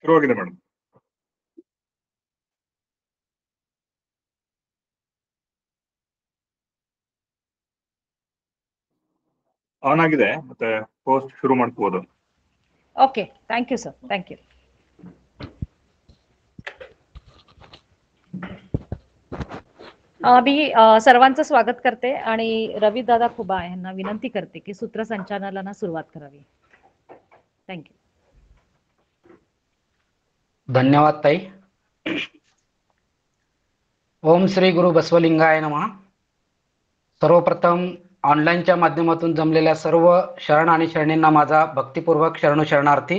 ಪರವಾಗಿಲ್ಲ madam. On ಆಗಿದೆ, ಮತ್ತೆ ಪೋಸ್ಟ್ ಶುರು ಮಾಡ್ಕೋಬಹುದು. Okay, thank you sir, thank you. मी सर्वांचं स्वागत करते आणि रवी दादा खुबा यांना विनंती करते की सूत्रसंचालनाला सुरुवात करावी. Thank you. धन्यवाद ताई. ओम श्री गुरु बसवलिंगाय नमः. सर्वप्रथम ऑनलाईनच्या माध्यमातून जमलेल्या सर्व शरण आणि शरणींना माझा भक्तिपूर्वक शरणार्थी.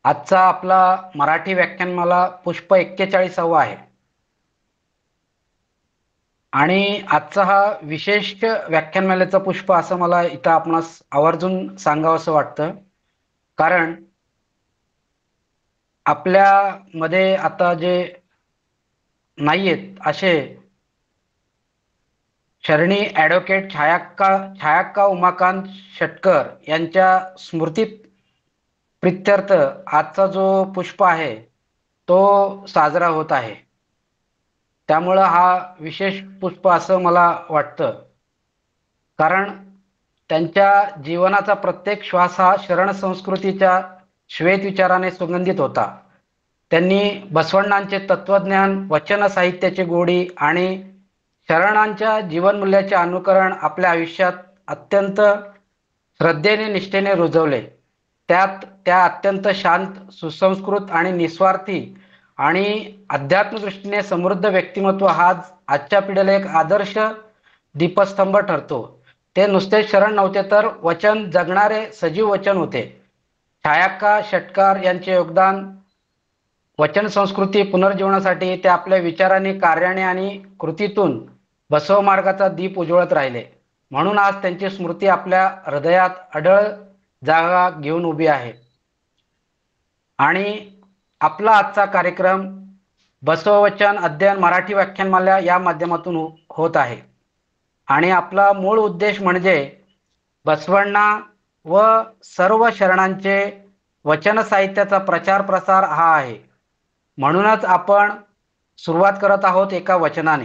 आजचा आपला मराठी व्याख्यानमाला पुष्प 41 आहे आणि आजचा हा विशेष व्याख्यानमालेचा पुष्प असं मला इथं आपणास आवर्जून सांगावंसं वाटतं. कारण आपल्यामध्ये आता जे नाहीयेत असे शरणी ॲडव्होकेट छायाक्का उमाकांत षटकर यांच्या स्मृतीत प्रित्यर्थ आजचा जो पुष्प आहे तो साजरा होत आहे. त्यामुळं हा विशेष पुष्प असं मला वाटतं. कारण त्यांच्या जीवनाचा प्रत्येक श्वास हा शरण संस्कृतीच्या श्वेत विचाराने सुगंधित होता. त्यांनी बसवण्णांचे तत्वज्ञान, वचन साहित्याची गोडी आणि शरणांच्या जीवनमूल्याचे अनुकरण आपल्या आयुष्यात अत्यंत श्रद्धेने निष्ठेने रुजवले. त्यात त्या अत्यंत शांत, सुसंस्कृत आणि निस्वार्थी आणि अध्यात्मदृष्टीने समृद्ध व्यक्तिमत्व हा आजच्या पिढीला एक आदर्श दीपस्तंभ ठरतो. ते नुसते शरण नव्हते तर वचन जगणारे सजीव वचन होते. छायाक्का षटकर यांचे योगदान वचन संस्कृती पुनर्जीवनासाठी ते आपल्या विचाराने, कार्याने आणि कृतीतून बसव मार्गाचा दीप उजवळत राहिले. म्हणून आज त्यांची स्मृती आपल्या हृदयात अढळ जागा घेऊन उभी आहे. आणि आपला आजचा कार्यक्रम बसववचन अध्ययन मराठी व्याख्यानमाला या माध्यमातून होत आहे. आणि आपला मूळ उद्देश म्हणजे बसवण्णा व सर्व शरणांचे वचन साहित्याचा प्रचार प्रसार हा आहे. म्हणूनच आपण सुरुवात करत आहोत एका वचनाने.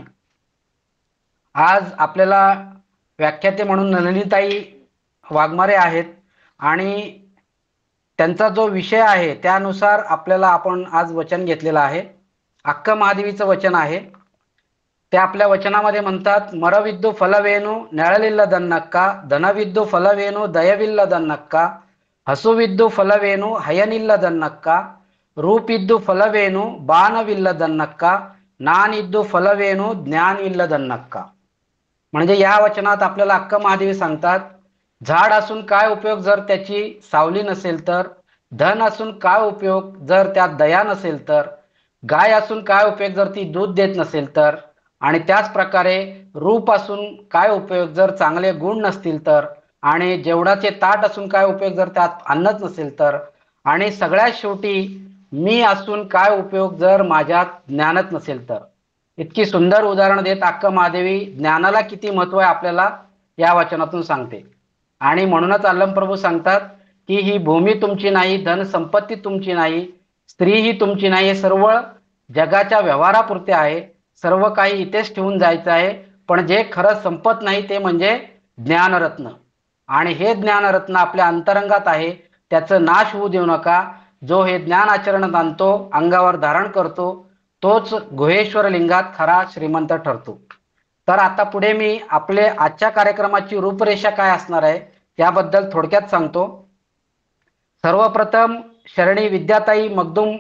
आज आपल्याला व्याख्याते म्हणून नलिनीताई वाघमारे आहेत आणि त्यांचा जो विषय आहे त्यानुसार आपण आज वचन घेतलेलं आहे. अक्का महादेवीचं वचन आहे. ते आपल्या वचनामध्ये म्हणतात, मरविद्दू फलवेनु नेळलिಲ್ಲದನ್ನಕ್ಕ ಧನವಿದ್ದು ಫಲವೇನು ದಯವಿಲ್ಲದನ್ನಕ್ಕ ಹಸುವಿದ್ದು ಫಲವೇನು ಹಯನಿಲ್ಲದನ್ನಕ್ಕ ರೂಪಿದ್ದು ಫಲವೇನು ಬಾಣವಿಲ್ಲದನ್ನಕ್ಕ ನಾನಿದ್ದು ಫಲವೇನು ज्ञानविಲ್ಲದನ್ನಕ್ಕ. म्हणजे या वचनात आपल्याला अक्का महादेवी सांगतात, झाड असून काय उपयोग जर त्याची सावली नसेल तर, धन असून काय उपयोग जर त्यात दया नसेल तर, गाय असून काय उपयोग जर ती दूध देत नसेल तर, आणि त्याच प्रकारे रूप असून काय उपयोग जर चांगले गुण नसतील तर, आणि जेवढाचे ताट असून काय उपयोग जर त्यात अन्नच नसेल तर, आणि सगळ्यात शेवटी मी असून काय उपयोग जर माझ्यात ज्ञानच नसेल तर. इतकी सुंदर उदाहरण देत अक्का महादेवी ज्ञानाला किती महत्व आहे आपल्याला या वचनातून सांगते. आणि म्हणूनच अल्लमप्रभू सांगतात की ही भूमी तुमची नाही, धन संपत्ती तुमची नाही, स्त्री ही तुमची नाही, हे सर्व जगाच्या व्यवहारापुरते आहे. सर्व काही इथेच ठेवून जायचं आहे. पण जे खरं संपत नाही ते म्हणजे ज्ञानरत्न. आणि हे ज्ञानरत्न आपल्या अंतरंगात आहे, त्याचं नाश होऊ देऊ नका. जो हे ज्ञान आचरणात आणतो, अंगावर धारण करतो, तोच गुहेश्वर लिंगात खरा श्रीमंत ठरतो. तर आता पुढे मी आपले आजच्या कार्यक्रमाची रूपरेषा काय असणार आहे याबद्दल थोडक्यात सांगतो. सर्वप्रथम शरणी विद्याताई मगदुम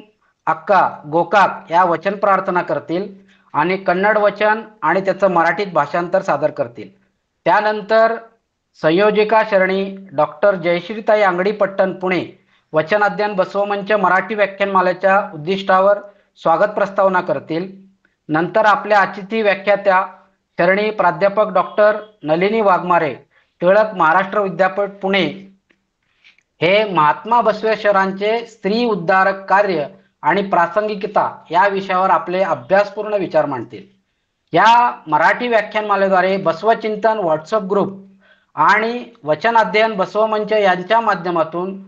अक्का गोकाक या वचन प्रार्थना करतील आणि कन्नड वचन आणि त्याचं मराठीत भाषांतर सादर करतील. त्यानंतर संयोजिका शरणी डॉक्टर जयश्रीताई आंगडी पट्टण पुणे वचन अध्ययन बसवमंच मराठी व्याख्यानमालेच्या उद्दिष्टावर स्वागत प्रस्तावना करतील. नंतर आपल्या अतिथी व्याख्यात्या शरणी प्राध्यापक डॉक्टर नलिनी वाघमारे टिळक महाराष्ट्र विद्यापीठ पुणे हे महात्मा बसवेश्वरांचे स्त्री उद्धारक कार्य आणि प्रासंगिकता या विषयावर आपले अभ्यासपूर्ण विचार मांडतील. या मराठी व्याख्यानमालेद्वारे बसवचिंतन व्हॉट्सअप ग्रुप आणि वचन अध्ययन बसवमंच यांच्या माध्यमातून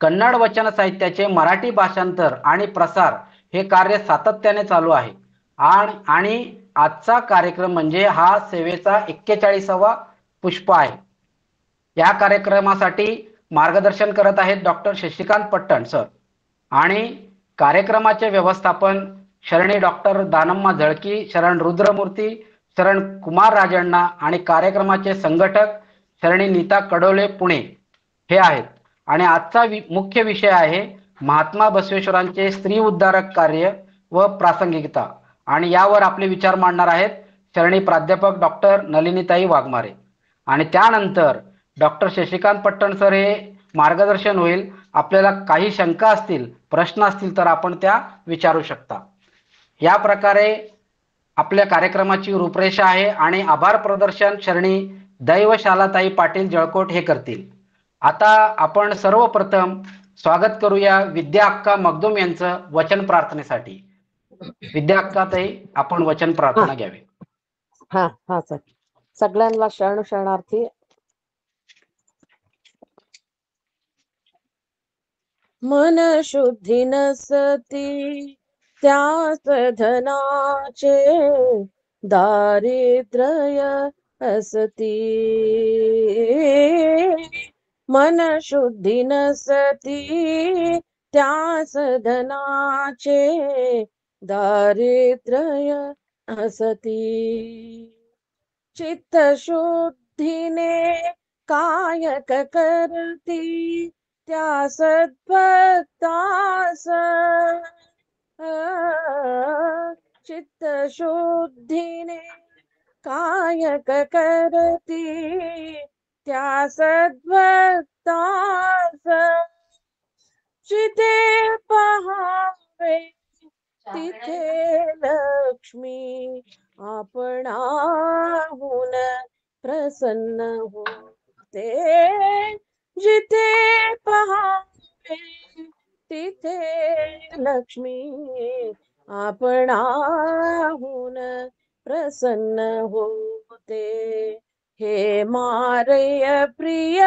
कन्नड वचन साहित्याचे मराठी भाषांतर आणि प्रसार हे कार्य सातत्याने चालू आहे. आणि आजचा कार्यक्रम म्हणजे हा सेवेचा 41वा पुष्प आहे. या कार्यक्रमासाठी मार्गदर्शन करत आहेत डॉक्टर शशिकांत पट्टण सर आणि कार्यक्रमाचे व्यवस्थापन शरणी डॉक्टर दानम्मा जळकी, शरण रुद्रमूर्ती, शरण कुमार राजण्णा आणि कार्यक्रमाचे संघटक शरणी नीता कडोले पुणे हे आहेत. आणि आजचा मुख्य विषय आहे महात्मा बसवेश्वरांचे स्त्री उद्धारक कार्य व प्रासंगिकता. आणि यावर आपले विचार मांडणार आहेत शरणी प्राध्यापक डॉक्टर नलिनीताई वाघमारे. आणि त्यानंतर डॉक्टर शशिकांत पट्टण सर हे मार्गदर्शन होईल. आपल्याला काही शंका असतील, प्रश्न असतील तर आपण त्या विचारू शकता. या प्रकारे आपल्या कार्यक्रमाची रूपरेषा आहे आणि आभार प्रदर्शन शरणी दैवशालाताई पाटील जळकोट हे करतील. आता आपण सर्वप्रथम स्वागत करूया विद्या अक्का मगदुम यांचं वचन प्रार्थनेसाठी. विद्या अक्का ताई, आपण वचन प्रार्थना घ्यावी. हा हा सर. सगळ्यांना शरणार्थी. मन शुद्धी नसती त्यास धनाचे दारिद्र्य असती. मन शुद्धी नसती त्यास धनाचे दारिद्र्य असती. चित्त शुद्धीने कायक करती त्या सद्भक्तास. चित्त शुद्धीने कायक करती त्या सद्भक्तास. जिथे पहावे तिथे लक्ष्मी आपणाहून प्रसन्न होते. जिथे पहावे तिथे लक्ष्मी आपणाहून प्रसन्न होते. हे मारय प्रिय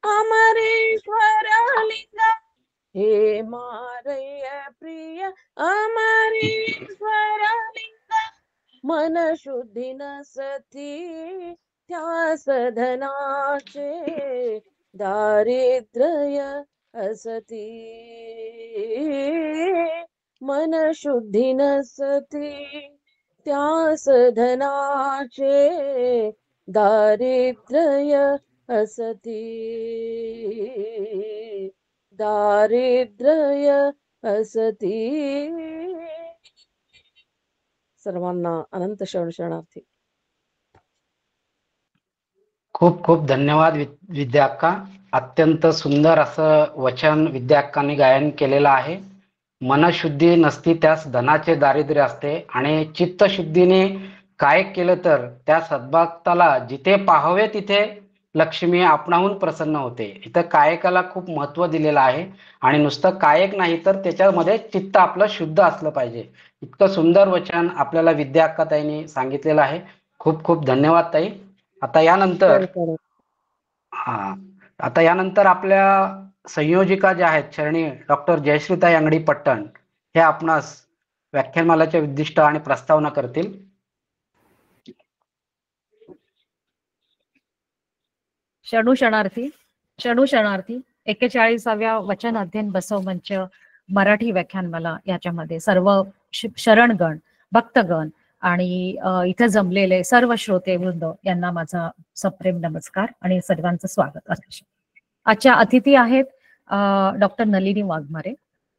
अमरेश्वर लिंग. हे मारय प्रिय अमरेश्वर लिंग. मन शुद्धी नसती त्यास धनाचे दारिद्र्य असती. मन शुद्धी नसती त्यास धनाचे दारिद्र्य असती. दारिद्र्य असती. सर्वांना अनंत शरणार्थी. खूप खूप धन्यवाद विद्या अक्का. अत्यंत सुंदर असं वचन विद्या अक्कांनी गायन केलेलं आहे. मनशुद्धी नसती त्यास धनाचे दारिद्र्य असते आणि चित्तशुद्धीने काय केलं तर त्या सद्भक्ताला जिथे पाहावे तिथे लक्ष्मी आपणाहून प्रसन्न होते. इथं कायकाला खूप महत्व दिलेलं आहे आणि नुसतं कायक नाही तर त्याच्यामध्ये चित्त आपलं शुद्ध असलं पाहिजे. इतकं सुंदर वचन आपल्याला विद्या अक्का ताईंनी सांगितलेलं आहे. खूप खूप धन्यवाद ताई. आता यानंतर आपल्या संयोजिका ज्या आहेत शरणी डॉक्टर जयश्रीताई अंगडी पट्टण हे आपणास व्याख्यानमालेचे उद्दिष्ट आणि प्रस्तावना करतील. शरणू शरणार्थी 41व्या वचन अध्ययन बसव मंच मराठी व्याख्यानमाला याच्यामध्ये सर्व शरणगण, भक्तगण आणि इथे जमलेले सर्व श्रोते वृंद यांना माझा सप्रेम नमस्कार आणि सर्वांचं स्वागत. आजच्या अतिथी आहेत डॉक्टर नलिनी वाघमारे.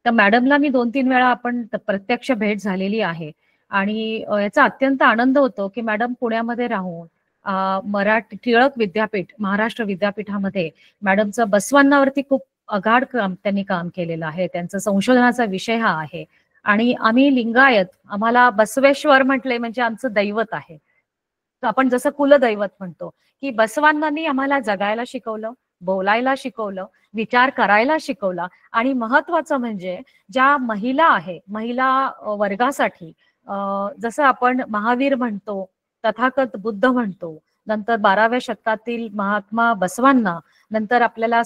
तर मॅडमला मी 2-3 वेळा आपण प्रत्यक्ष भेट झालेली आहे आणि याचा अत्यंत आनंद होतो की मॅडम पुण्यामध्ये राहून मराठी टिळक विद्यापीठ, महाराष्ट्र विद्यापीठामध्ये मॅडमचं बसवांनावरती खूप अगाध त्यांनी काम केलेलं आहे. त्यांचा संशोधनाचा विषय हा आहे आणि आम्ही लिंगायत, आम्हाला बसवेश्वर म्हटले म्हणजे आमचं दैवत आहे. आपण जसं कुलदैवत म्हणतो की बसवांनी आम्हाला जगायला शिकवलं, बोलायला शिकवलं, विचार करायला शिकवला आणि महत्वाचं म्हणजे ज्या महिला आहे, महिला वर्गासाठी जसं आपण महावीर म्हणतो, तथागत बुद्ध म्हणतो, नंतर 12व्या शतकातील महात्मा बसवांना, नंतर आपल्याला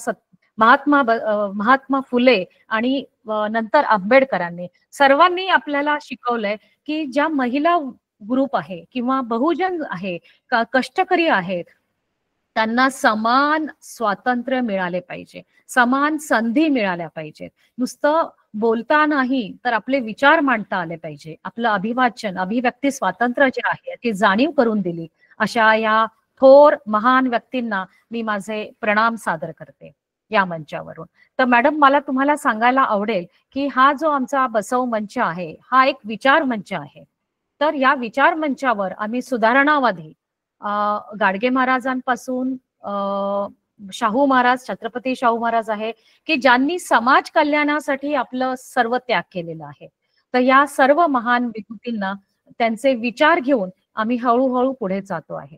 महात्मा फुले आणि नंतर आंबेडकरांनी सर्वांनी आपल्याला शिकवलंय की ज्या महिला ग्रुप आहे किंवा बहुजन आहे, कष्टकरी आहेत, त्यांना समान स्वातंत्र्य मिळाले पाहिजे, समान संधी मिळाल्या पाहिजेत. नुसतं बोलता नाही तर आपले विचार मांडता आले पाहिजे. आपलं अभिव्यक्ती स्वातंत्र्य जे आहे ती जाणीव करून दिली अशा या थोर महान व्यक्तींना मी माझे प्रणाम सादर करते या मंचावरून. तर मॅडम, मला तुम्हाला सांगायला आवडेल की हा जो आमचा बसव मंच आहे हा एक विचार मंच आहे. तर या विचार मंचावर आम्ही सुधारणावादी गाडगे महाराजांपासून शाहू महाराज, छत्रपती शाहू महाराज आहे की ज्यांनी समाज कल्याणासाठी आपलं सर्व त्याग केलेला आहे. तर या सर्व महान विभूतींना त्यांचे विचार घेऊन आम्ही हळूहळू पुढे जातो आहे.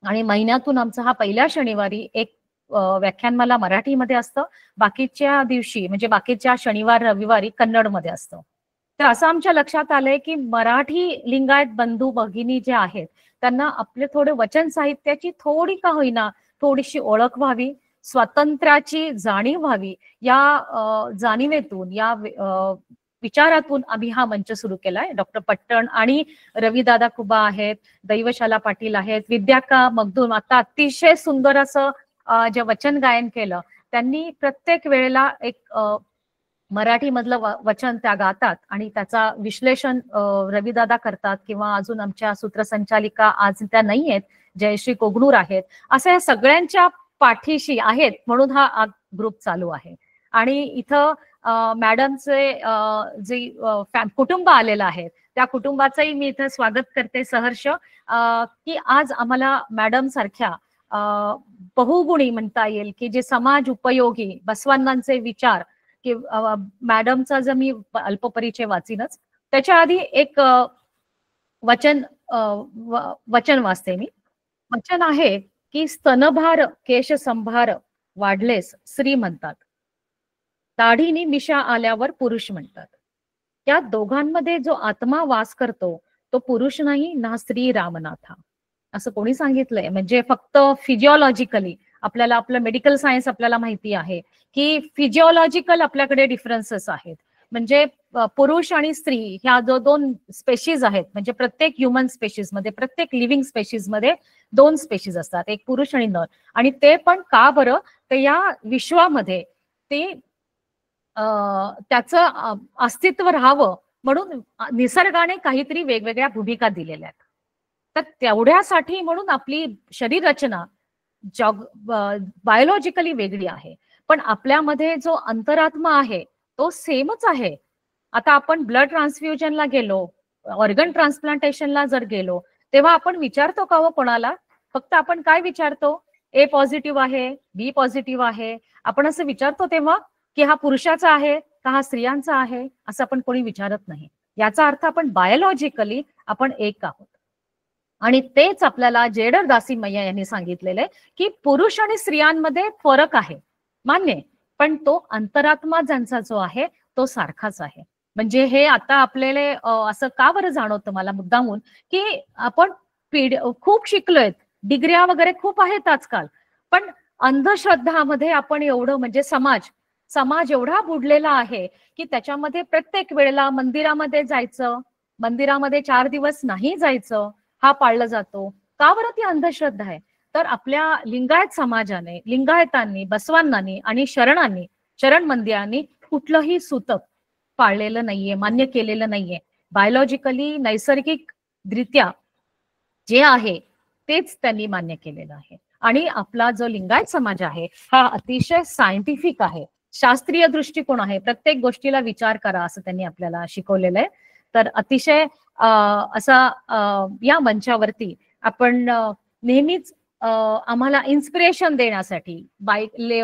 आणि महिन्यातून आमचा हा पहिल्या शनिवारी एक व्याख्यानमाला मराठीमध्ये असतं, बाकीच्या दिवशी म्हणजे बाकीच्या शनिवार रविवारी कन्नडमध्ये असतं. तर असं आमच्या लक्षात आलंय की मराठी लिंगायत बंधू भगिनी जे आहेत त्यांना आपले थोडे वचन साहित्याची थोडी का होईना थोडीशी ओळख व्हावी, स्वातंत्र्याची जाणीव व्हावी. या जाणीवेतून या विचारातून आम्ही हा मंच सुरू केलाय. डॉक्टर पट्टण आणि रविदादा कुबा आहेत, दैवशाला पाटील आहेत, विद्याका मगदूम आता अतिशय सुंदर असं जे वचन गायन केलं त्यांनी. प्रत्येक वेळेला एक मराठी मधलं वचन त्या गातात आणि त्याचा विश्लेषण रविदादा करतात किंवा अजून आमच्या सूत्रसंचालिका आज त्या नाही आहेत, जयश्री कोगनूर आहेत. असं या सगळ्यांच्या पाठीशी आहेत म्हणून हा ग्रुप चालू आहे. आणि इथं मॅडमचे जे कुटुंब आलेलं आहे त्या कुटुंबाचंही मी इथं स्वागत करते सहर्ष, की आज आम्हाला मॅडम सारख्या बहुगुणी म्हणता येईल की जे समाज उपयोगी बसवांनांचे विचार की मॅडमचा जर मी अल्पपरिचय वाचीनच, त्याच्या आधी एक वचन वाचते मी. वचन आहे की स्तनभार केश संभार वाढलेस स्त्री म्हणतात, दाढीनी मिशा आल्यावर पुरुष म्हणतात. या दोघांमध्ये जो आत्मा वास करतो तो पुरुष नाही ना स्त्री रामनाथा, असं कोणी सांगितलंय? म्हणजे फक्त फिजिओलॉजिकली आपल्याला, आपलं मेडिकल सायन्स आपल्याला माहिती आहे की फिजिओलॉजिकल आपल्याकडे डिफरन्सेस आहेत. म्हणजे पुरुष आणि स्त्री ह्या जो दोन स्पेशीज आहेत, म्हणजे प्रत्येक ह्युमन स्पेशीज मध्ये, प्रत्येक लिव्हिंग स्पेशीज मध्ये दोन स्पेशीज असतात, एक पुरुष आणि नर. आणि ते पण का बरं, तर या विश्वामध्ये ते त्याचं अस्तित्व राहावं म्हणून निसर्गाने काहीतरी वेगवेगळ्या भूमिका दिलेल्या आहेत. तर तेवढ्यासाठी म्हणून आपली शरीर रचना बायोलॉजिकली वेगळी आहे, पण आपल्यामध्ये जो अंतरात्मा आहे तो सेमच आहे. आता आपण ब्लड ट्रान्सफ्युजनला गेलो, ऑर्गन ट्रान्सप्लांटेशनला जर गेलो, तेव्हा आपण विचारतो का हो कोणाला? फक्त आपण काय विचारतो? ए पॉझिटिव्ह आहे, बी पॉझिटिव्ह आहे, आपण असं विचारतो तेव्हा की हा पुरुषाचा आहे का हा स्त्रियांचा आहे, असं आपण कोणी विचारत नाही. याचा अर्थ आपण बायोलॉजिकली आपण एक आहोत. आणि तेच आपल्याला जेडर दासी मैया यांनी सांगितलेलं आहे की पुरुष आणि स्त्रियांमध्ये फरक आहे, मान्य, पण तो अंतरात्मा ज्यांचा जो आहे तो सारखाच आहे. म्हणजे हे आता आपल्याला असं का बरं जाणवतं मला मुद्दामून, की आपण खूप शिकलोय, डिग्र्या वगैरे खूप आहेत आजकाल, पण अंधश्रद्धामध्ये आपण एवढं, म्हणजे समाज एवढा बुडलेला आहे की त्याच्यामध्ये प्रत्येक वेळेला मंदिरामध्ये जायचं, मंदिरामध्ये 4 दिवस नाही जायचं हा पाळला जातो. का बरं ती अंधश्रद्धा आहे? तर आपल्या लिंगायत समाजाने, लिंगायतांनी, बसवांनांनी आणि शरण मंदिरांनी कुठलंही सूतक पाळलेलं नाहीये, मान्य केलेलं नाहीये. बायोलॉजिकली नैसर्गिकरित्या जे आहे तेच त्यांनी मान्य केलेलं आहे. आणि आपला जो लिंगायत समाज आहे हा अतिशय सायंटिफिक आहे, शास्त्रीय दृष्टिकोन आहे. प्रत्येक गोष्टीला विचार करा असं त्यांनी आपल्याला शिकवलेलं आहे. तर अतिशय असा या मंचावरती आपण नेहमीच आम्हाला इन्स्पिरेशन देण्यासाठी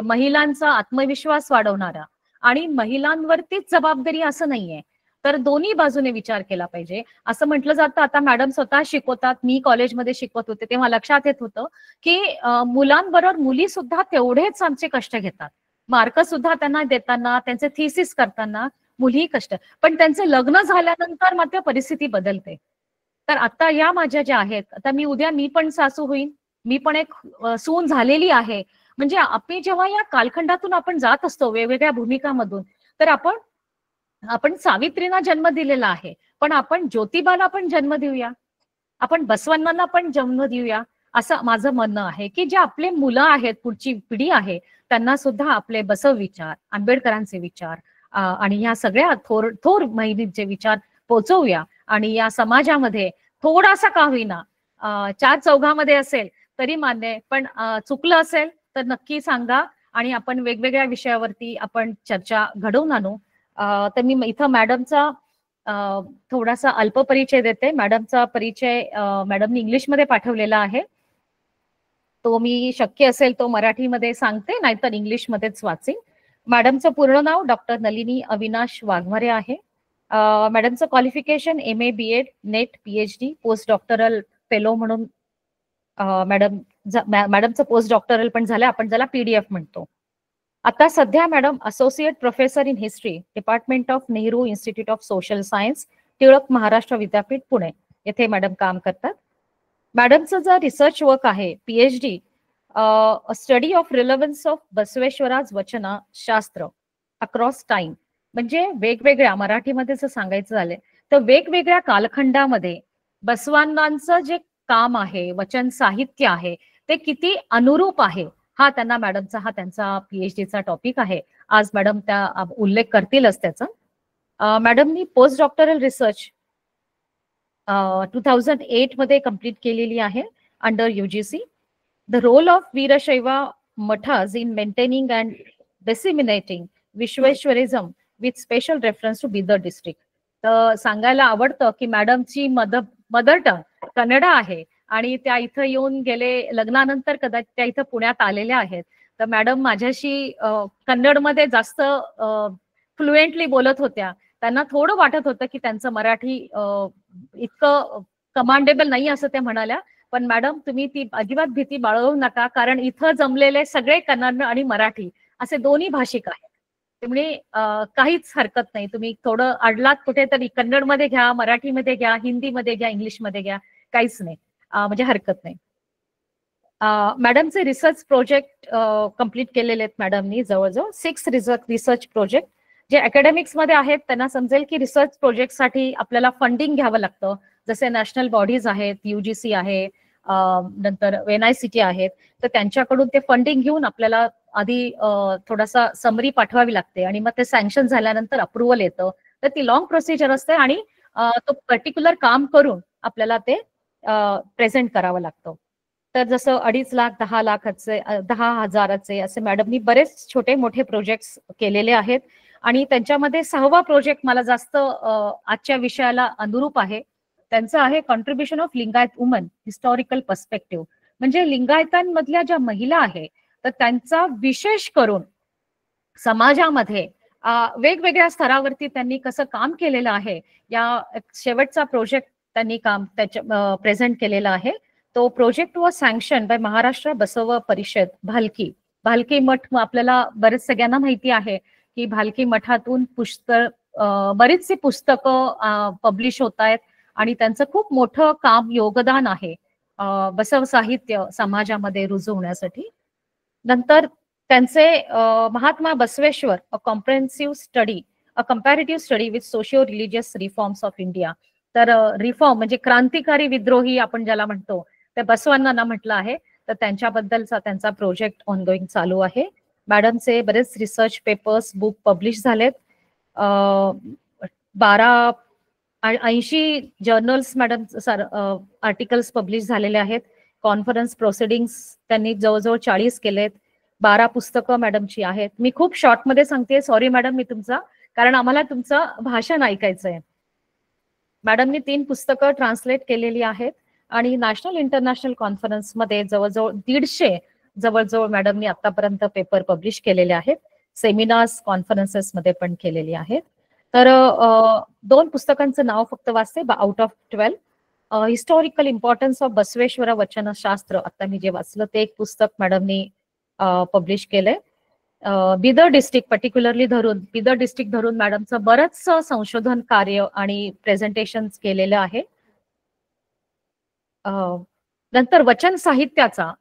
महिलांचा आत्मविश्वास वाढवणारा, आणि महिलांवरतीच जबाबदारी असं नाहीये, तर दोन्ही बाजूने विचार केला पाहिजे. असं म्हटलं जातं, आता मॅडम स्वतः शिकवतात, मी कॉलेजमध्ये शिकवत होते तेव्हा लक्षात येत होतं की मुलांबरोबर मुली सुद्धा तेवढेच आमचे कष्ट घेतात. मार्क सुद्धा त्यांना देताना, त्यांचे थिसिस करताना मुली कष्ट, पण त्यांचे लग्न झाल्यानंतर मात्र परिस्थिती बदलते. तर आता या माझ्या ज्या आहेत, आता मी उद्या मी पण सासू होईन, मी पण एक सून झालेली आहे, म्हणजे आपण जेव्हा या कालखंडातून आपण जात असतो वेगवेगळ्या भूमिकामधून, तर आपण सावित्रींना जन्म दिलेला आहे, पण आपण ज्योतिबाला पण जन्म देऊया, आपण बसवण्णांना पण जन्म देऊया, असं माझं म्हणणं आहे. की जे आपले मुलं आहेत, पुढची पिढी आहे, त्यांना सुद्धा आपले बसव विचार, आंबेडकरांचे विचार आणि ह्या सगळ्या थोर थोर महिनीचे विचार पोहोचवूया. आणि या समाजामध्ये थोडासा का होईना चार चौघामध्ये असेल तरी मान्य आहे, पण चुकलं असेल तर नक्की सांगा आणि आपण वेगवेगळ्या विषयावरती आपण चर्चा घडवून आणू. तर मी इथं मॅडमचा थोडासा अल्प परिचय देते. मॅडमचा परिचय मॅडमनी इंग्लिशमध्ये पाठवलेला आहे, तो मी शक्य असेल तो मराठीमध्ये सांगते, नाहीतर इंग्लिशमध्येच वाचेन. मॅडमचं पूर्ण नाव डॉक्टर नलिनी अविनाश वाघमारे आहे. मॅडमचं qualification MA BEd NET PhD post doctoral fellow म्हणून मॅडमचं पोस्ट डॉक्टरल पण झालं, आपण ज्याला PDF म्हणतो. आता सध्या madam associate professor in history department of Nehru institute of social science Tilak Maharashtra Vidyapeeth Pune येथे मॅडम काम करतात. मॅडमचं जर रिसर्च वर्क आहे PhD study of relevance of Basaveshwara's vachana shastra across time, म्हणजे वेगवेगळ्या मराठीमध्ये जर सांगायचं झालं तर वेगवेगळ्या कालखंडामध्ये बसवांनांचं जे काम आहे, वचन साहित्य आहे, ते किती अनुरूप आहे, हा त्यांना मॅडमचा हा त्यांचा PhDचा टॉपिक आहे. आज मॅडम त्या उल्लेख करतीलच त्याचा. मॅडमनी पोस्ट डॉक्टरल रिसर्च 2008 मध्ये कंप्लीट केलेली आहे under UGC. The role of Veerashaiva mathas in maintaining and disseminating Vishweshwarism with special reference to Bidar district. तर सांगायला आवडतं की मॅडमची मदर टंग कन्नड आहे आणि त्या इथं येऊन गेले लग्नानंतर कदाचित त्या इथं पुण्यात आलेल्या आहेत. तर मॅडम माझ्याशी कन्नडमध्ये जास्त फ्लुएंटली बोलत होत्या. त्यांना थोडं वाटत होतं की त्यांचं मराठी इतकं कमांडेबल नाही असं त्या म्हणाल्या, पण मॅडम तुम्ही ती अजिबात भीती बाळगू नका, कारण इथं जमलेले सगळे कन्नड आणि मराठी असे दोन्ही भाषिक आहेत. त्यामुळे काहीच हरकत नाही, तुम्ही थोडं अडलात कुठेतरी कन्नडमध्ये घ्या, मराठीमध्ये घ्या, हिंदीमध्ये घ्या, इंग्लिशमध्ये घ्या, काहीच नाही, म्हणजे हरकत नाही. मॅडमचे रिसर्च प्रोजेक्ट कंप्लीट केलेले आहेत मॅडमनी, जवळजवळ 6 रिसर्च प्रोजेक्ट. जे अकॅडमिक्स मध्ये आहेत त्यांना समजेल की रिसर्च प्रोजेक्टसाठी आपल्याला फंडिंग घ्यावं लागतं. जसे नॅशनल बॉडीज आहेत, UGC आहे, नंतर NICT आहेत, तर त्यांच्याकडून ते फंडिंग घेऊन आपल्याला आधी थोडासा समरी पाठवावी लागते आणि मग ते सँक्शन झाल्यानंतर अप्रुव्हल येतं. तर ती लॉंग प्रोसिजर असते आणि तो पर्टिक्युलर काम करून आपल्याला ते प्रेझेंट करावं लागतं. तर जसं 2.5 लाख 10 लाखाचे 10,000चे असे मॅडमनी बरेच छोटे मोठे प्रोजेक्ट्स केलेले आहेत. आणि त्यांच्यामध्ये 6वा प्रोजेक्ट मला जास्त आजच्या विषयाला अनुरूप आहे. त्यांचं आहे contribution of Lingayat woman historical perspective. म्हणजे लिंगायतांमधल्या ज्या महिला आहेत तर त्यांचा विशेष करून समाजामध्ये वेगवेगळ्या स्तरावरती त्यांनी कसं काम केलेलं आहे, या शेवटचा प्रोजेक्ट त्यांनी काम त्याच्या प्रेझेंट केलेला आहे. तो project was sanction by Maharashtra Basava Parishad Bhalki. Bhalki मठ आपल्याला बरेच सगळ्यांना माहिती आहे की भालकी मठातून बरीचशी पुस्तकं पब्लिश होत आहेत आणि त्यांचं खूप मोठं काम योगदान आहे बसव साहित्य समाजामध्ये रुजू होण्यासाठी. नंतर त्यांचे Mahatma Basaveshwar a comprehensive study a comparative study with socio religious reforms of India. तर रिफॉर्म म्हणजे क्रांतिकारी विद्रोही आपण ज्याला म्हणतो, त्या बसवांना म्हटलं आहे. तर त्यांच्याबद्दलचा त्यांचा प्रोजेक्ट ऑनगोईंग चालू आहे. मॅडमचे बरेच रिसर्च पेपर्स बुक पब्लिश झालेत. 80 जर्नल्स मॅडम आर्टिकल्स पब्लिश झालेले आहेत. कॉन्फरन्स प्रोसिडिंग्स त्यांनी जवळजवळ 40 केलेत. 12 पुस्तकं मॅडमची आहेत. मी खूप शॉर्ट मध्ये सांगते, सॉरी मॅडम मी तुमचा, कारण आम्हाला तुमचं भाषण ऐकायचंय. मॅडमनी 3 पुस्तकं ट्रान्सलेट केलेली आहेत आणि नॅशनल इंटरनॅशनल कॉन्फरन्स मध्ये जवळजवळ 150 जवळजवळ मॅडमनी आतापर्यंत पेपर पब्लिश केलेले आहेत. सेमिनार्स कॉन्फरन्सेस मध्ये पण केलेली आहेत. तर 2 पुस्तकांचं नाव फक्त वाचते out of 12. Historical importance of Basaveshwar वचन शास्त्र, आता मी जे वाचलं ते एक पुस्तक मॅडमनी पब्लिश केलंय. बिदर डिस्ट्रिक्ट पर्टिक्युलरली धरून, बिदर डिस्ट्रिक्ट धरून मॅडमचं बरंचसं संशोधन कार्य आणि प्रेझेंटेशन केलेलं आहे. नंतर वचन साहित्याचा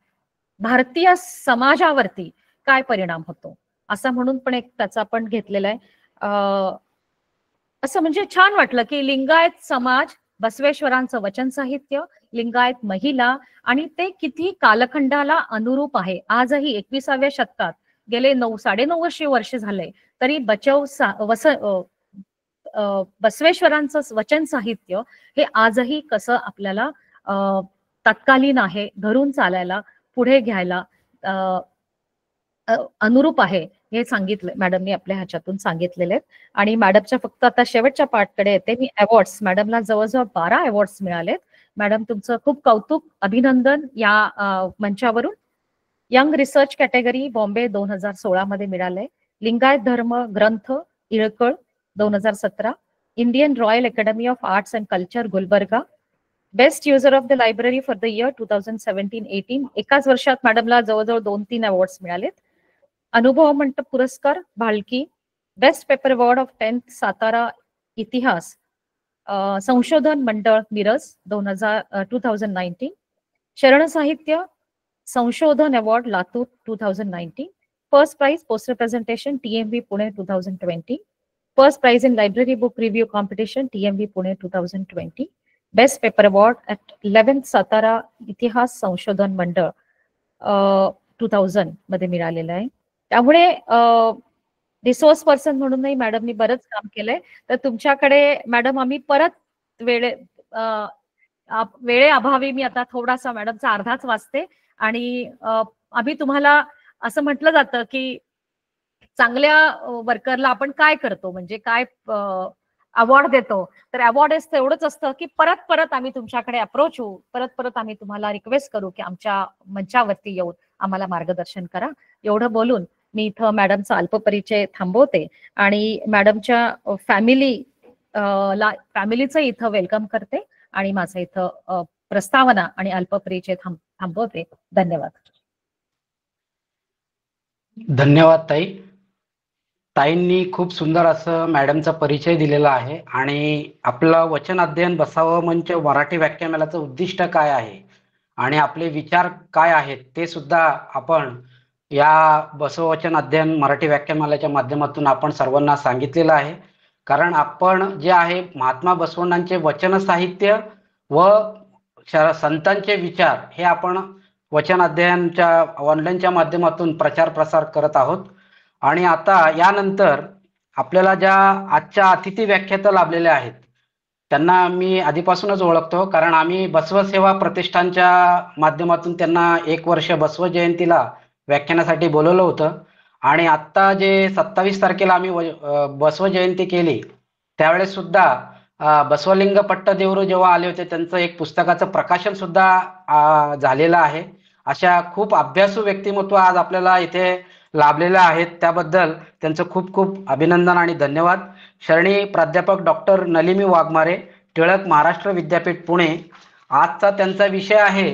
भारतीय समाजावरती काय परिणाम होतो असं म्हणून पण एक त्याचा आपण घेतलेला आहे. असं म्हणजे छान वाटलं की लिंगायत समाज, बसवेश्वरांचं वचन साहित्य, लिंगायत महिला आणि ते किती कालखंडाला अनुरूप आहे. आजही 21व्या शतकात गेले 9-9.5 वर्ष झाले तरी बसवेश्वरांचं वचन साहित्य हे आजही कसं आपल्याला तत्कालीन आहे, धरून चालायला, पुढे घ्यायला अनुरूप आहे हे सांगितलं मॅडमनी आपल्या ह्याच्यातून सांगितलेले आहेत. आणि मॅडमच्या फक्त आता शेवटच्या पार्टकडे येते मी. अवॉर्ड्स, मॅडमला जवळजवळ 12 अवॉर्ड्स मिळालेत. मॅडम तुमचं खूप कौतुक, अभिनंदन. या मंचावरून यंग रिसर्च कॅटेगरी बॉम्बे 2016 मध्ये मिळाले. लिंगायत धर्म ग्रंथ इळकळ 2017, Indian royal academy of arts and culture Gulbarga, best user of the library for the year 2017-18. एकाच वर्षात मॅडमला जवळजवळ 2-3 अवॉर्ड्स मिळालेत. अनुभव मंडप पुरस्कार Bhalki, best paper award of 10th Satara इतिहास संशोधन मंडळ मिरज 2019, शरण साहित्य संशोधन award Latur 2019, first prize poster presentation TMV Pune 2020, first prize in library book review competition TMV Pune 2020, best paper award at 11th Satara इतिहास संशोधन मंडळ 2000 मध्ये मिळालेला आहे. त्यामुळे रिसोर्स पर्सन म्हणूनही मॅडमनी बरंच काम केलंय. तर तुमच्याकडे मॅडम आम्ही परत वेळेअभावी मी आता थोडासा मॅडमचा अर्धाच वाचते आणि आम्ही तुम्हाला असं म्हटलं जातं की चांगल्या वर्करला आपण काय करतो म्हणजे काय अवॉर्ड देतो. तर अवॉर्ड तेवढंच असतं की परत परत आम्ही तुमच्याकडे अप्रोच होऊ, परत परत आम्ही तुम्हाला रिक्वेस्ट करू की आमच्या मंचावरती येऊन आम्हाला मार्गदर्शन करा. एवढं बोलून मी इथं मॅडमचा अल्पपरिचय थांबवते आणि मॅडमच्या फॅमिलीचं इथं वेलकम करते आणि माझं इथं प्रस्तावना आणि अल्पपरिचय थांबवते. धन्यवाद. धन्यवाद ताई. ताईंनी खूप सुंदर असं मॅडमचा परिचय दिलेला आहे आणि आपलं वचन अध्ययन बसावं मंच मराठी व्याख्यानमालेचं उद्दिष्ट काय आहे आणि आपले विचार काय आहेत ते सुद्धा आपण या बसववचन अध्ययन मराठी व्याख्यानमालेच्या माध्यमातून आपण सर्वांना सांगितलेलं आहे. कारण आपण जे आहे महात्मा बसवण्णांचे वचन साहित्य व संतांचे विचार हे आपण वचन अध्ययनच्या ऑनलाईनच्या माध्यमातून प्रचार प्रसार करत आहोत. आणि आता यानंतर आपल्याला ज्या आजच्या अतिथी व्याख्याता लाभलेल्या आहेत त्यांना मी आधीपासूनच ओळखतो, कारण आम्ही बसवसेवा प्रतिष्ठानच्या माध्यमातून त्यांना 1 वर्ष बसव जयंतीला व्याख्यानासाठी बोलवलं होतं. आणि आत्ता जे 27 तारखेला आम्ही बसव जयंती केली त्यावेळेस सुद्धा बसवलिंग पट्टदेवरू जेव्हा आले होते त्यांचं एक पुस्तकाचं प्रकाशन सुद्धा झालेलं आहे. अशा खूप अभ्यासू व्यक्तिमत्व आज आपल्याला इथे लाभलेले आहेत, त्याबद्दल त्यांचं खूप खूप अभिनंदन आणि धन्यवाद. शरणी प्राध्यापक डॉक्टर नलिनी वाघमारे, टिळक महाराष्ट्र विद्यापीठ पुणे. आजचा त्यांचा विषय आहे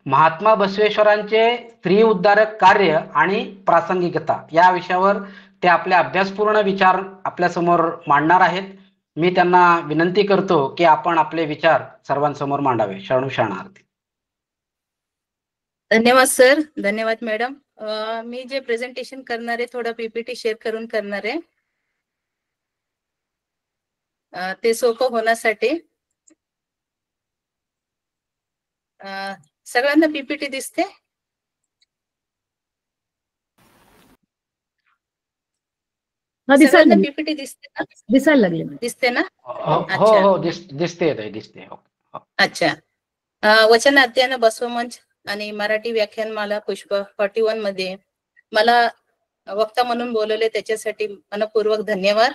महात्मा बसवेश्वरांचे स्त्री उद्धारक कार्य आणि प्रासंगिकता. या विषयावर ते आपले अभ्यासपूर्ण विचार आपल्या समोर मांडणार आहेत. मी त्यांना विनंती करतो की आपण आपले विचार सर्वांसमोर मांडावे. शरणार्थी. धन्यवाद सर. धन्यवाद मॅडम. मी जे प्रेझेंटेशन करणार आहे थोडा PPT शेअर करून करणार आहे ते सोपं होण्यासाठी. सगळ्यांना PPT दिसते? सगळ्यांना PPT दिसते ना? दिसायला लागले. दिसते ना? हो दिसते. अच्छा. वचन अध्ययन बसवमंच आणि मराठी व्याख्यानमाला पुष्प 41 मध्ये मला वक्ता म्हणून बोलवले त्याच्यासाठी मनपूर्वक धन्यवाद.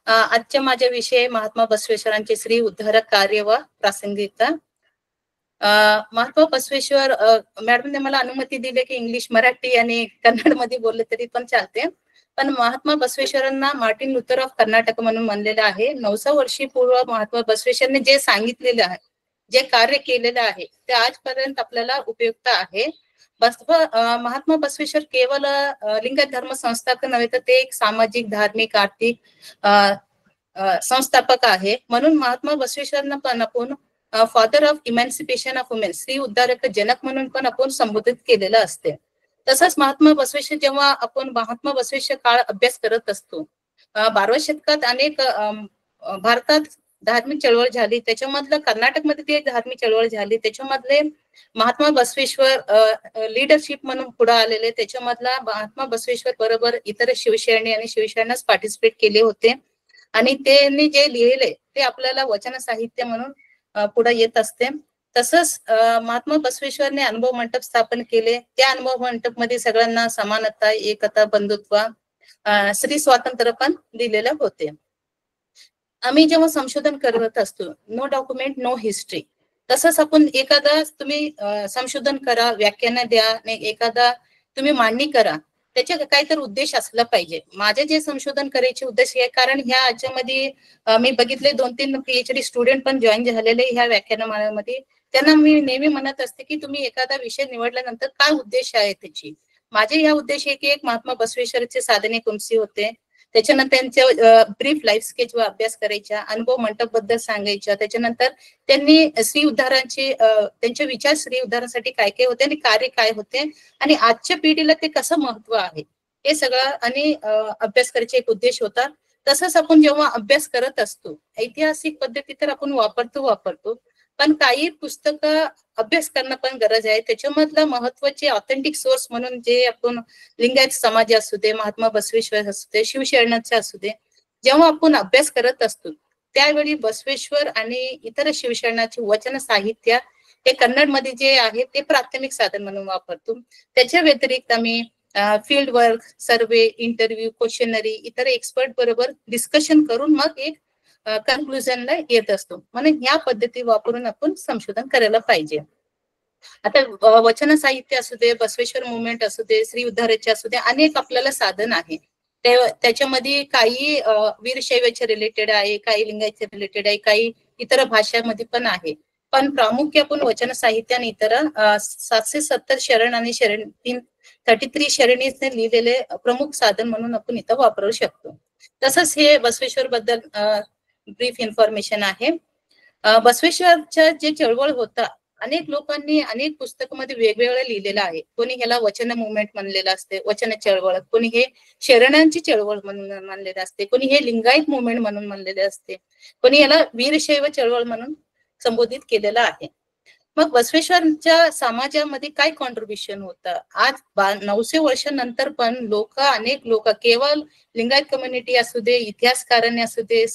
आजच्या माझ्या विषय महात्मा बसवेश्वरांचे श्री उद्धारक कार्य व प्रासंगिकता. महात्मा बसवेश्वर मॅडमने मला अनुमती दिली की इंग्लिश, मराठी आणि कन्नड मध्ये बोलले तरी पण चालते. पण महात्मा बसवेश्वरांना मार्टिन लुथर ऑफ कर्नाटक म्हणून म्हणलेलं आहे. 900 वर्षीपूर्व महात्मा बसवेश्वरने जे सांगितलेलं आहे, जे कार्य केलेलं आहे ते आजपर्यंत आपल्याला उपयुक्त आहे. महात्मा बसवेश्वर केवळ लिंगायत धर्म संस्थापक नव्हे तर ते एक सामाजिक, धार्मिक, आर्थिक संस्थापक आहे. म्हणून महात्मा बसवेश्वरांना पण आपण फादर ऑफ इमॅन्सिपेशन ऑफ वुमेन, स्त्री उद्धारक जनक म्हणून पण आपण संबोधित केलेलं असते. तसंच महात्मा बसवेश्वर जेव्हा आपण महात्मा बसवेश्वर काळ अभ्यास करत असतो, 12व्या शतकात अनेक भारतात धार्मिक चळवळ झाली, त्याच्यामधलं कर्नाटकमध्ये ती एक धार्मिक चळवळ झाली, त्याच्यामधले महात्मा बसवेश्वर लीडरशिप म्हणून पुढे आलेले, त्याच्यामधला महात्मा बसवेश्वर बरोबर इतर शिवसैनी आणि शिवसेनाच पार्टिसिपेट केले होते आणि त्यांनी जे लिहिले ते आपल्याला वचन साहित्य म्हणून पुढे येत असते. तसंच महात्मा बसवेश्वरने अनुभव मंडप स्थापन केले. त्या अनुभव मंडप मध्ये सगळ्यांना समानता, एकता, बंधुत्व, स्त्री स्वातंत्र्य पण दिलेले होते. आम्ही जेव्हा संशोधन करत असतो, नो डॉक्युमेंट नो हिस्ट्री, तसंच आपण एखादा तुम्ही संशोधन करा, व्याख्यान द्या, एखादा तुम्ही मांडणी करा, त्याच्या काहीतरी उद्देश असला पाहिजे. माझे जे संशोधन करायचे उद्देश आहे, कारण ह्या याच्यामध्ये मी बघितले 2-3 PhD स्टुडंट पण जॉईन झालेले ह्या व्याख्यानमाळेमध्ये. त्यांना मी नेहमी म्हणत असते की तुम्ही एखादा विषय निवडल्यानंतर काय उद्देश आहे त्याची. माझे ह्या उद्देश आहे की एक महात्मा बसवेश्वरचे साधने कोणती होते, त्याच्यानंतर त्यांच्या ब्रीफ लाईफ स्केच व अभ्यास करायच्या, अनुभव मंडप बद्दल सांगायच्या, त्याच्यानंतर त्यांनी स्त्री उद्धारांचे त्यांचे विचार स्त्री उद्धारासाठी काय काय होते आणि कार्य काय होते आणि आजच्या पिढीला ते कसं महत्व आहे, हे सगळं आणि अभ्यास करायचा एक उद्देश होता. तसंच आपण जेव्हा अभ्यास करत असतो, ऐतिहासिक पद्धती तर आपण वापरतो, पण काही पुस्तकं अभ्यास करणं पण गरज आहे. त्याच्यामधलं महत्वाचे ऑथेंटिक सोर्स म्हणून जे आपण लिंगायत समाज असू दे, महात्मा बसवेश्वर असू दे, शिवशरणाचे असू दे, जेव्हा आपण अभ्यास करत असतो त्यावेळी बसवेश्वर आणि इतर शिवशरणाचे वचन साहित्य हे कन्नडमध्ये जे आहे ते प्राथमिक साधन म्हणून वापरतो. त्याच्या व्यतिरिक्त आम्ही फील्ड वर्क, सर्वे, इंटरव्ह्यू, क्वेश्चनरी, इतर एक्सपर्ट बरोबर डिस्कशन करून मग एक कन्क्लुजनला येत असतो. म्हणून या पद्धती वापरून आपण संशोधन करायला पाहिजे. आता वचन साहित्य असू दे, बसवेश्वर मुवमेंट असू दे, श्री उद्धाराचे असू दे, अनेक आपल्याला साधन आहे. त्याच्यामध्ये काही वीरशैवाच्या रिलेटेड आहे, काही लिंगायच्या रिलेटेड आहे, काही इतर भाषांमध्ये पण आहे. पण प्रामुख्य आपण वचन साहित्य आणि इतर 770 शरण आणि 33 शरणीने लिहिलेले प्रमुख साधन म्हणून आपण इथं वापरू शकतो. तसंच हे बसवेश्वर बद्दल ब्रीफ इन्फॉर्मेशन आहे. बसवेश्वरच्या जे चळवळ होता, अनेक लोकांनी अनेक पुस्तकामध्ये वेगवेगळं लिहिलेलं आहे. कोणी ह्याला वचन मुवमेंट म्हणलेलं असते, वचन चळवळ, कोणी हे शरणांची चळवळ म्हणून म्हणलेलं असते, कोणी हे लिंगायत मुवमेंट म्हणून म्हणलेले असते, कोणी याला वीरशैव चळवळ म्हणून संबोधित केलेलं आहे. मग बसवेश्वरच्या समाजामध्ये काय कॉन्ट्रीब्युशन होतं? आज 900 वर्षानंतर पण अनेक लोक केवळ लिंगायत कम्युनिटी असू दे, इतिहासकारण्य असू दे,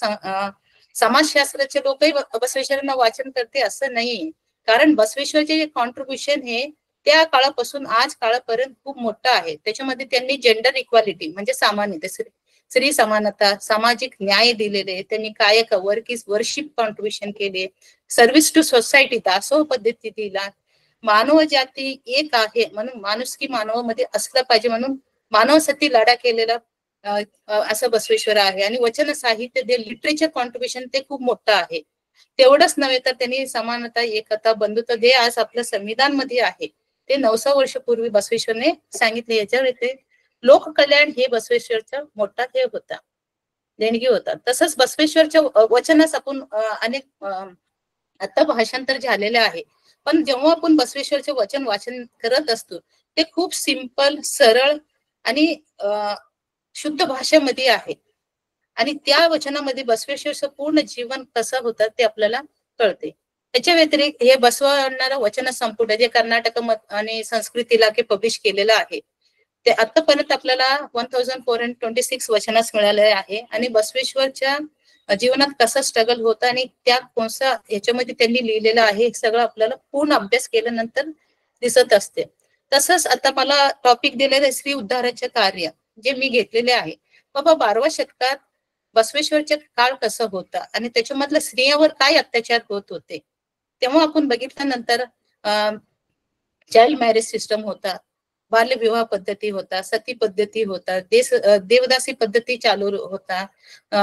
समाजशास्त्राचे लोकही बसवेश्वरांना वाचन करते असं नाही. कारण बसवेश्वरचे जे कॉन्ट्रीब्युशन हे त्या काळापासून आज काळापर्यंत खूप मोठं आहे. त्याच्यामध्ये त्यांनी जेंडर इक्वालिटी म्हणजे सामान्यता, स्त्री समानता, सामाजिक न्याय दिलेले, त्यांनी कायक वर्शिप कॉन्ट्रीब्युशन केले, सर्व्हिस टू सोसायटी दासोह पद्धती दिला, मानव जाती एक आहे म्हणून माणुसकी मानवामध्ये असलं पाहिजे म्हणून मानवासाठी लढा केलेला असं बसवेश्वर आहे. आणि वचन साहित्य जे लिटरेचर कॉन्ट्रीब्युशन ते खूप मोठं आहे. तेवढंच नव्हे तर त्यांनी समानता, एकता, बंधुत्व जे आज आपल्या संविधान मध्ये आहे ते 900 वर्षापूर्वी बसवेश्वरने सांगितले. याच्या व्यतिरिक्त लोककल्याण हे बसवेश्वरचा मोठा हे होता, देणगी होता. तसंच बसवेश्वरच्या वचनास आपण अनेक आता भाषांतर झालेले आहे, पण जेव्हा आपण बसवेश्वरचे वचन वाचन करत असतो ते खूप सिंपल, सरळ आणि शुद्ध भाषेमध्ये आहे. आणि त्या वचनामध्ये बसवेश्वरचं पूर्ण जीवन कसं होतं ते आपल्याला कळते. त्याच्या व्यतिरिक्त हे बसवणारा वचन संपुट जे कर्नाटक आणि संस्कृत इलाके पब्लिश केलेलं आहे, ते आतापर्यंत आपल्याला 1426 वचनास मिळाले आहे. आणि बसवेश्वरच्या जीवनात कसं स्ट्रगल होतं आणि त्या कोणत्या ह्याच्यामध्ये त्यांनी लिहिलेलं आहे हे सगळं आपल्याला पूर्ण अभ्यास केल्यानंतर दिसत असते. तसंच आता मला टॉपिक दिलेलं श्री उद्धाराचे कार्य जे मी घेतलेले आहे. बाबा 12व्या शतकात बसवेश्वरचे काळ कसं होता आणि त्याच्यामधलं स्त्रियांवर काय अत्याचार होत होते, तेव्हा आपण बघितल्यानंतर चाइल्ड मॅरेज सिस्टम होता, बाल्यविवाह पद्धती होता, सती पद्धती होता, देवदासी पद्धती चालू होता,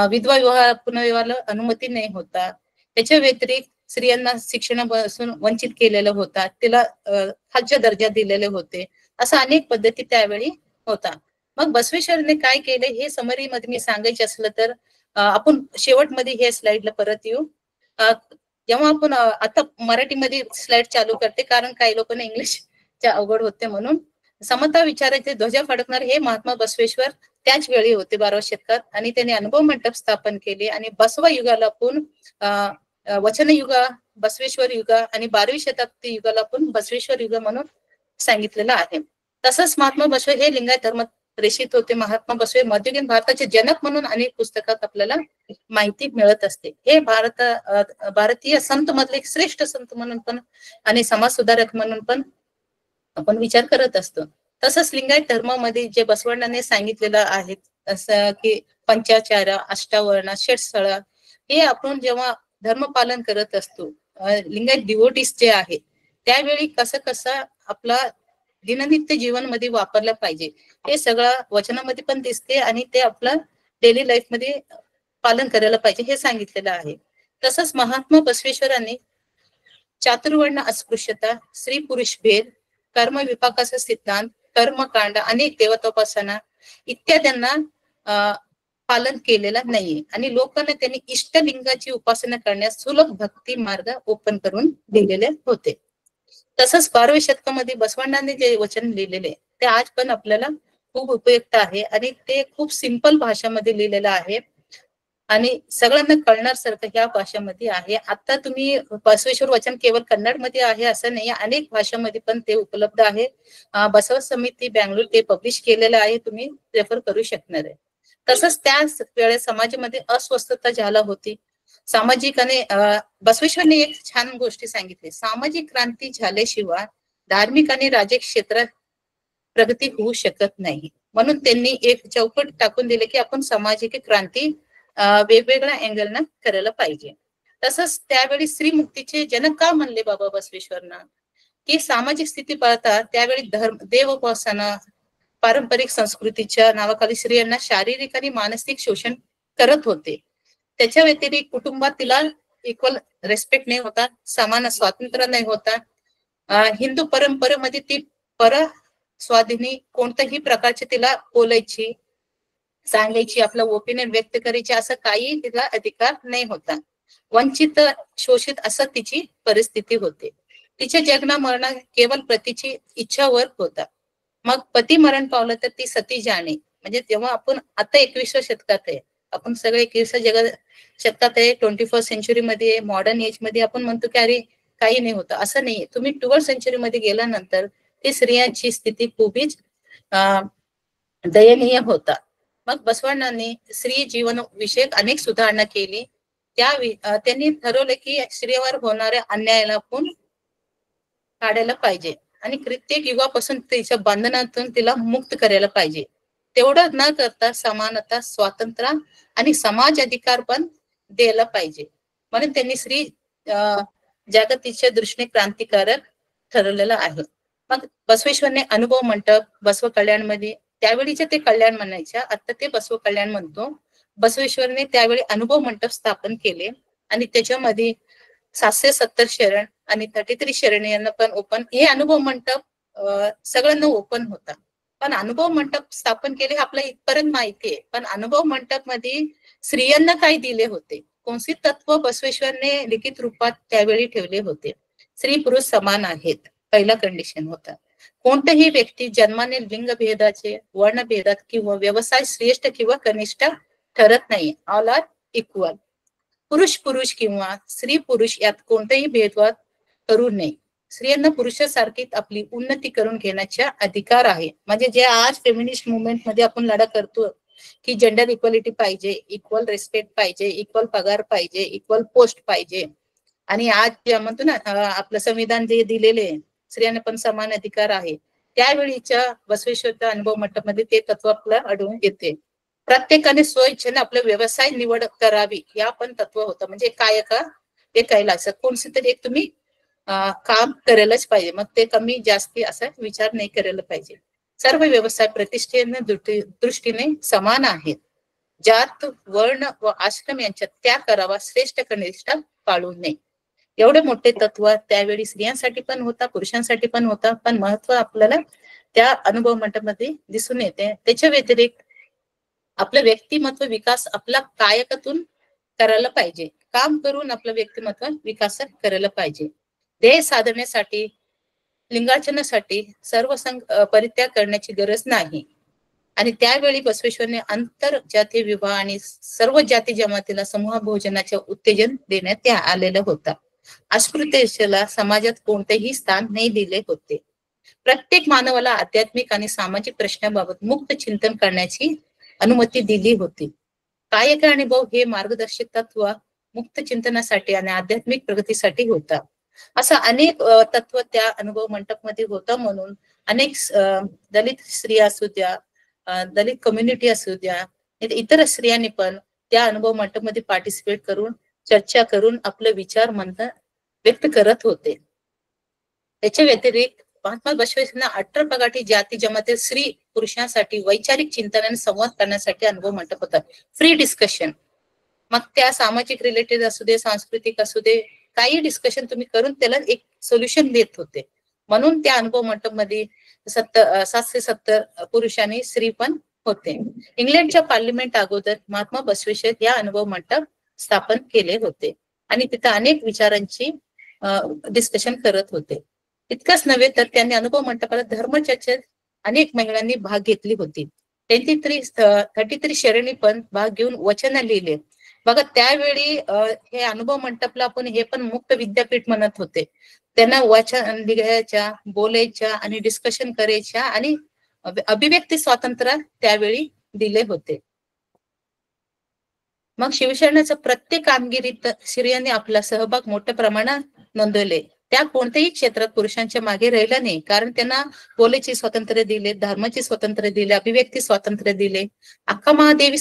विधवा विवाह पुनर्विवाहाला अनुमती नाही होता. त्याच्या व्यतिरिक्त स्त्रियांना शिक्षणापासून वंचित केलेलं होता, तिला खालच्या दर्जा दिलेले होते, असं अनेक पद्धती त्यावेळी होता. मग बसवेश्वरने काय केले हे समरी मध्ये मी सांगायचे असलं तर आपण शेवटमध्ये हे स्लाइडला परत येऊ. जेव्हा आपण आता मराठीमध्ये स्लाइड चालू करते कारण काही लोकांना इंग्लिशच्या अवघड होते म्हणून. समता विचाराचे ध्वजा फडकणार हे महात्मा बसवेश्वर त्याच वेळी होते 12व्या शतकात, आणि त्यांनी अनुभव मंडप स्थापन केले आणि बसव युगाला पण वचन युग, बसवेश्वर युग आणि 12वी शताब्दी युगाला पण बसवेश्वर युग म्हणून सांगितलेलं आहे. तसंच महात्मा बसवे हे लिंगायत धर्म प्रेषित होते. महात्मा बसवे मध्ययुगीन भारताचे जनक म्हणून अनेक पुस्तकात आपल्याला माहिती मिळत असते. हे भारतीय संत मधले एक श्रेष्ठ संत म्हणून पण आणि समाज सुधारक म्हणून पण आपण विचार करत असतो. तसंच लिंगायत धर्मामध्ये जे बसवण्णाने सांगितलेलं आहे असं की पंचाचार, अष्टावर्ण, षटस्थळ हे आपण जेव्हा धर्म पालन करत असतो, लिंगायत डिव्होटीज जे आहे त्यावेळी कसं आपला दिननित्य जीवनमध्ये वापरलं पाहिजे हे सगळं वचनामध्ये पण दिसते आणि ते आपलं डेली लाईफ मध्ये पालन करायला पाहिजे हे सांगितलेलं आहे. तसंच महात्मा बसवेश्वरांनी चातुर्वर्ण अस्पृश्यता, स्त्री पुरुष भेद, कर्म विपाकाचा सिद्धांत, कर्मकांड, अनेक देवतोपासना इत्यादींना पालन केलेलं नाहीये आणि लोकांना त्यांनी इष्टलिंगाची उपासना करण्यास सुलभ भक्ती मार्ग ओपन करून दिलेले होते. तसंच 12व्या शतकामध्ये बसवण्णांनी जे वचन लिहिलेले ते आज पण आपल्याला खूप उपयुक्त आहे आणि ते खूप सिंपल भाषामध्ये लिहिलेलं आहे आणि सगळ्यांना कळण्यासारखं ह्या भाषेमध्ये आहे. आता तुम्ही बसवेश्वर वचन केवळ कन्नड मध्ये आहे असं नाही, अनेक भाषांमध्ये पण ते उपलब्ध आहे. बसव समिती बँगलोर ते पब्लिश केलेलं आहे, तुम्ही रेफर करू शकणार आहे. तसंच त्याच वेळेस समाजामध्ये अस्वस्थता झाला होती. सामाजिक आणि बसवेश्वरने एक छान गोष्टी सांगितली, सामाजिक क्रांती झाल्याशिवाय धार्मिक आणि राजकीय क्षेत्रात प्रगती होऊ शकत नाही. म्हणून त्यांनी एक चौकट टाकून दिले की आपण सामाजिक क्रांती वेगवेगळ्या अँगलनं करायला पाहिजे. तसंच त्यावेळी स्त्रीमुक्तीचे जनक का म्हणले बाबा बसवेश्वरना की सामाजिक स्थिती पाहता त्यावेळी देवोपासना, पारंपरिक संस्कृतीच्या नावाखाली स्त्रियांना शारीरिक आणि मानसिक शोषण करत होते. त्याच्या व्यतिरिक्त कुटुंबात तिला इक्वल रेस्पेक्ट नाही होता, समान स्वातंत्र्य नाही होता. हिंदू परंपरेमध्ये ती स्वाधीनी कोणत्याही प्रकारचे तिला बोलायची, सांगायची, आपलं ओपिनियन व्यक्त करायची असं काही तिला अधिकार नाही होता. वंचित, शोषित असं तिची परिस्थिती होती. तिच्या जगना मरण केवळ पतीची इच्छावर होता. मग पती मरण पावलं तर ती सती जाणे, म्हणजे तेव्हा आपण आता 21व्या शतकात आहे, आपण सगळे 21व्या शतकात आहे, 21st सेंचुरी मध्ये, मॉडर्न एज मध्ये आपण म्हणतो की अरे काही नाही होतं, असं नाहीये. तुम्ही 12th सेंचुरी मध्ये गेल्यानंतर ती स्त्रियांची स्थिती खूपच दयनीय होता. मग बसवण्णांनी स्त्री जीवन विषयक अनेक सुधारणा केली. त्यांनी ठरवलं की स्त्रीवर होणाऱ्या अन्यायाला पण काढायला पाहिजे आणि प्रत्येक युगापासून तिच्या बंधनातून तिला मुक्त करायला पाहिजे. तेवढं न करता समानता, स्वातंत्र्य आणि समाज अधिकार पण द्यायला पाहिजे. म्हणून त्यांनी स्त्री जागतिकच्या दृष्टीने क्रांतिकारक ठरवलेलं आहे. मग बसवेश्वरने अनुभव मंडप, बसव कल्याण मध्ये, त्यावेळीचे ते कल्याण म्हणायच्या, आता ते बसव कल्याण म्हणतो. बसवेश्वरने त्यावेळी अनुभव मंडप स्थापन केले आणि त्याच्यामध्ये 770 शरण आणि 33 शरण यांना पण ओपन, हे अनुभव मंडप सगळ्यांना ओपन होता. पण अनुभव मंडप स्थापन केले आपल्याला इथपर्यंत माहिती आहे, पण अनुभव मंडप मध्ये स्त्रियांना काय दिले होते, कोणते तत्व बसवेश्वरने लिखित रूपात त्यावेळी ठेवले होते. स्त्री पुरुष समान आहेत, पहिला कंडिशन होता. कोणतेही व्यक्ती जन्माने लिंगभेदाचे, वर्णभेदात किंवा व्यवसाय श्रेष्ठ किंवा कनिष्ठ ठरत नाही. All are equal. पुरुष पुरुष किंवा स्त्री पुरुष यात कोणतेही भेदभाव करू नये. स्त्रियांना पुरुषासारखी आपली उन्नती करून घेण्याचा अधिकार आहे. म्हणजे जे आज फेमिनिस्ट मुवमेंट मध्ये आपण लढा करतो की जेंडर इक्वालिटी पाहिजे, इक्वल रिस्पेक्ट पाहिजे, इक्वल पगार पाहिजे, इक्वल पोस्ट पाहिजे, आणि आज जे म्हणतो ना आपलं संविधान जे दिलेले स्त्रियांना पण समान अधिकार आहे, त्यावेळीच्या बसवेश्वरच्या अनुभव मंडपमध्ये ते तत्व आपल्याला आढळून येते. प्रत्येकाने स्वइच्छेने आपला व्यवसाय निवड करावी, या पण तत्व होतं. म्हणजे काय का ते कैलास, कोणते तरी एक तुम्ही काम करायलाच पाहिजे, मग ते कमी जास्ती असा विचार नाही करायला पाहिजे. सर्व व्यवसाय प्रतिष्ठेने दृष्टीने समान आहेत. जात, वर्ण व आश्रम यांच्यात त्याग करावा, श्रेष्ठ कनिष्ठ पाळू नये. एवढे मोठे तत्व त्यावेळी स्त्रियांसाठी पण होता, पुरुषांसाठी पण होता, पण महत्व आपल्याला त्या अनुभव मंडपामध्ये दिसून येते. त्याच्या व्यतिरिक्त आपलं व्यक्तिमत्व विकास आपला कायकातून करायला पाहिजे, काम करून आपलं व्यक्तिमत्व विकास करायला पाहिजे. ध्येय साधण्यासाठी लिंगार्चनासाठी सर्व परित्याग करण्याची गरज नाही. आणि त्यावेळी बसवेश्वरने आंतरजातीय विवाह आणि सर्व जाती जमातीला समूह भोजनाचे उत्तेजन देण्यात आलेलं होतं. अस्पृश्यतेला समाजात कोणतेही स्थान नाही दिले होते. प्रत्येक मानवाला आध्यात्मिक आणि सामाजिक प्रश्नाबाबत मुक्त चिंतन करण्याची अनुमती दिली होती. कायक आणि भाव हे मार्गदर्शक तत्व मुक्त चिंतनासाठी आणि आध्यात्मिक प्रगतीसाठी होता. असं अनेक तत्व त्या अनुभव मंडप मध्ये होतं. म्हणून अनेक दलित स्त्रिया असू द्या, दलित कम्युनिटी असू द्या, इतर स्त्रियांनी पण त्या अनुभव मंडप मध्ये पार्टिसिपेट करून चर्चा करून आपले विचार म्हणणं व्यक्त करत होते. त्याच्या व्यतिरिक्त महात्मा बसवेश्वरांना 18 पगाटी जाती जमाती स्त्री पुरुषांसाठी वैचारिक चिंतन आणि संवाद करण्यासाठी अनुभव मंडप होता. फ्री डिस्कशन, मग त्या सामाजिक रिलेटेड असू दे, सांस्कृतिक असू दे, काही डिस्कशन तुम्ही करून त्याला एक सोल्युशन देत होते. म्हणून त्या अनुभव मंडप मध्ये 770 पुरुष आणि स्त्री पण होते. इंग्लंडच्या पार्लिमेंट अगोदर महात्मा बसवेश्वर या अनुभव मंडप स्थापन केले होते आणि तिथे अनेक विचारांची डिस्कशन करत होते. इतकंच नव्हे तर त्यांनी अनुभव मंडपाला धर्मचर्चेत अनेक महिलांनी भाग घेतली होती. 33 शरणी पण भाग घेऊन वचन लिहिले. बघा, त्यावेळी हे अनुभव मंडपला आपण हे पण मुक्त विद्यापीठ म्हणत होते. त्यांना वचन लिहायच्या, बोलायच्या आणि डिस्कशन करायच्या आणि अभिव्यक्ती स्वातंत्र्य त्यावेळी दिले होते. मग शिवसेनेच्या प्रत्येक कामगिरीत स्त्रियांनी आपला सहभाग मोठ्या प्रमाणात नोंदवले. त्या कोणत्याही क्षेत्रात पुरुषांच्या मागे राहिला नाही, कारण त्यांना बोलायची स्वातंत्र्य दिले, धर्माची स्वातंत्र्य दिले, अभिव्यक्ती स्वातंत्र्य दिले. अक्का महादेवी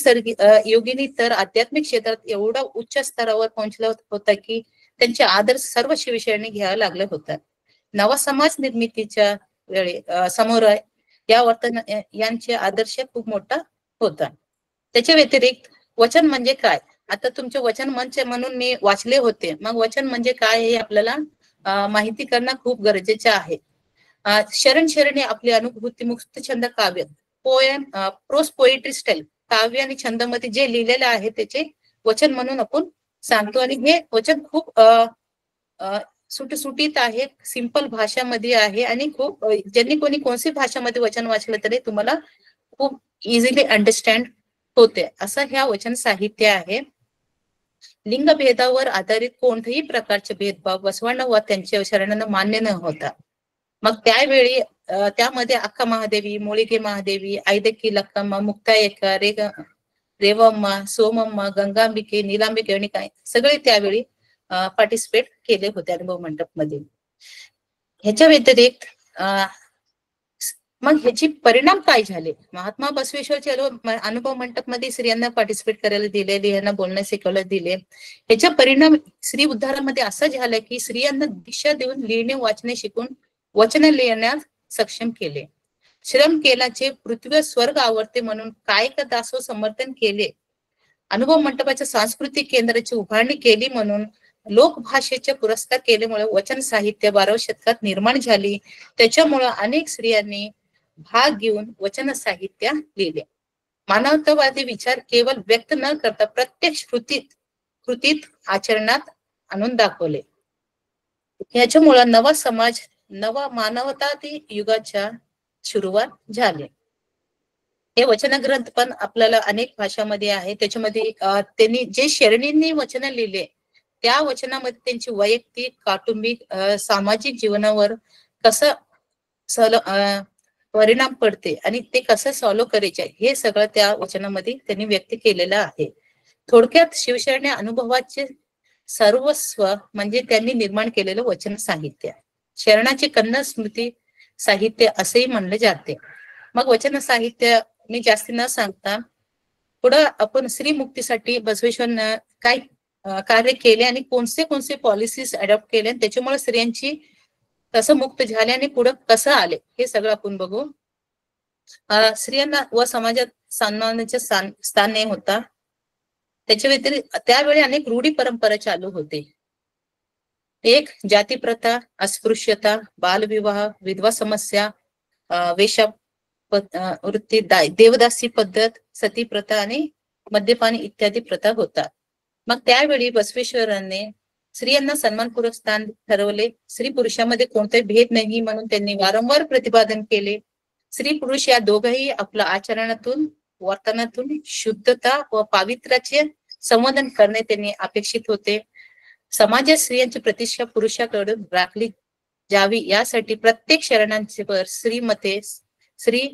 योगिनी तर आध्यात्मिक क्षेत्रात एवढा उच्च स्तरावर पोहोचला होता की त्यांचे आदर्श सर्व शिवसेनेने घ्यायला लागले होता. नवा समाज निर्मितीच्या वेळी समोर या वर्तन यांचे आदर्श खूप मोठा होता. त्याच्या व्यतिरिक्त वचन म्हणजे काय, आता तुमचे वचन मंच म्हणून मी वाचले होते. मग वचन म्हणजे काय हे आपल्याला माहिती करणं खूप गरजेचे आहे. शरण शरणी आपली अनुभूती मुक्त छंद काव्य, पोएम, प्रोस पोएट्री स्टाईल, काव्य आणि छंद मध्ये जे लिहिलेलं आहे त्याचे वचन म्हणून आपण सांगतो. आणि हे वचन खूप सुटसुटीत आहे, सिंपल भाषामध्ये आहे आणि खूप ज्यांनी कोणी कोणती भाषामध्ये वचन वाचलं तरी तुम्हाला खूप इझिली अंडरस्टँड होते, असं ह्या वचन साहित्य आहे. लिंगभेदावर आधारित कोणत्याही प्रकारचे भेदभाव बसवांना व त्यांच्या शरणांना मान्य न होता. मग त्यावेळी त्यामध्ये अक्का महादेवी, मोळिगे महादेवी, ऐदक्की लक्कम्मा, मुक्तायक्का, रेवम्मा, सोमम्मा, गंगांबिके, नीलांबिके आणि काय सगळे त्यावेळी पार्टिसिपेट केले होते अनुभव मंडप मध्ये. ह्याच्या व्यतिरिक्त मग ह्याची परिणाम काय झाले, महात्मा बसवेश्वरचे अनुभव मंडप मध्ये स्त्रियांना पार्टिसिपेट करायला दिले, लिहायला बोलणं शिकवलं दिले. ह्याचा परिणाम स्त्री उद्धारामध्ये असा झाला की स्त्रियांना दिशा देऊन लिहिणे वाचणे शिकून वचन लिहिण्यास सक्षम केले. श्रम केल्याचे पृथ्वी स्वर्ग आवडते म्हणून कायक दासो समर्थन केले. अनुभव मंडपाच्या सांस्कृतिक केंद्राची उभारणी केली म्हणून लोकभाषेचे पुरस्कार केल्यामुळे वचन साहित्य 12व्या शतकात निर्माण झाली. त्याच्यामुळे अनेक स्त्रियांनी भाग घेऊन वचन साहित्य लिहिले. मानवतावादी विचार केवळ व्यक्त न करता प्रत्येक कृतीत आचरणात आणून दाखवले. याच्यामुळे नवा समाज, नवा मानवतावादी युगाच्या सुरुवात झाली. हे वचन ग्रंथ पण आपल्याला अनेक भाषामध्ये आहे. त्याच्यामध्ये त्यांनी जे शरणींनी वचन लिहिले त्या वचनामध्ये त्यांची वैयक्तिक, कौटुंबिक, सामाजिक जीवनावर कसं परिणाम पडते आणि ते कसं सॉल्व करायचे हे सगळं त्या वचनामध्ये त्यांनी व्यक्त केलेलं आहे. थोडक्यात शिवशरणी अनुभवाचे सर्वस्व म्हणजे त्यांनी निर्माण केलेलं वचन साहित्य. शरणाचे कन्नड स्मृती साहित्य असेही म्हणले जाते. मग वचन साहित्य मी जास्ती न सांगता पुढे आपण स्त्री मुक्तीसाठी बसवेश्वरनं काय कार्य केले आणि कोणते पॉलिसीज अडॉप्ट केले आणि त्याच्यामुळे स्त्रियांची कसं मुक्त झाले आणि पुढे कसं आले हे सगळं आपण बघू. स्त्रियांना व समाजात सन्मानाचे स्थान नाही होता. त्याच्या व्यतिरिक्त त्यावेळी अनेक रूढी परंपरा चालू होते. एक जाती प्रथा, अस्पृश्यता, बालविवाह, विधवा समस्या, वेश्या वृत्ती, देवदासी पद्धत, सती प्रथा आणि मद्यपान इत्यादी प्रथा होतात. मग त्यावेळी बसवेश्वरांनी स्त्रियांना सन्मानपूर्वक स्थान ठरवले. स्त्री पुरुषामध्ये कोणताही भेद नाही म्हणून त्यांनी वारंवार प्रतिपादन केले. स्त्री पुरुष या दोघंही आपल्या आचरणातून वर्तनातून शुद्धता व पावित्र्याचे संवर्धन करणे त्यांनी अपेक्षित होते. समाजात स्त्रियांची प्रतिष्ठा पुरुषाकडून राखली जावी यासाठी प्रत्येक शरणांचे वर स्त्रीमते स्त्री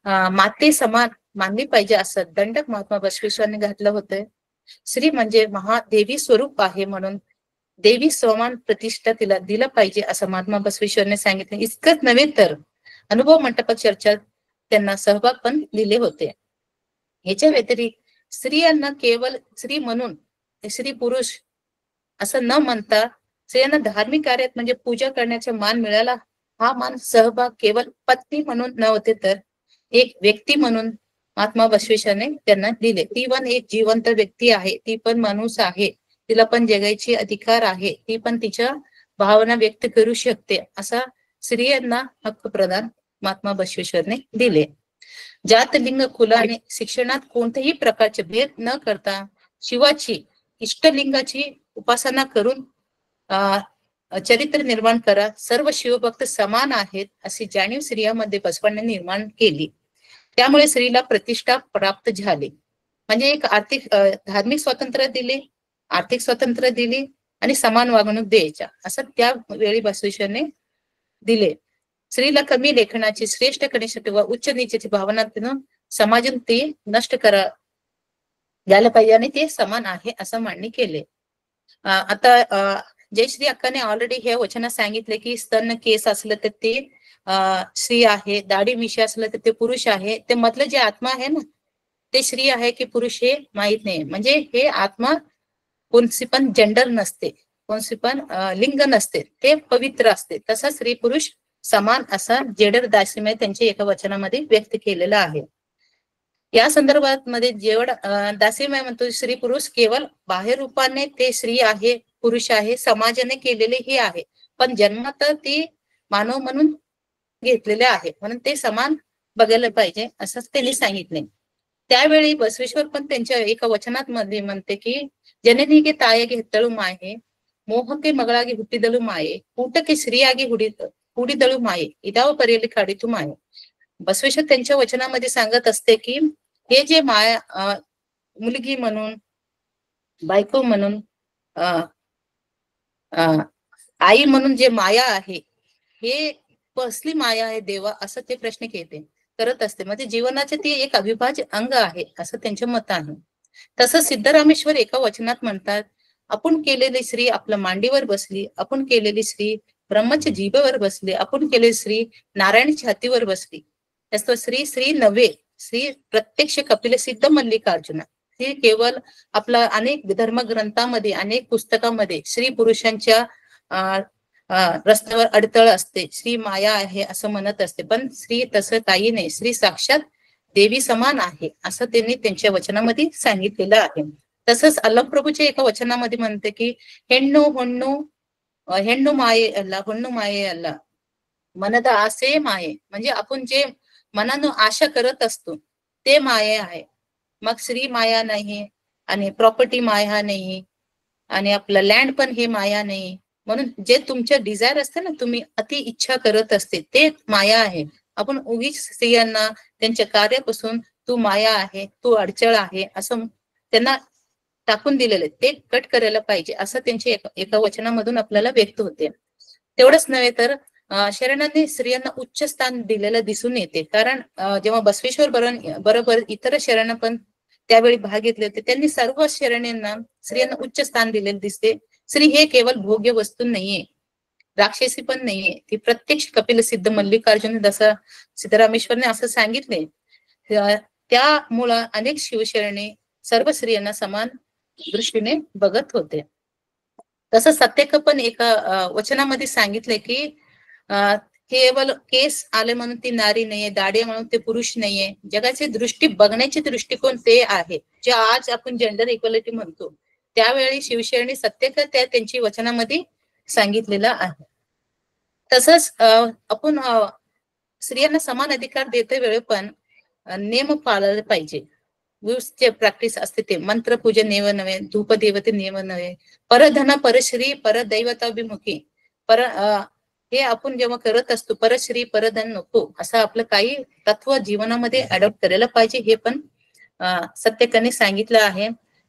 माते समान मानली पाहिजे असं दंडक महात्मा बसवेश्वरांनी घातलं होतं. स्त्री म्हणजे महादेवी स्वरूप आहे म्हणून देवी समान प्रतिष्ठा तिला दिलं पाहिजे असं महात्मा बसवेश्वरांनी सांगितलं. इतकंच नव्हे तर अनुभव मंडपात चर्चा त्यांना सहभाग पण दिले होते. याच्या व्यतिरिक्त स्त्रियांना केवळ स्त्री म्हणून स्त्री पुरुष असं न म्हणता स्त्रियांना धार्मिक कार्यात म्हणजे पूजा करण्याचा मान मिळाला. हा मान सहभाग केवळ पत्नी म्हणून नव्हते तर एक व्यक्ती म्हणून महात्मा बसवेश्वरांनी त्यांना दिले. ती पण एक जिवंत व्यक्ती आहे, ती पण माणूस आहे, तिला पण जगायची अधिकार आहे, ती पण तिच्या भावना व्यक्त करू शकते असा स्त्रियांना हक्क प्रदान महात्मा बसवेश्वरांनी दिले. जात लिंग कुल आणि शिक्षणात कोणत्याही प्रकारचे भेद न करता शिवाची इष्टलिंगाची उपासना करून चरित्र निर्माण करा. सर्व शिवभक्त समान आहेत अशी जाणीव स्त्रियांमध्ये बसवांनी निर्माण केली. त्यामुळे स्त्रीला प्रतिष्ठा प्राप्त झाली. म्हणजे एक आर्थिक धार्मिक स्वातंत्र्य दिले, आर्थिक स्वातंत्र्य दिले आणि समान वागणूक द्यायच्या असं त्यावेळी बसवेश्वरांनी दिले. स्त्रीला कमी लेखनाची श्रेष्ठ करण्यासाठी व उच्च नीचेची भावना समाजात ते नष्ट द्यायला पाहिजे आणि ते समान आहे असं मांडणी केले. आता जयश्री अक्काने ऑलरेडी हे वचनात सांगितले की स्तन केस असलं तर ते स्त्री आहे, दाढी मिशी असलं तर ते पुरुष आहे. ते मधलं जे आत्मा आहे ना ते स्त्री आहे की पुरुष हे माहित नाही. म्हणजे हे आत्मा कोणती पण जेंडर नसते, कोणती पण लिंग नसते, ते पवित्र असते. तसा स्त्री पुरुष समान असा जेंडर दासिमय त्यांच्या एका वचनामध्ये व्यक्त केलेला आहे. या संदर्भात मध्ये जेवढा दासिमय म्हणतो स्त्री पुरुष केवळ बाह्य रूपाने ते स्त्री आहे पुरुष आहे समाजाने केलेले हे आहे, पण जन्मात ती मानव म्हणून घेतलेले आहे म्हणून ते समान बघायला पाहिजे असंच त्यांनी सांगितले. त्यावेळी बसवेश्वर पण त्यांच्या एका वचनात मध्ये म्हणते की ಜನನಿಗೆ ತಾಯಿಗೆ ಹೆತ್ತಳು ಮಾಯೆ ಮೋಹಕ್ಕೆ ಮಗಳಾಗಿ ಹುಟ್ಟಿದಳು ಮಾಯೆ ಊಟಕ್ಕೆ ಸ್ತ್ರೀಯಾಗಿ ಹುಡಿದಳು ಮಾಯೆ ಇದಾವ ಪರಿಯಲ್ಲಿ ಕಾಡಿತು ಮಾಯೆ. बसवेश्वर त्यांच्या वचनामध्ये सांगत असते की हे जे माया मुलगी म्हणून बायको म्हणून आई म्हणून जे माया आहे हे कसली माया आहे देवा असं ते प्रश्न करत असते. म्हणजे जीवनाचे ती एक अविभाज्य अंग आहे असं त्यांचं मत आहे. तसंच सिद्धरामेश्वर एका वचनात म्हणतात आपण केलेली स्त्री आपल्या मांडीवर बसली, आपण केलेली स्त्री ब्रह्माच्या जीभेवर बसली, आपण केलेली स्त्री नारायण छातीवर बसली. त्याच स्त्री नव्हे, स्त्री प्रत्यक्ष कपिल सिद्ध मल्लिकार्जुना. ही केवळ आपला अनेक धर्मग्रंथामध्ये अनेक पुस्तकामध्ये स्त्री पुरुषांच्या रस्त्यावर अडथळ असते, स्त्री माया आहे असं म्हणत असते, पण स्त्री तसं काही नाही, स्त्री साक्षात देवी समान आहे असं त्यांनी त्यांच्या वचनामध्ये सांगितलेलं आहे. तसंच अल्लमप्रभूच्या एका वचनामध्ये म्हणते की ಹೆಣ್ಣು ಮಾಯೆ ಅಲ್ಲ ಹೊಣ್ಣು ಮಾಯೆ ಅಲ್ಲ मनदा आसे माये. म्हणजे आपण जे मनानं आशा करत असतो ते माये आहे. मग स्त्री माया नाही आणि प्रॉपर्टी माया नाही आणि आपलं लँड पण हे माया नाही. म्हणून जे तुमचं डिझायर असते ना, तुम्ही अति इच्छा करत असते ते माया आहे. आपण उगीच स्त्रियांना त्यांच्या कार्यापासून तू माया आहे, तू अडचण आहे असं त्यांना टाकून दिलेले ते कट करायला पाहिजे असं त्यांच्या एका वचनामधून आपल्याला व्यक्त होते. तेवढंच नव्हे तर शरणांनी स्त्रियांना उच्च स्थान दिलेलं दिसून येते. कारण जेव्हा बसवेश्वर बरोबर इतर शरण पण त्यावेळी भाग घेतले होते, त्यांनी सर्व शरणींना स्त्रियांना उच्च स्थान दिलेलं दिसते. स्त्री हे केवळ भोग्य वस्तू नाहीये, राक्षसी पण नाहीये, ती प्रत्यक्ष कपिल सिद्ध मल्लिकार्जुन जसं सिद्धरामेश्वरने असं सांगितले. त्यामुळं अनेक शिवशरणी सर्व स्त्रियांना समान दृष्टीने बघत होते. तसं सत्यक पण एका वचनामध्ये सांगितले की केवळ केस आले म्हणून ती नारी नाहीये, दाढी म्हणून ते पुरुष नाहीये. जगाची दृष्टी बघण्याचे दृष्टिकोन ते आहे जे आज आपण जेंडर इक्वलिटी म्हणतो. त्यावेळी शिवशरणी सत्यक त्या त्यांची वचनामध्ये सांगितलेलं आहे. तसंच आपण स्त्रियांना समान अधिकार देते वेळी पण नेम पाळले पाहिजे. जे प्रॅक्टिस असते ते मंत्रपूजन नेव नव्हे, धूपदेवते नेव नव्हे, परधन परश्री परदैवताभिमुखी हे आपण जेव्हा करत असतो, परश्री परधन नको असं आपलं काही तत्व जीवनामध्ये अडॉप्ट करायला पाहिजे, हे पण सत्यकाने सांगितलं आहे.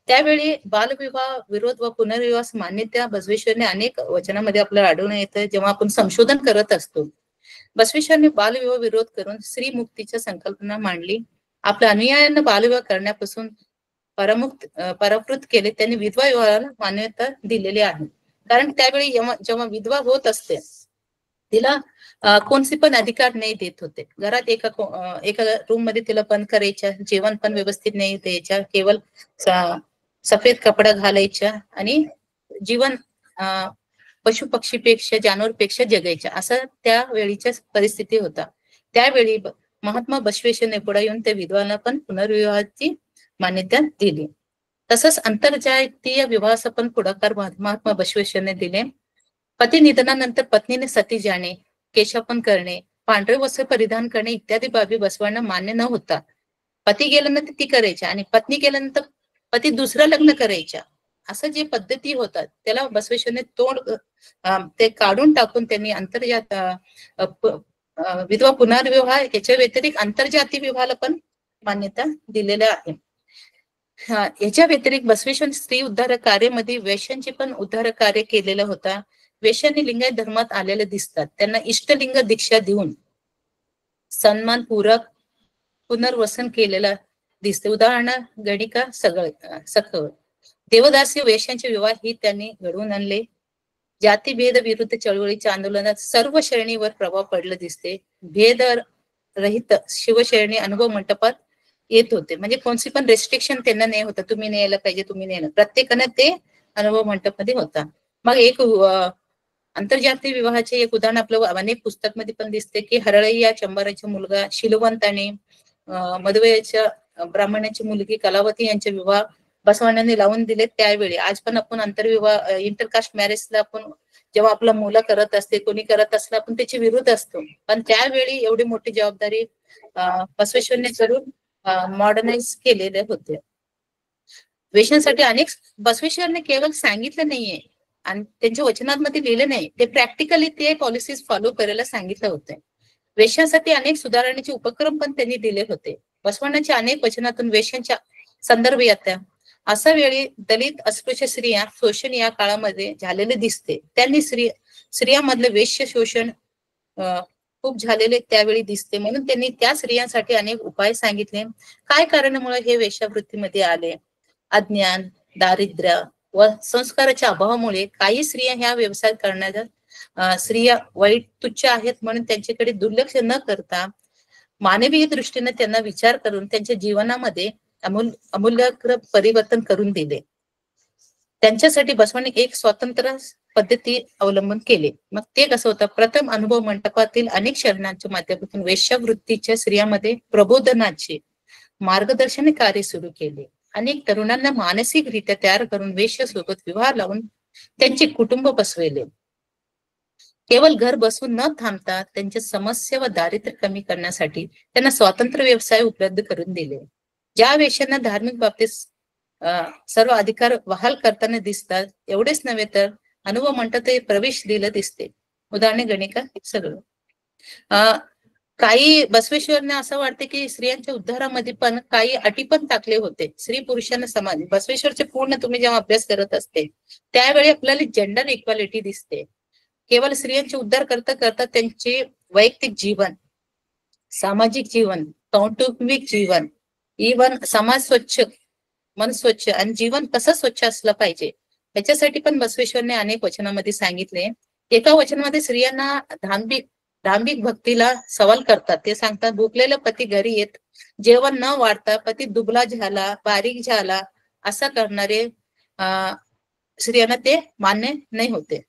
त्यावेळी बालविवाह विरोध व पुनर्विवाह मान्यता बसवेश्वरने अनेक वचनामध्ये आपल्याला आढळून येतं. जेव्हा आपण संशोधन करत असतो, बसवेश्वरने बालविवाह विरोध करून स्त्री मुक्तीच्या संकल्पना मांडली. आपल्या अनुयायांना बालविवाह करण्यापासून परावृत्त केले. त्यांनी विधवा विवाहाला मान्यता दिलेली आहे. कारण त्यावेळी जेव्हा विधवा होत असते तिला कोणते पण अधिकार नाही देत होते. घरात एका रूम मध्ये तिला बंद करायच्या, जेवण पण व्यवस्थित नाही द्यायच्या, केवळ सफेद कपडा घालायच्या आणि जीवन पशु पक्षीपेक्षा जानवरपेक्षा जगायच्या, असं त्यावेळीच्या परिस्थिती होता. त्यावेळी महात्मा बसवेश्वरने पुढे येऊन त्या विधवांना पण पुनर्विवाहाची मान्यता दिली. तसंच आंतरजातीय विवाहाचा पण पुढाकार महात्मा बसवेश्वरने दिले. पती निधनानंतर पत्नीने सती जाणे, केशापन करणे, पांढरे वस्त्र परिधान करणे इत्यादी बाबी बसवांना मान्य न होता. पती गेल्यानंतर ती करायच्या आणि पत्नी गेल्यानंतर पती दुसरं लग्न करायच्या, असं जे पद्धती होतात त्याला बसवेश्वरने ते काढून टाकून त्यांनी विधवा पुनर्विवाह याच्या व्यतिरिक्त आंतरजातीय विवाहाला पण मान्यता दिलेल्या आहे. याच्या व्यतिरिक्त बसवेश्वर स्त्री उद्धार कार्यामध्ये वेश्यांचे पण उद्धार कार्य केलेलं होता. वेश्यांनी लिंगायत धर्मात आलेले दिसतात, त्यांना इष्टलिंग दीक्षा देऊन सन्मानपूर्वक पुनर्वसन केलेलं दिसते. उदाहरण गणिका सखव देवदासी वेश्यांचे विवाह ही त्यांनी घडवून आणले. जातीभेद विरुद्ध चळवळीच्या आंदोलनात सर्व श्रेणीवर प्रभाव पडला दिसते. भेद रहित शिवश्रेणी अनुभव मंडपात येत होते, म्हणजे कोणती पण रेस्ट्रिक्शन त्यांना नाही होता, तुम्ही नाही यायला पाहिजे, तुम्ही नाही यायला. प्रत्येकानं ते अनुभव मंडपमध्ये होता. मग एक आंतरजातीय विवाहाचे एक उदाहरण आपलं अनेक पुस्तकमध्ये पण दिसते की हरळय्या चंबाराचा मुलगा शिलवंत आणि मधुवयाच्या ब्राह्मणाची मुलगी कलावती यांचे विवाह बसवाण्यांनी लावून दिले. त्यावेळी आज पण आपण आंतरविवाह इंटरकास्ट मॅरेजला आपण जेव्हा आपला मुलं करत असते, कोणी करत असलं, आपण त्याच्या विरुद्ध असतो. पण त्यावेळी एवढी मोठी जबाबदारी बसवेश्वरने करून मॉडर्नाइज केलेले होते. वेश्यांसाठी अनेक बसवेश्वरने केवळ सांगितलं नाहीये आणि त्यांच्या वचनांमध्ये लिहिलं नाही, ते प्रॅक्टिकली ते पॉलिसीज फॉलो करायला सांगितलं होतं. वेश्यांसाठी अनेक सुधारणेचे उपक्रम पण त्यांनी दिले होते. बसवण्याच्या अनेक वचनातून वेश्यांच्या संदर्भ येतात. अशा वेळी दलित अस्पृश्य स्त्रिया शोषण या काळामध्ये झालेले दिसते. त्यांनी स्त्रियांमधलं वेश्य शोषण खूप झालेले त्यावेळी दिसते, म्हणून त्यांनी त्या स्त्रियांसाठी अनेक उपाय सांगितले. काय कारणामुळे हे वेश्यावृत्तीमध्ये आले? अज्ञान, दारिद्र्य व संस्काराच्या अभावामुळे काही स्त्रिया ह्या व्यवसाय करण्याच्या स्त्रिया वाईट तुच्छ आहेत म्हणून त्यांच्याकडे दुर्लक्ष न करता मानवीय दृष्टीने त्यांना विचार करून त्यांच्या जीवनामध्ये अमूल्य परिवर्तन करून दिले. त्यांच्यासाठी बसवाने एक स्वतंत्र पद्धती अवलंबन केले. मग ते कसं होतं? प्रथम अनुभव मंडपातील अनेक शरणांच्या माध्यमातून वेश्यावृत्तीच्या स्त्रियांमध्ये प्रबोधनाचे मार्गदर्शन कार्य सुरू केले. अनेक तरुणांना मानसिकरित्या तयार करून वेश्यासोबत विवाह लावून त्यांचे कुटुंब बसविले. केवळ घर बसून न थांबता त्यांच्या समस्या व दारिद्र्य कमी करण्यासाठी त्यांना स्वतंत्र व्यवसाय उपलब्ध करून दिले. ज्या वेश्यांना धार्मिक बाबतीत सर्व अधिकार बहाल करताना दिसतात, एवढेच नव्हे तर अनुभव म्हणतात प्रवेश दिलं दिसते. उदाहरणे गणिका सगळं. काही बसवेश्वरने असं वाटते की स्त्रियांच्या उद्धारामध्ये पण काही अटी पण टाकले होते. स्त्री पुरुषांना समान. बसवेश्वरचे पूर्ण तुम्ही जेव्हा अभ्यास करत असते त्यावेळी आपल्याला जेंडर इक्वालिटी दिसते. केवळ स्त्रियांचे उद्धार करता करता त्यांचे वैयक्तिक जीवन, सामाजिक जीवन, कौटुंबिक जीवन, इव्हन समाज स्वच्छ, मन स्वच्छ आणि जीवन कसं स्वच्छ असलं पाहिजे याच्यासाठी पण बसवेश्वरने अनेक वचनामध्ये सांगितले. एका वचनामध्ये स्त्रियांना धार्मिक भक्तीला सवाल करतात. ते सांगतात, भुकलेला पती घरी येत जेवण न वाढता पती दुबला झाला, बारीक झाला असं करणारे स्त्रियांना ते मान्य नाही होते.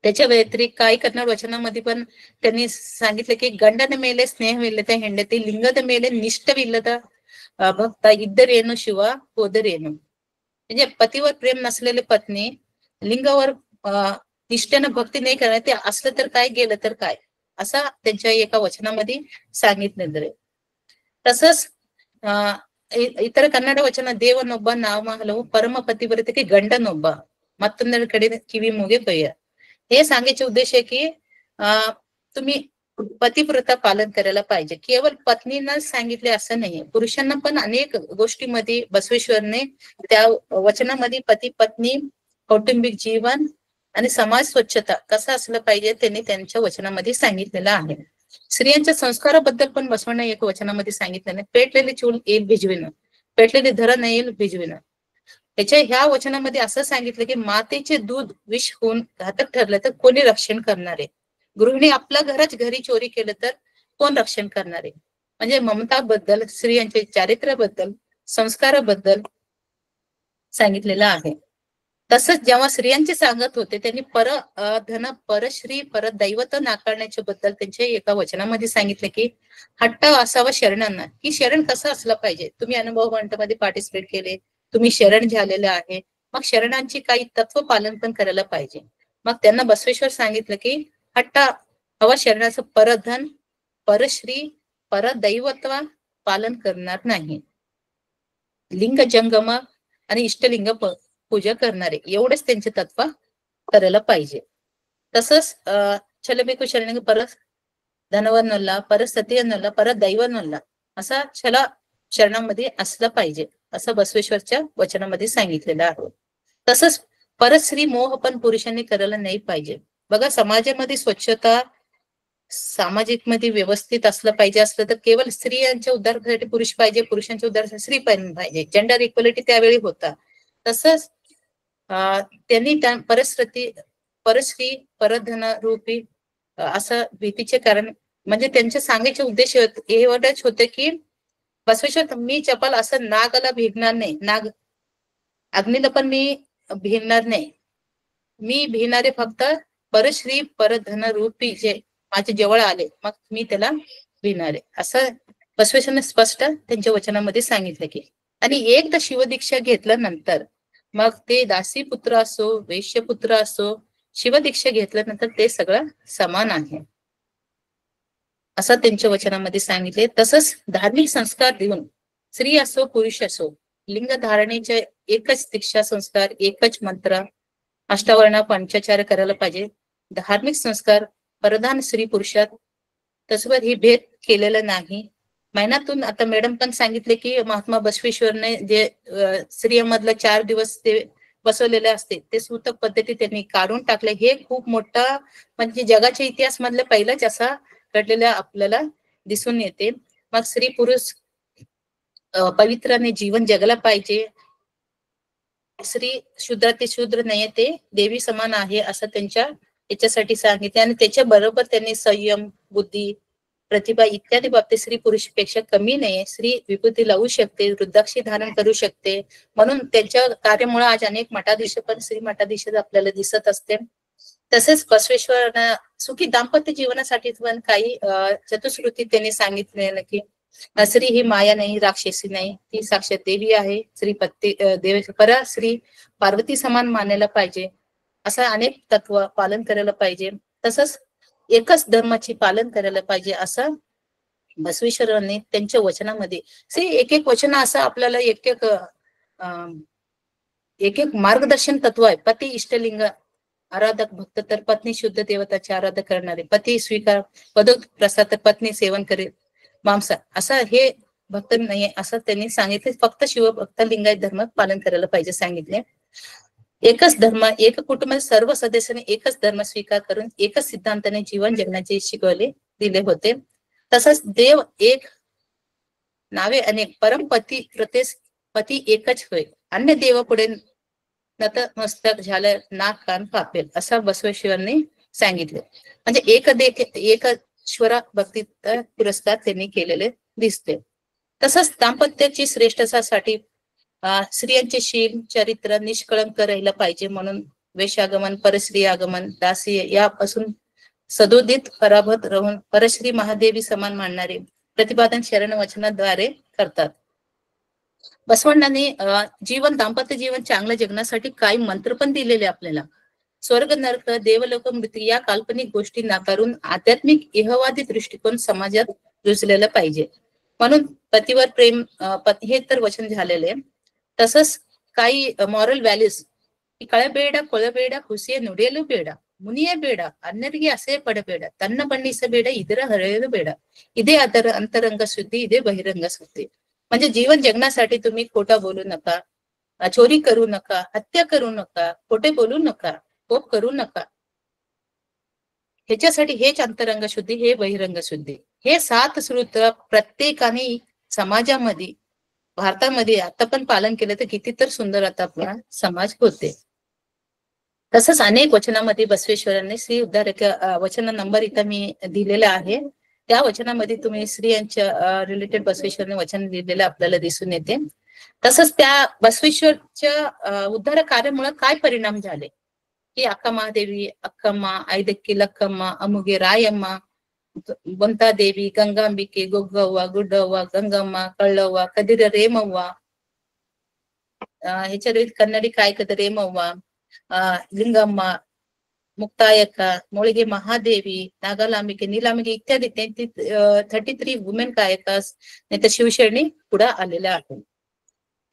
त्याच्या व्यतिरिक्त काही करणार वचनामध्ये पण त्यांनी सांगितलं की गंडन मेले स्नेह विल्लत हेंडती, लिंगद मेले निष्ठ विल्लत भक्ता, इద్దరేను शिव पोदरेनु. म्हणजे पतीवर प्रेम नसलेले पत्नी लिंगावर निष्ठेनं भक्ती नाही करणार, ते असलं तर काय, गेलं तर काय, असा त्यांच्या एका वचनामध्ये सांगितलेलं आहे. तसंच ಇತರ ಕನ್ನಡ ವಚನ ದೇವನೊಬ್ಬ ನಾಮ ಹಲವು परम पतिव्रते की गंडनೊಬ್ಬ ಮತ್ತೊಂದರ ಕಡೆ ಕಿವಿ ಮೂಗೆ ಕೊಯ್ಯ. हे सांगायचे उद्देश आहे की तुम्ही पतिव्रता पालन करायला पाहिजे. केवळ पत्नींना सांगितले असं नाही, पुरुषांना पण अनेक गोष्टींमध्ये बसवेश्वरने त्या वचनामध्ये पती पत्नी, कौटुंबिक जीवन आणि समाज स्वच्छता कसं असलं पाहिजे त्यांनी त्यांच्या वचनामध्ये सांगितलेलं आहे. स्त्रियांच्या संस्काराबद्दल पण बसवणं एक वचनामध्ये सांगितलं. पेटलेली चूल येईल भिजविणं, पेटलेली धरण येईल भिजविणं. त्याच्या ह्या वचनामध्ये असं सांगितलं की मातेचे दूध विष होऊन घातक ठरलं तर कोणी रक्षण करणार आहे. गृहिणी आपल्या घरी चोरी केलं तर कोण रक्षण करणार आहे. म्हणजे ममताबद्दल, स्त्रियांच्या चारित्र्याबद्दल, संस्काराबद्दल सांगितलेलं आहे. तसंच जेव्हा स्त्रियांचे सांगत होते त्यांनी धन परश्री परदैवत नाकारण्याच्या बद्दल त्यांच्या एका वचनामध्ये सांगितलं की हट्ट असावा शरणांना, की शरण कसं असलं पाहिजे. तुम्ही अनुभव मंडळामध्ये पार्टिसिपेट केले, तुम्ही शरण झालेले आहे, मग शरणांची काही तत्व पालन पण करायला पाहिजे. मग त्यांना बसवेश्वर सांगितलं की हट्ट हवा शरणाचं परधन परश्री परदैवत्व पालन करणार नाही, लिंग जंगम आणि इष्टलिंग पूजा करणारे एवढेच त्यांचे तत्व करायला पाहिजे. तसंच छलबेकू शरण परत धनवर नल्ला परत सत्य नल्ला परत दैव नल्ला असा छला शरणामध्ये असलं पाहिजे असं बसवेश्वरच्या वचनामध्ये सांगितलेलं आहे. तसंच परस्त्री मोह पण पुरुषांनी करायला नाही पाहिजे. बघा, समाजामध्ये स्वच्छता, सामाजिक मध्ये व्यवस्थित असलं पाहिजे असलं तर केवळ स्त्रियांच्या उद्धारासाठी पुरुष पाहिजे, पुरुषांच्या उद्धारासाठी स्त्री पण पाहिजे. जेंडर इक्वलिटी त्यावेळी होता. तसंच त्यांनी परस्त्री परधन रूपी असं भीतीचे कारण म्हणजे त्यांचे सांगायचे उद्देश एवढेच होते की बसवेश्वर मी चपल असं नागाला भिडणार नाही, नाग अग्नीला पण मी भिडणार नाही, मी भिणारे फक्त परश्री परधन रूपी जे माझे जवळ आले मग मी त्याला भिणारे असं बसवेश्वरने स्पष्ट त्यांच्या वचनामध्ये सांगितलं की. आणि एकदा शिवदीक्षा घेतल्यानंतर मग ते दासी पुत्र असो वैश्यपुत्र असो, शिवदीक्षा घेतल्यानंतर ते सगळं समान आहे असं त्यांच्या वचनामध्ये सांगितले. तसंच धार्मिक संस्कार देऊन स्त्री असो पुरुष असो लिंग धारणेचे एकच दीक्षा संस्कार, एकच मंत्र, अष्टावर्ण पंचाचार करायला पाहिजे. धार्मिक संस्कार प्रधान स्त्री पुरुषात तसवर ही भेद केलेला नाही. महिन्यातून आता मॅडम पण सांगितले की महात्मा बसवेश्वरने जे स्त्रियांमधलं 4 दिवस ते बसवलेले असते ते सूतक पद्धती त्यांनी काढून टाकले. हे खूप मोठा म्हणजे जगाच्या इतिहास मधलं पहिलाच असा घडलेला आपल्याला दिसून येते. मग स्त्री पुरुष पवित्राने जीवन जगला पाहिजे. स्त्री शूद्र ते शूद्र नाही, ते देवी समान आहे असं त्यांच्या याच्यासाठी सांगितले. आणि त्याच्या बरोबर त्यांनी संयम, बुद्धी, प्रतिभा इत्यादी बाबतीत स्त्री पुरुषपेक्षा कमी नाही. स्त्री विभूती लावू शकते, रुद्राक्षी धारण करू शकते. म्हणून त्यांच्या कार्यामुळे आज अनेक मठाधीश पण स्त्री मठाधीश आपल्याला दिसत असते. तसेच बसवेश्वर सुखी दाम्पत्य जीवनासाठी पण काही चतुश्रुती त्यांनी सांगितलेलं की स्त्री ही माया नाही, राक्षसी नाही, ती साक्षात देवी आहे. स्त्री देव श्री पार्वती समान मानायला पाहिजे. असं अनेक तत्व पालन करायला पाहिजे. तसंच एकच धर्माची पालन करायला पाहिजे असं बसवेश्वरांनी त्यांच्या वचनामध्ये एक एक वचन असं आपल्याला एक एक मार्गदर्शन तत्व आहे. पती इष्टलिंग आराधक भक्त तर पत्नी शुद्ध देवताचे आराधक करणारे, पती स्वीकार पद प्रसाद तर पत्नी सेवन करेल मांसा, असं हे भक्त नाहीये असं त्यांनी सांगितले. फक्त शिवभक्त लिंगायत धर्म पालन करायला पाहिजे सांगितले. एकच धर्म, एक कुटुंब, सर्व सदस्यांनी एकच धर्म स्वीकार करून एकच सिद्धांताने जीवन जगण्याचे शिकवले दिले होते. तसंच देव एक नावे अनेक, परमपती प्रतेस पती एकच होय, अन्य देव पुढे नतमस्तक झालं नाक कान कापेल असं बसवेश्वरांनी सांगितले. म्हणजे एकश्वरा भक्ती पुरस्कार त्यांनी केलेले दिसते. तसंच दाम्पत्याची श्रेष्ठतेसाठी स्त्रियांचे शील चरित्र निष्कळंक राहिलं पाहिजे. म्हणून वेशागमन, परश्री आगमन, दासी यापासून सदोदित पराभूत राहून परश्री महादेवी समान मानणारे प्रतिपादन शरण वचनाद्वारे करतात. बसवण्णांनी दाम्पत्य जीवन चांगलं जगण्यासाठी काही मंत्र पण दिलेले आपल्याला. स्वर्ग नरक देवलोक मृत्यू या काल्पनिक गोष्टी नाकारून आध्यात्मिक इहवादी दृष्टिकोन समाजात रुजलेला पाहिजे. म्हणून पतीवर प्रेम हे तर वचन झालेले. तसंच काही मॉरल व्हॅल्यूज, ಕಳಬೇಡ ಕೊಳಬೇಡ ಹುಸಿಯ ನುಡಿಯಲು ಬೇಡ ಮುನಿಯ ಬೇಡ ಅನ್ನರಿಗೆ ಅಸೆ ಪಡಬೇಡ ತನ್ನ ಬಣ್ಣಿಸಬೇಡ ಇದರ ಹರೆಯಲು ಬೇಡ ಇದೇ ಅದರ ಅಂತರಂಗ शुद्धी इथे बहिरंग शुद्धी. म्हणजे जीवन जगण्यासाठी तुम्ही खोटा बोलू नका, चोरी करू नका, हत्या करू नका, खोटे बोलू नका, कोप करू नका. ह्याच्यासाठी हेच अंतरंग शुद्धी, हे बहिरंग शुद्धी. हे 7 सूत्र प्रत्येकाने समाजामध्ये, भारतामध्ये आता पण पालन केलं तर किती तर सुंदर आता आपला समाज होते. तसंच अनेक वचनामध्ये बसवेश्वरांनी श्री उद्धारक वचन नंबर इथं मी दिलेला आहे. त्या वचनामध्ये तुम्ही स्त्रियांच्या रिलेटेड बसवेश्वरांनी वचन लिहिलेलं आपल्याला दिसून येते. तसंच त्या बसवेश्वरच्या उद्धार कार्यामुळे काय परिणाम झाले की अक्कामादेवी, अक्कम्మ, ಐದಕ್ಕಿ ಲಕ್ಕಮ್ಮ, ಅಮುಗೆ ರಾಯಮ್ಮ, ಬಂತಾದೇವಿ, ಗಂಗಾಂಬಿಕೆ, ಗೊಗ್ಗವ್ವ, ಗುಡ್ಡವ್ವ, ಗಂಗಮ್ಮ, ಕಳ್ಳವ್ವ, ಕದಿರ ರೇಮವ್ವ, ह्याच्या कन्नडी कायकದ ರೇಮವ್ವ, लिंगಮ್ಮ, मुक्तायಕ್ಕ, मोळगे महादेवी, नागालांबिके, नीलांबिके इत्यादी 33 वुमेन कायकास नाही तर शिवशरणी पुढे आलेल्या आहेत.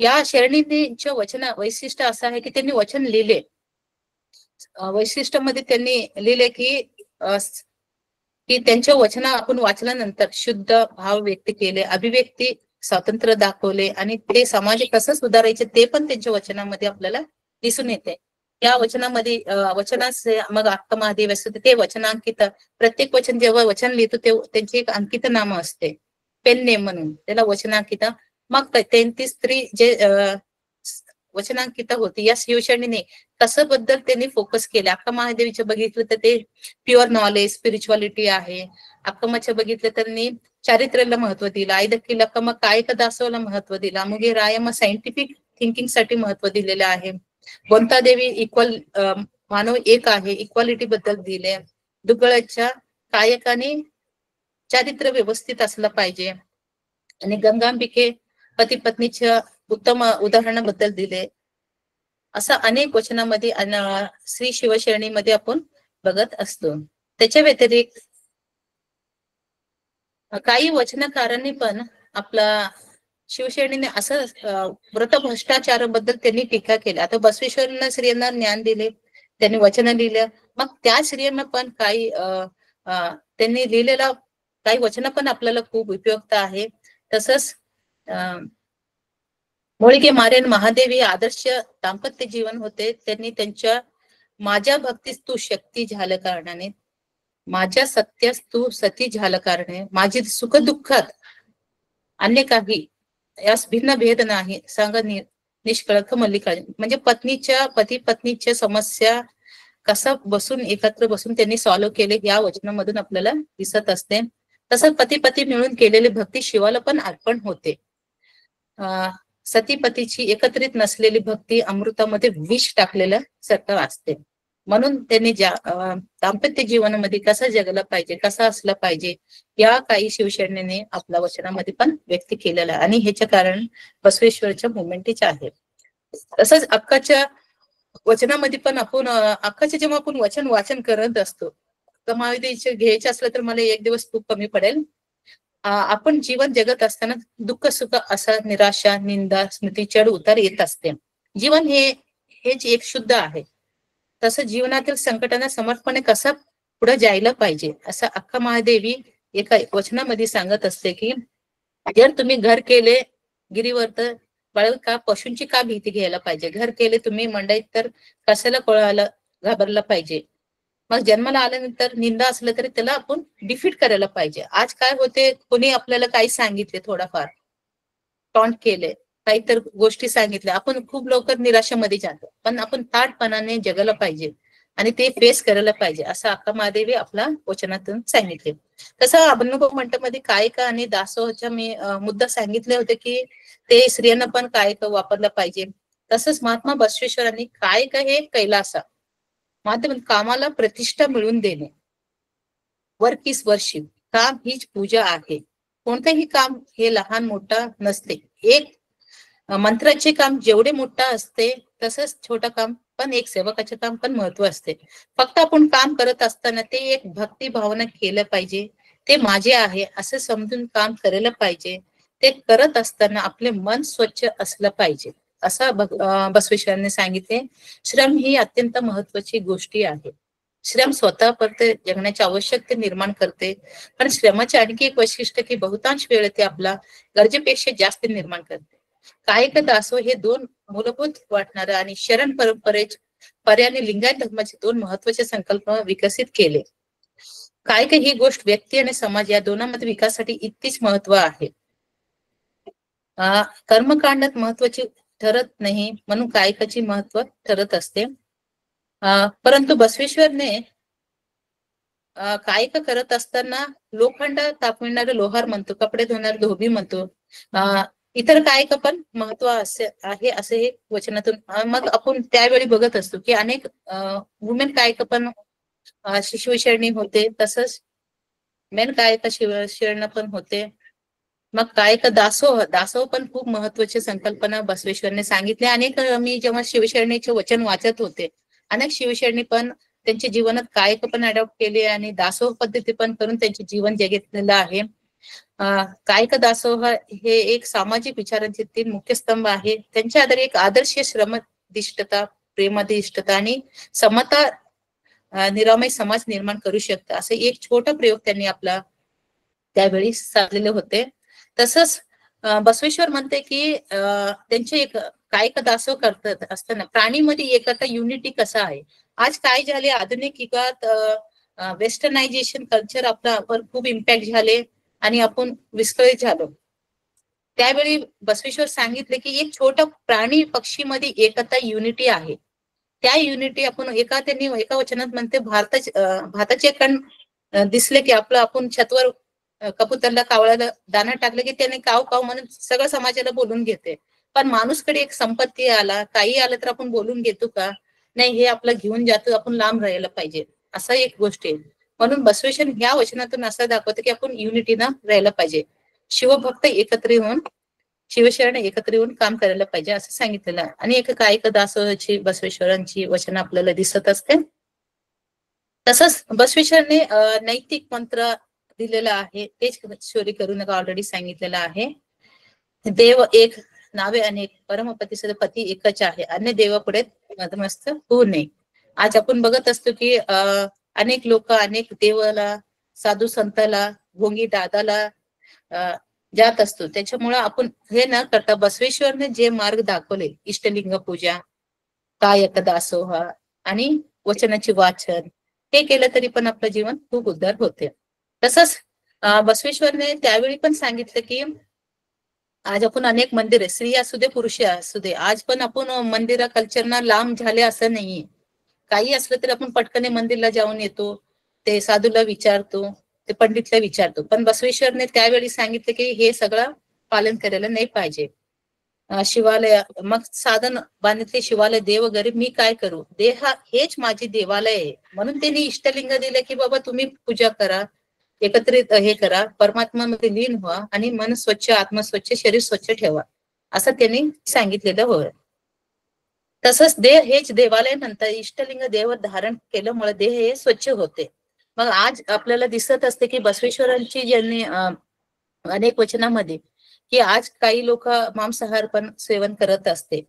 या शरणींच्या वचन वैशिष्ट्य असं आहे की त्यांनी वचन लिहिले. वैशिष्ट्यामध्ये त्यांनी लिहिले की त्यांच्या वचना आपण वाचल्यानंतर शुद्ध भाव व्यक्त केले, अभिव्यक्ती स्वातंत्र्य दाखवले आणि ते समाज कसं सुधारायचे ते पण त्यांच्या वचनामध्ये आपल्याला दिसून येते. या वचनामध्ये वचनास मग अक्का महादेव असते ते वचनांकित, प्रत्येक वचन जेव्हा वचन लिहितो ते त्यांची एक अंकित नाम असते, पेन नेम म्हणून त्याला वचनांकित. मग 33 स्त्री जे वचनांकित होती या शिवशरणीने कसं बद्दल त्यांनी फोकस केले. अक्का महादेवीचं बघितलं तर ते प्युअर नॉलेज, स्पिरिच्युअलिटी आहे. अक्कम्माचं बघितलं तर त्यांनी चारित्र्याला महत्व दिलं. ಐದಕ್ಕಿ ಲಕ್ಕಮ್ಮ ಕಾಯಕ ದಾಸೋಹला महत्व दिलं. अमुगे रायಮ್ಮ सायंटिफिक थिंकिंग साठी महत्व दिलेलं आहे. गोंतादेवी इक्वल, मानव एक आहे, इक्वालिटी बद्दल दिले. दुग्गळच्या कायकाने चारित्र्य व्यवस्थित असलं पाहिजे आणि गंगांबिके पती पत्नीच्या उत्तम उदाहरणाबद्दल दिले. असं अनेक वचनामध्ये श्री शिवशरणीमध्ये आपण बघत असतो. त्याच्या व्यतिरिक्त काही वचनकारांनी पण आपला शिवशरणीने असं व्रतभ्रष्टाचाराबद्दल त्यांनी टीका केली. आता बसवेश्वरांना स्त्रियांना ज्ञान दिले, त्यांनी वचन लिहिलं, मग त्या स्त्रियांना पण काही त्यांनी लिहिलेला काही वचन पण आपल्याला खूप उपयुक्त आहे. तसंच मोळगे मारेन महादेवी आदर्श दाम्पत्य जीवन होते. त्यांनी त्यांच्या माझ्या भक्तीस तू शक्ती झालं कारणाने, माझ्या सत्यास तू सती झालं कारणे, माझी सुख दुःखात अन्य काही यास भिन्न भेद नाही सांग निष्कळंक मल्लिकार्जुन. म्हणजे पती पत्नीच्या समस्या कसा बसून एकत्र बसून त्यांनी सॉल्व्ह केले या वचनामधून आपल्याला दिसत असते. तसंच पती पती मिळून केलेली भक्ती शिवाला पण अर्पण होते. सतीपतीची एकत्रित नसलेली भक्ती अमृतामध्ये विष टाकलेलं सारखं असते. म्हणून त्यांनी दाम्पत्य जीवनामध्ये कसं जगलं पाहिजे, कसं असलं पाहिजे या काही शिवशरणीने आपल्या वचनामध्ये पण व्यक्त केलेलं आहे आणि ह्याच्या कारण बसवेश्वरच्या मुवमेंटच आहे. तसंच अक्काच्या वचनामध्ये पण आपण अक्काचे जेव्हा आपण वाचन करत असतो, कमावीचे घ्यायचे असलं तर मला एक दिवस खूप कमी पडेल. आपण जीवन जगत असताना दुःख सुख असा निराशा, निंदा, स्मृती, चढ उतार येत असते. जीवन हेच एक शुद्ध आहे. तसं जीवनातील संकटांना समर्थपणे कसं पुढे जायला पाहिजे असं अक्का महादेवी एका वचनामध्ये सांगत असते की जर तुम्ही घर केले गिरीवर तर बाळग का पशूंची का भीती घ्यायला पाहिजे, घर केले तुम्ही मंडईत तर कशाला कोणाला घाबरला पाहिजे. मग जन्माला आल्यानंतर निंदा असलं तरी त्याला आपण डिफीट करायला पाहिजे. आज काय होते, कोणी आपल्याला काही सांगितले, थोडाफार टॉन्ट केले, काहीतर गोष्टी सांगितल्या, आपण खूप लवकर निराशेमध्ये जातो. पण आपण ताठपणाने जगायला पाहिजे आणि ते फेस करायला पाहिजे असं अक्का महादेवी आपल्या वचनातून सांगितले. तसं अनुभव मंडपमध्ये कायक आणि दासोहच्या मी मुद्दा सांगितले होते की ते स्त्रियांना पण कायक वापरलं पाहिजे. तसंच महात्मा बसवेश्वरांनी कायक हे कैलासा माध्यम कामाला प्रतिष्ठा मिळवून देणे, वर्क इज वर्शिप, काम हीच पूजा आहे. कोणतेही काम हे लहान मोठा नसते. एक मंत्राचे काम जेवढे मोठा असते तसंच छोटं काम पण एक सेवकाचे काम पण महत्व असते. फक्त आपण काम करत असताना ते एक भक्ती भावना केलं पाहिजे, ते माझे आहे असं समजून काम करायला पाहिजे. ते करत असताना आपले मन स्वच्छ असलं पाहिजे असं बसवेश्वरांनी सांगितले. श्रम ही अत्यंत महत्वाची गोष्टी आहे. श्रम स्वतः परते जगण्याची आवश्यकता निर्माण करते, पण श्रमाचे आणखी एक वैशिष्ट्य की बहुतांश वेळ ते आपला गरजेपेक्षा जास्त निर्माण करते. कायिक दासो हे दोन मूलभूत वाटणारे आणि शरण परंपरेचे पर्यायाने लिंगायत धर्माचे दोन महत्वाचे संकल्पना विकसित केले. कायिक ही गोष्ट व्यक्ती आणि समाज या दोनांमध्ये विकासासाठी इतकीच महत्व आहे. कर्मकांडात महत्वाची ठरत नाही म्हणून कायिकाची महत्व ठरत असते. परंतु बसवेश्वरने कायिक करत असताना लोखंड तापविणारे लोहार म्हणतो, कपडे धुणारे धोबी म्हणतो, इतर कायिक पण महत्व आहे असे हे वचनातून मग आपण त्यावेळी बघत असतो की अनेक वुमेन कायिक पण शिवशरणी होते, तसंच मेन कायिक शिवशरण पण होते. मग कायिक दासोह पण खूप महत्वाची संकल्पना बसवेश्वरने सांगितली. अनेक मी जेव्हा शिवशरणीचे वचन वाचत होते, अनेक शिवशरणी पण त्यांच्या जीवनात कायिक पण अडॉप्ट केले आणि दासोह पद्धती पण करून त्यांचे जीवन जगितलेलं आहे. कायिक दासोह हे एक सामाजिक विचारांचे 3 मुख्य स्तंभ आहे. त्यांच्या आधारे एक आदर्श श्रमनिष्ठता, प्रेमनिष्ठता आणि समता निरामय समाज निर्माण करू शकतं असे एक छोटा प्रयोग त्यांनी आपला त्यावेळी साधलेले होते. तसंच बसवेश्वर म्हणते की त्यांचे एक कायिक दासोह करत असताना प्राणीमध्ये एकता युनिटी कसा आहे. आज काय झाले, आधुनिक युगात वेस्टर्नायझेशन कल्चर आपल्यावर खूप इम्पॅक्ट झाले आणि आपण विस्कळीत झालो. त्यावेळी बसवेश्वर सांगितले की एक छोटा प्राणी पक्षीमध्ये एकता युनिटी आहे. त्या युनिटी आपण त्यांनी एका वचनात म्हणते भाताचे कण दिसले की आपण छतवर कबुतरला कावळ्याला दाणा टाकलं की त्याने काव काव म्हणून सगळं समाजाला बोलून घेते. पण माणूसकडे एक संपत्ती आला, काही आलं तर आपण बोलून घेतो का? नाही, हे आपलं घेऊन जातो, आपण लांब राहायला पाहिजे असं एक गोष्ट आहे. म्हणून बसवेश्वर ह्या वचनातून असं दाखवतं की आपण युनिटीनं राहायला पाहिजे. शिवभक्त एकत्र येऊन, शिवशरण एकत्र येऊन काम करायला पाहिजे असं सांगितलेलं आहे. आणि एक कायिक दासोहाची बसवेश्वरांची वचन आपल्याला दिसत असते. तसंच बसवेश्वरने नैतिक मंत्र दिलेला आहे, तेच चोरी करू नका ऑलरेडी सांगितलेलं आहे. देव एक नावे अनेक, परमपती सद पती एकच आहे, अन्य देवापुढे नतमस्तक होऊ नये. आज आपण बघत असतो की अनेक लोक अनेक देवाला, साधू संताला, भोंगी दादाला जात असतो. त्याच्यामुळे आपण हे न करता बसवेश्वरने जे मार्ग दाखवले, इष्टलिंग पूजा, कायक दासोह आणि वचनाचे वाचन, हे केलं तरी पण आपलं जीवन खूप उद्धार होते. तसंच बसवेश्वरने त्यावेळी पण सांगितलं की आज आपण अनेक मंदिर, स्त्री असू दे पुरुष असू दे, आज पण आपण मंदिरा कल्चरना लांब झाले असं नाहीये. काही असलं तरी आपण पटकने मंदिरला जाऊन येतो, ते साधूला विचारतो, ते पंडितला विचारतो. पण बसवेश्वरने त्यावेळी सांगितलं की हे सगळं पालन करायला नाही पाहिजे. शिवालय, मग साधन बांधितले शिवालय, देव गरीब मी काय करू, देह हेच माझी देवालय आहे. म्हणून त्यांनी इष्टलिंग दिले की बाबा तुम्ही पूजा करा, एकत्रित हे करा, परमात्म्यामध्ये लीन व्हा आणि मन स्वच्छ, आत्मा स्वच्छ, शरीर स्वच्छ ठेवा असं त्यांनी सांगितलेलं होय. तसंच देह हेच देवालय म्हणतात. इष्टलिंग देव धारण केल्यामुळे देह हे स्वच्छ होते. मग आज आपल्याला दिसत असते की बसवेश्वरांची ज्यांनी अनेक वचनामध्ये की आज काही लोक मांसाहार पण सेवन करत असते,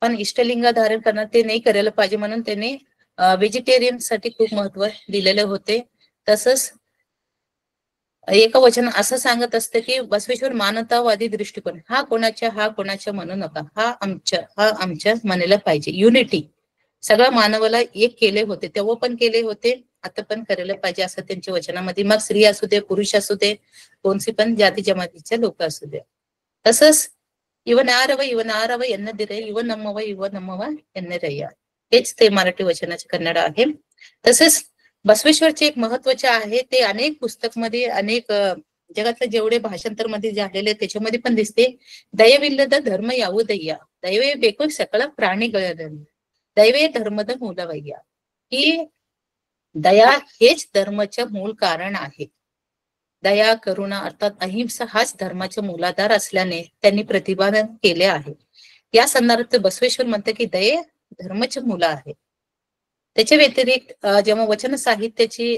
पण इष्टलिंग धारण करणं ते नाही करायला पाहिजे म्हणून त्यांनी व्हेजिटेरियन साठी खूप महत्व दिलेले होते. तसंच एक वचन असं सांगत असतं की बसवेश्वर मानवतावादी दृष्टिकोन, हा कोणाच्या म्हणू नका, हा आमच्या म्हणायला पाहिजे. युनिटी, सगळ्या मानवाला एक केले होते, तेव्हा पण केले होते, आता पण करायला पाहिजे असं त्यांच्या वचनामध्ये. मग स्त्री असू दे, पुरुष असू दे, कोणती पण जाती जमातीचे लोक असू दे. तसंच ಇವನಾರವ ಎನ್ನದಿರೆ ಇವ ನಮ್ಮವ ಎನ್ನರಯ್ಯ, हेच ते मराठी वचनाचे कन्नड आहे. तसेच बसवेश्वरचे एक महत्वाचे आहे, ते अनेक पुस्तकमध्ये, अनेक जगातले जेवढे भाषांतर मध्ये झालेले त्याच्यामध्ये पण दिसते. ದಯವಿಲ್ಲದ ಧರ್ಮ ಯಾವುದಯ್ಯ, ದಯವೇ ಬೇಕು ಸಕಲ ಪ್ರಾಣಿಗಳಲ್ಲಿ, दैवे धर्मद ಮೂಲವಯ್ಯ. ही दया हेच धर्माचं मूळ कारण आहे. दया, करुणा अर्थात अहिंसा हाच धर्माचा मूलाधार असल्याने त्यांनी प्रतिपादन केले आहे. या संदर्भात बसवेश्वर म्हणते की दये धर्माचे मूल आहे. त्याच्या व्यतिरिक्त जेव्हा वचन साहित्याची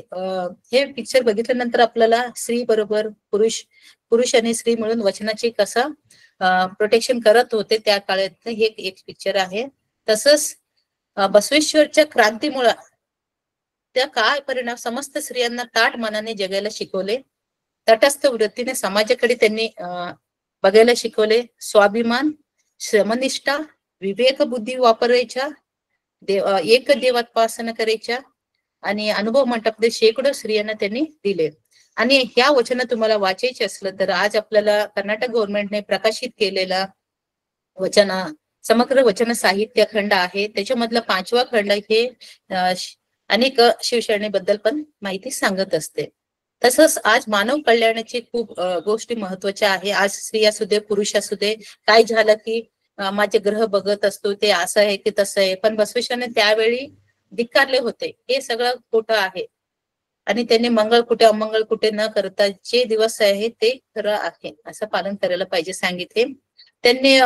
हे पिक्चर बघितल्यानंतर आपल्याला स्त्री बरोबर पुरुष पुरुष आणि स्त्री मिळून वचनाची कसं प्रोटेक्शन करत होते त्या काळात हे एक पिक्चर आहे. तसंच बसवेश्वरच्या क्रांतीमुळे त्या काय परिणाम समस्त स्त्रियांना ताठ मनाने जगायला शिकवले. तटस्थ वृत्तीने समाजाकडे त्यांनी बघायला शिकवले. स्वाभिमान, श्रमनिष्ठा, विवेक बुद्धी वापरायच्या, एक देवात्पासना करायच्या आणि अनुभव मंडपात शेकडो स्त्रियांना त्यांनी दिले. आणि ह्या वचन तुम्हाला वाचायचे असलं तर आज आपल्याला कर्नाटक गव्हर्नमेंटने प्रकाशित केलेला समग्र वचन साहित्य खंड आहे. त्याच्यामधला 5वा खंड हे अनेक शिवशरणेबद्दल पण माहिती सांगत असते. तसंच आज मानव कल्याणाची खूप गोष्टी महत्वाच्या आहे. आज स्त्री असू दे पुरुष असू दे, काय झालं की माझे ग्रह बघत असतो ते असं आहे की तसं आहे, पण बसवेश्वरांनी त्यावेळी धिक्कारले होते. हे सगळं खोटं आहे आणि त्यांनी मंगळ कुठे अमंगळ कुठे न करता जे दिवस आहे ते खरं आहे असं पालन करायला पाहिजे सांगितले. त्यांनी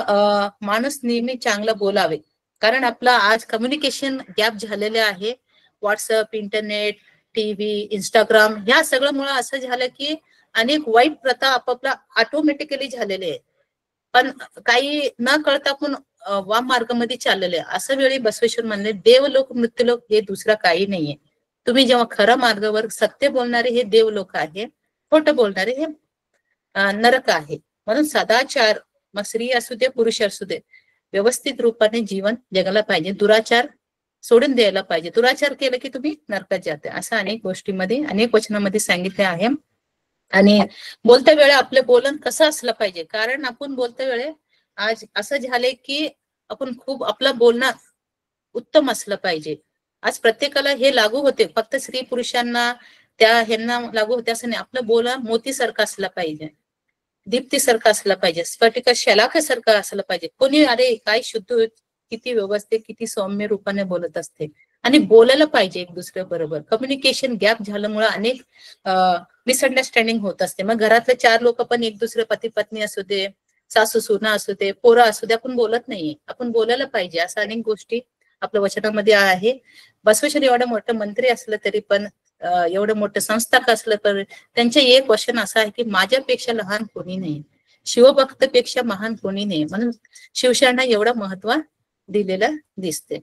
माणूस नेहमी चांगलं बोलावे, कारण आपला आज कम्युनिकेशन गॅप झालेले आहे. व्हॉट्सअप, इंटरनेट, टीव्ही, इंस्टाग्राम ह्या सगळ्यामुळे असं झालं की अनेक वाईट प्रथा आपापला ऑटोमॅटिकली झालेले आहे, पण काही न कळता आपण वाम मार्गामध्ये चाललेले. असं वेळी बसवेश्वर म्हणले देवलोक मृत्यूलोक हे दुसरा काही नाहीये. तुम्ही जेव्हा खऱ्या मार्गावर सत्य बोलणारे हे देवलोक आहे, खोटं बोलणारे हे नरक आहे. म्हणून सदाचार, मग स्त्री असू दे पुरुष असू दे, व्यवस्थित रूपाने जीवन जगायला पाहिजे. दुराचार सोडून द्यायला पाहिजे. दुराचार केलं की तुम्ही नरकात जाते असं अनेक गोष्टीमध्ये अनेक वचनामध्ये सांगितले आहे. आणि बोलत्या वेळी आपलं बोलन कसं असलं पाहिजे, कारण आपण बोलत्या वेळे आज असं झालंय की आपण खूप आपलं बोलणं उत्तम असलं पाहिजे. आज प्रत्येकाला हे लागू होते, फक्त स्त्री पुरुषांना त्या ह्यांना लागू होते असं नाही. आपलं बोलणं मोतीसारखं असलं पाहिजे, दीप्तीसारखं असलं पाहिजे, स्फटिक शलाखासारखं असलं पाहिजे. कोणी अरे काय शुद्ध, किती व्यवस्थित, किती सौम्य रूपाने बोलत असते आणि बोलायला पाहिजे एक दुसऱ्या बरोबर. कम्युनिकेशन गॅप झाल्यामुळे अनेक मिसअंडरस्टँडिंग होत असते. मग घरातले 4 लोक पण एक दुसरे पती पत्नी असू दे, सासू सुना असू दे, पोरं असू दे, आपण बोलत नाहीये. आपण बोलायला पाहिजे असं अनेक गोष्टी आपल्या वचनामध्ये आहे. बसवेश्वर एवढं मोठं मंत्री असलं तरी पण एवढं मोठं संस्थाक असलं तर त्यांचे एक वचन असं आहे की माझ्यापेक्षा लहान कोणी नाही, शिवभक्तपेक्षा महान कोणी नाही. म्हणून शिवशरणा एवढं महत्व दिलेलं दिसते.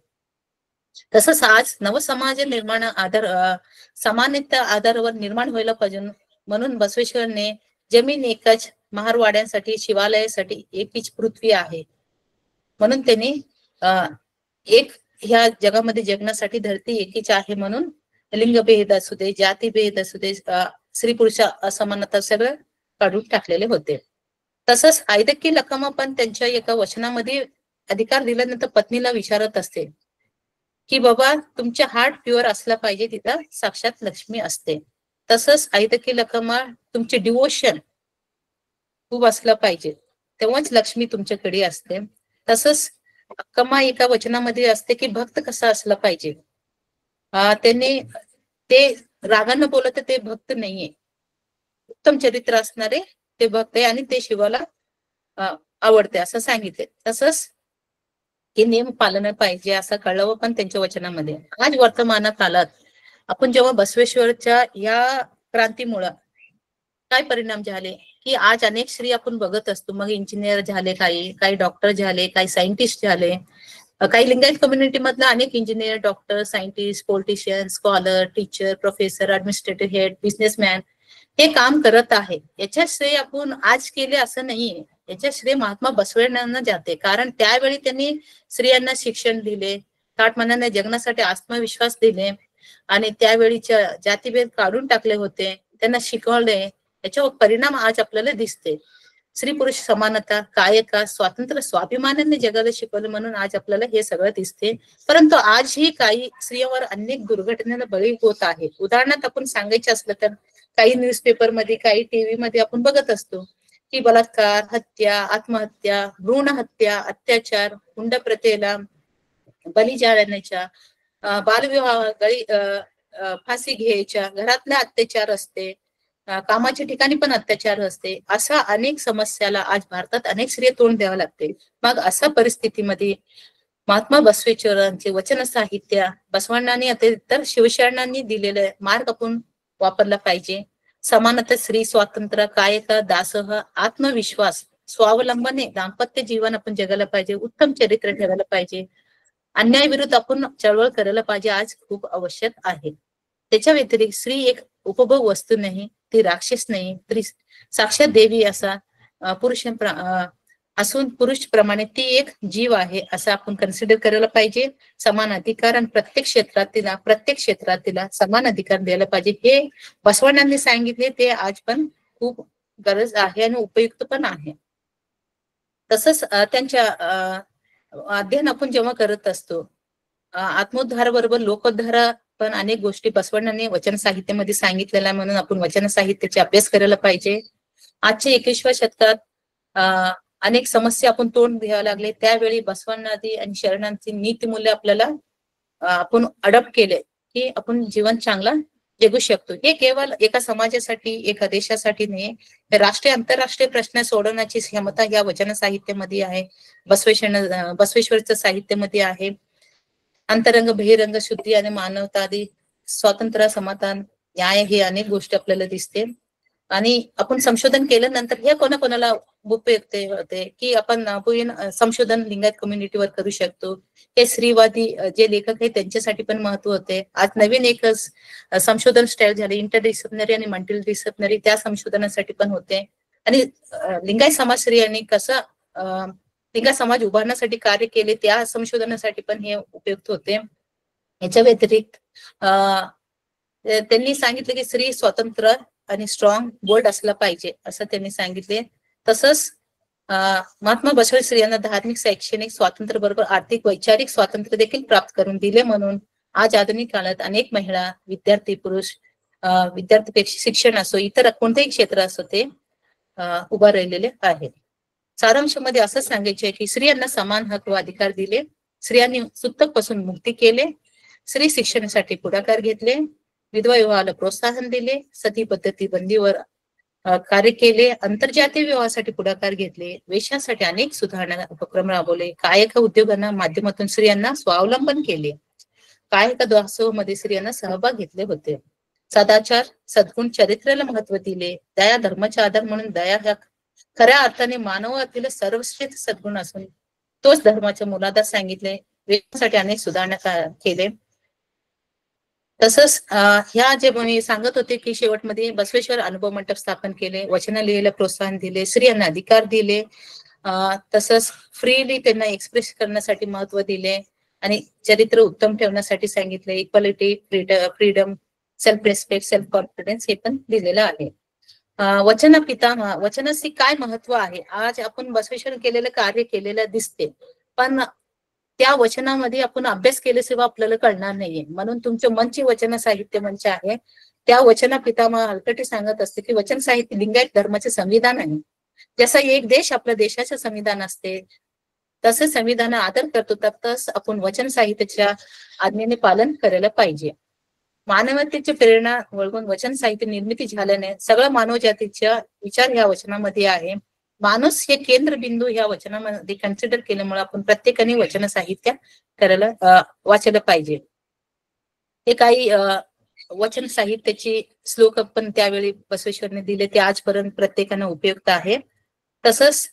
तसंच आज नवसमाज निर्माण समानता आधारावर निर्माण व्हायला पाहिजे. म्हणून बसवेश्वरने जमीन एकच, महारवाड्यांसाठी शिवालयासाठी एकच पृथ्वी आहे म्हणून त्यांनी एक ह्या जगामध्ये जगण्यासाठी धरती एकीच आहे म्हणून लिंगभेद असू दे, जातीभेद असू दे, स्त्री पुरुष असमानता सगळं काढून टाकलेले होते. तसंच ऐदक्की लखमा पण त्यांच्या एका वचनामध्ये अधिकार दिल्यानंतर पत्नीला विचारत असते की बाबा तुमचे हार्ट प्युअर असला पाहिजे, तिथं साक्षात लक्ष्मी असते. तसंच ऐदक्की लखमा तुमचे डिवोशन खूप असलं पाहिजे, तेव्हाच लक्ष्मी तुमच्याकडे असते. तसंच अक्कमा एका वचनामध्ये असते की भक्त कसा असला पाहिजे. त्यांनी ते रागानं बोलत ते भक्त नाहीये, उत्तम चरित्र असणारे ते भक्त आहे आणि ते शिवाला आवडते असं सांगितले. तसंच हे नियम पालन पाहिजे असं कळलं पण त्यांच्या वचनामध्ये. आज वर्तमानात काळात आपण जेव्हा बसवेश्वरच्या या क्रांतीमुळे काय परिणाम झाले की आज अनेक स्त्री आपण बघत असतो, मग इंजिनियर झाले, काही डॉक्टर झाले, काही सायंटिस्ट झाले, काही लिंगायत कम्युनिटी मधले अनेक engineer, doctor, scientist, politician, scholar, teacher, professor, administrative head, businessman हे काम करत आहे. याच्या श्रेय आपण आज केले असं नाहीये, याच्या श्रेय महात्मा बसवेश्वरांना जाते. कारण त्यावेळी त्यांनी स्त्रियांना शिक्षण दिले, ताठ मनाने जगण्यासाठी आत्मविश्वास दिले आणि त्यावेळीच्या जातीभेद काढून टाकले होते, त्यांना शिकवले. याच्या परिणाम आज आपल्याला दिसते. स्त्री पुरुष समानता, कायका, स्वातंत्र्य, स्वाभिमानाने जगाला शिकवलं म्हणून आज आपल्याला हे सगळं दिसते. परंतु आजही काही स्त्रियांवर अनेक दुर्घटनेला बळी होत आहे. उदाहरणार्थ आपण सांगायचं असलं तर काही न्यूजपेपर मध्ये, काही टीव्ही मध्ये आपण बघत असतो की बलात्कार, हत्या, आत्महत्या, भ्रूण हत्या, अत्याचार, हुंड प्रथेला बळी जाण्याच्या, बालविवाह, फाशी घ्यायच्या, घरातल्या अत्याचार असते, कामाच्या ठिकाणी पण अत्याचार असते. अशा अनेक समस्याला आज भारतात अनेक स्त्रिया तोंड द्यावं लागते. मग अशा परिस्थितीमध्ये महात्मा बसवेश्वरांचे वचन साहित्य, बसवण्णांनी तर शिवशरणांनी दिलेले मार्ग आपण वापरला पाहिजे. समानता, स्त्री स्वातंत्र्य, कायका, दासोह, आत्मविश्वास, स्वावलंबने, दाम्पत्य जीवन आपण जगायला पाहिजे, उत्तम चरित्र ठेवायला पाहिजे, अन्यायाविरुद्ध आपण चळवळ करायला पाहिजे, आज खूप आवश्यक आहे. त्याच्या व्यतिरिक्त स्त्री एक उपभोग वस्तू नाही, ती राक्षस नाही, ती साक्षात देवी असा असून पुरुष प्रमाणे ती एक जीव आहे असं आपण कन्सिडर करायला पाहिजे. समान अधिकार आणि प्रत्येक क्षेत्रात तिला समान अधिकार द्यायला पाहिजे. हे बसवण्णांनी सांगितले, ते आज पण खूप गरज आहे आणि उपयुक्त पण आहे. तसंच त्यांच्या अध्ययन आपण जेव्हा करत असतो, आत्मोद्धार बरोबर लोकोद्धार पण अनेक गोष्टी बसवण्णांनी वचन साहित्यामध्ये सांगितलेल्या, म्हणून आपण वचन साहित्याचे अभ्यास करायला पाहिजे. आजच्या 21व्या शतकात अनेक समस्या आपण तोंड द्यावे लागले, त्यावेळी बसवण्णादी आणि शरणांची नीतिमूल्य आपल्याला आपण अडॉप्ट केले की आपण जीवन चांगला जगू शकतो. हे केवळ एका समाजासाठी, एका देशासाठी नाही, राष्ट्रीय आंतरराष्ट्रीय प्रश्न सोडवण्याची क्षमता या वचन साहित्यामध्ये आहे. बसवेश्वरच्या साहित्यामध्ये आहे. अंतरंग, बहिरंग, शुद्धी आणि मानवता आदी, स्वातंत्र्य, समाधान, न्याय, हे अनेक गोष्टी आपल्याला दिसते. आणि आपण संशोधन केल्यानंतर हे कोणाकोणाला उपयुक्त होते की आपण संशोधन लिंगायत कम्युनिटीवर करू शकतो. हे स्त्रीवादी जे लेखक आहेत त्यांच्यासाठी पण महत्व होते. आज नवीन एक संशोधन स्टाईल झाले, इंटरडिसिप्लिनरी आणि मल्टी डिसिप्लिनरी, त्या संशोधनासाठी पण होते. आणि लिंगायत समाज स्त्रियांनी कसं लिंगायत समाज उभारण्यासाठी कार्य केले, त्या संशोधनासाठी पण हे उपयुक्त होते. याच्या व्यतिरिक्त त्यांनी सांगितलं की स्त्री स्वतंत्र आणि स्ट्रॉंग, बोल्ड असला पाहिजे असं त्यांनी सांगितले. तसंच महात्मा बसवेश्वर स्त्रियांना धार्मिक, शैक्षणिक स्वातंत्र्य बरोबर आर्थिक, वैचारिक स्वातंत्र्य देखील प्राप्त करून दिले, म्हणून आज आधुनिक काळात अनेक महिला, विद्यार्थी, पुरुष, विद्यार्थीपेक्षा शिक्षण असो, इतर कोणतेही क्षेत्र असो, ते उभा राहिलेले आहेत. सारांशामध्ये असं सांगायचे की स्त्रियांना समान हक्क व अधिकार दिले, स्त्रियांनी सुतक पासून मुक्ती केले, स्त्री शिक्षणासाठी पुढाकार घेतले, विधवा विवाहाला प्रोत्साहन दिले, सती पद्धती बंदीवर कार्य केले, आंतरजातीय विवाहासाठी पुढाकार घेतले, वेश्यांसाठी अनेक सुधारणा उपक्रम राबवले, कायक उद्योगांना माध्यमातून स्त्रियांना स्वावलंबन केले, कायक दासोह मध्ये स्त्रियांना सहभाग घेतले होते, सदाचार, सद्गुण, चरित्राला महत्व दिले, दया धर्माचा आधार म्हणून दया ह्या खऱ्या अर्थाने मानवातील सर्वश्रेष्ठ सद्गुण असून तोच धर्माचे मूलाधार सांगितले, वेश्यांसाठी अनेक सुधारणा केले. तसंच ह्या जे मी सांगत होते की शेवटमध्ये बसवेश्वर अनुभव मंडप स्थापन केले, वचन लिहायला प्रोत्साहन दिले, स्त्रियांना अधिकार दिले, तसंच फ्रीली त्यांना एक्सप्रेस करण्यासाठी महत्व दिले आणि चरित्र उत्तम ठेवण्यासाठी सांगितले. Equality, freedom, self respect, self confidence हे पण दिलेलं आहे. वचन पितामह, वचनाचे काय महत्व आहे, आज आपण बसवेश्वर केलेलं कार्य केलेलं दिसते, पण त्या वचनामध्ये आपण अभ्यास केल्याशिवाय आपल्याला कळणार नाहीये. म्हणून तुमचं मंच वचन साहित्य मंच आहे, त्या वचन पितामह हलकटी सांगत असते की वचन साहित्य लिंगायत धर्माचे संविधान आहे. जसं एक देश आपल्या देशाचे संविधान असते, तसं संविधान आदर करतो, तसंच आपण वचन साहित्याच्या आज्ञेने पालन करायला पाहिजे. मानवतेची प्रेरणा वळगून वचन साहित्य निर्मिती झाल्याने सगळं मानव जातीचा विचार ह्या वचनामध्ये आहे. माणूस हे केंद्रबिंदू ह्या वचनामध्ये कन्सिडर केल्यामुळे आपण प्रत्येकाने वचन साहित्य करायला वाचायला पाहिजे. हे काही वचन साहित्याची श्लोक पण त्यावेळी बसवेश्वरने दिले, ते आजपर्यंत प्रत्येकाने उपयुक्त आहे. तसंच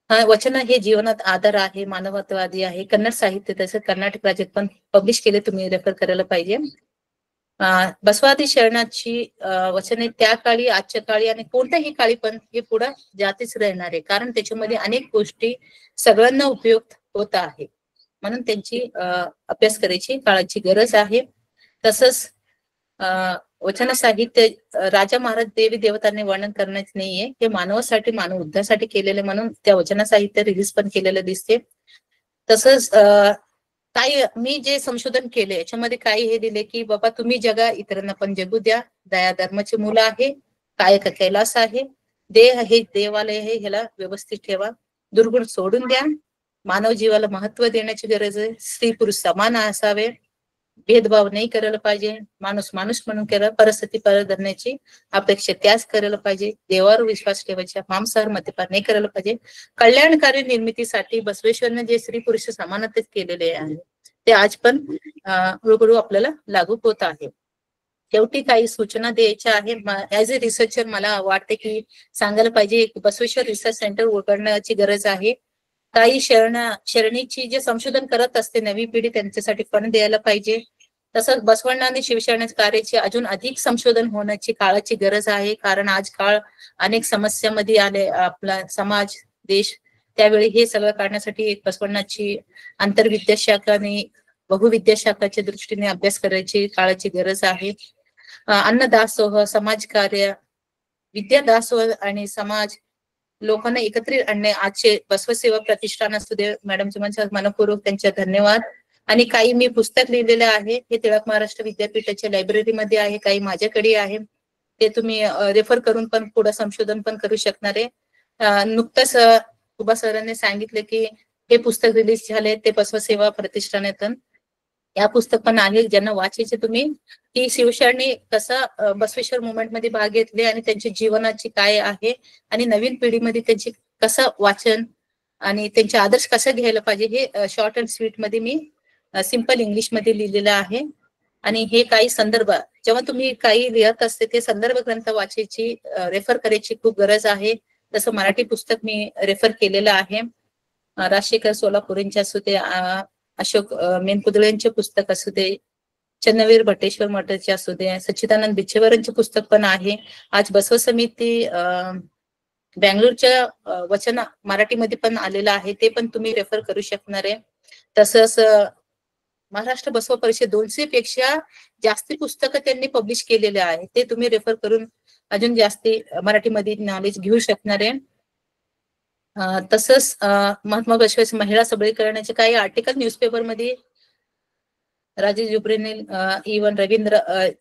वचन हे जीवनात आधार आहे, मानवतावादी आहे. कन्नड साहित्य तसंच कर्नाटक राज्यात पण पब्लिश केले, तुम्ही रेफर करायला पाहिजे. बसवादी शरणाची वचने त्या काळी, आजच्या काळी आणि कोणत्याही काळी पण हे पुढे जातीच राहणार आहे, कारण त्याच्यामध्ये अनेक गोष्टी सगळ्यांना उपयुक्त होत आहे, म्हणून त्यांची अभ्यास करायची काळाची गरज आहे. तसंच वचन साहित्य राजा महाराज देवी देवतांनी वर्णन करण्याचे नाहीये, हे मानवासाठी, मानव उद्धारासाठी केलेले, म्हणून त्या वचन साहित्य रिलीज पण केलेलं दिसते. तसंच काही मी जे संशोधन केले याच्यामध्ये काही हे दिले की बाबा तुम्ही जगा, इतरांना पण जगू द्या, दया धर्माची मुलं आहे, कायक कैलास आहे, देह हे देवालय आहे, ह्याला व्यवस्थित ठेवा, दुर्गुण सोडून द्या, मानव जीवाला महत्व देण्याची गरज आहे, स्त्री पुरुष समान असावे, भेदभाव नाही करायला पाहिजे, माणूस माणूस म्हणून केला, परिस्थिती पर धरण्याची अपेक्षा त्याच करायला पाहिजे, देवावर विश्वास ठेवायचा, मांसाहार मद्यपान नाही करायला पाहिजे. कल्याणकारी निर्मितीसाठी बसवेश्वरने जे स्त्री पुरुष समानतेत केलेले आहे ते आज पण हळूहळू आपल्याला लागू होत आहे. शेवटी काही सूचना द्यायच्या आहे. ऍज अ रिसर्चर मला वाटते की सांगायला पाहिजे, बसवेश्वर रिसर्च सेंटर उघडण्याची गरज आहे. काही शरणीची जे संशोधन करत असते नवी पिढी, त्यांच्यासाठी फंड द्यायला पाहिजे. तसंच बसवण्ण आणि शिवशरणाच्या कार्याचे अजून अधिक संशोधन होण्याची काळाची गरज आहे. कारण आज काळ अनेक समस्यामध्ये आले आपला समाज, देश. त्यावेळी हे सगळं काढण्यासाठी एक बसवण्णाची आंतरविद्याशाखा आणि बहुविद्याशाखाच्या दृष्टीने अभ्यास करायची काळाची गरज आहे. अन्नदासोह, समाजकार्य, विद्यादासोह आणि समाज लोकांना एकत्रित आणणे आजचे बसवसेवा प्रतिष्ठान असू दे. मॅडम तुमच्या मनपूर्वक त्यांचे धन्यवाद. आणि काही मी पुस्तक लिहिलेलं आहे, हे टिळक महाराष्ट्र विद्यापीठाच्या लायब्ररीमध्ये आहे, काही माझ्याकडे आहे. ते तुम्ही रेफर करून पण पुढे संशोधन पण करू शकणार आहे. नुकतंच सुभा सरांनी सांगितले की हे पुस्तक रिलीज झाले ते बसवसेवा प्रतिष्ठानातून. या पुस्तक पण आहे, ज्यांना वाचायचे तुम्ही, की शिवशरणी कसा बसवेश्वर मुवमेंट मध्ये भाग घेतले आणि त्यांच्या जीवनाची काय आहे आणि नवीन पिढीमध्ये त्यांची कसं वाचन आणि त्यांचे आदर्श कसं घ्यायला पाहिजे, हे शॉर्ट अँड स्वीट मध्ये मी सिंपल इंग्लिश मध्ये लिहिलेलं आहे. आणि हे काही संदर्भ, जेव्हा तुम्ही काही लिहत असते ते संदर्भ ग्रंथ वाचायची, रेफर करायची खूप गरज आहे. तसं मराठी पुस्तक मी रेफर केलेलं आहे. राजशेखर सोलापूरचे असू दे, अशोक मेनकुदळेंचे पुस्तक असू दे, चन्नवीर भट्टेश्वर मठचे असू दे, सच्चिदानंद बिच्छेवरांचे पुस्तक पण आहे. आज बसव समिती बँगलोरच्या वचन मराठीमध्ये पण आलेलं आहे, ते पण तुम्ही रेफर करू शकणार आहे. तसंच महाराष्ट्र बसव परिषद 200 पेक्षा जास्ती पुस्तकं त्यांनी पब्लिश केलेले आहे, ते तुम्ही रेफर करून अजून जास्ती मराठीमध्ये नॉलेज घेऊ शकणार आहे. तसंच महात्मा बसवेश्वर महिला सबलीकरणाचे काही आर्टिकल न्यूजपेपर मध्ये राजेश जुबरेने, इवन रवींद्र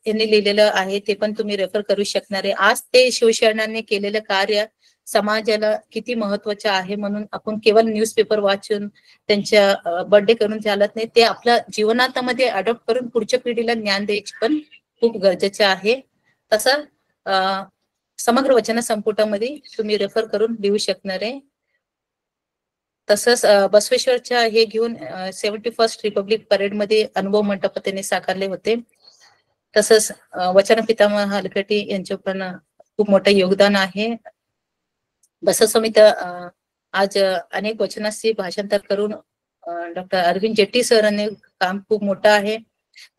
यांनी लिहिलेलं आहे, ते पण तुम्ही रेफर करू शकणार आहे. आज ते शिवशरणांनी केलेलं कार्य समाजाला किती महत्वाचं आहे, म्हणून आपण केवळ न्यूजपेपर वाचून त्यांच्या बर्थडे करून चालत नाही, ते आपल्या जीवनामध्ये अडॉप्ट करून पुढच्या पिढीला ज्ञान द्यायचे पण खूप गरजेचे आहे. तसं समग्र वचन संपुटामध्ये तुम्ही रेफर करून लिहू शकणार आहे. तसंच बसवेश्वरच्या हे घेऊन 71st रिपब्लिक परेड मध्ये अनुभव मंडप त्यांनी साकारले होते. तसंच वचन पितामह हलकटी यांचे पण खूप मोठं योगदान आहे. बसव समिती आज अनेक वचनाची भाषांतर करून डॉक्टर अरविंद जेट्टी सरांनी काम खूप मोठं आहे.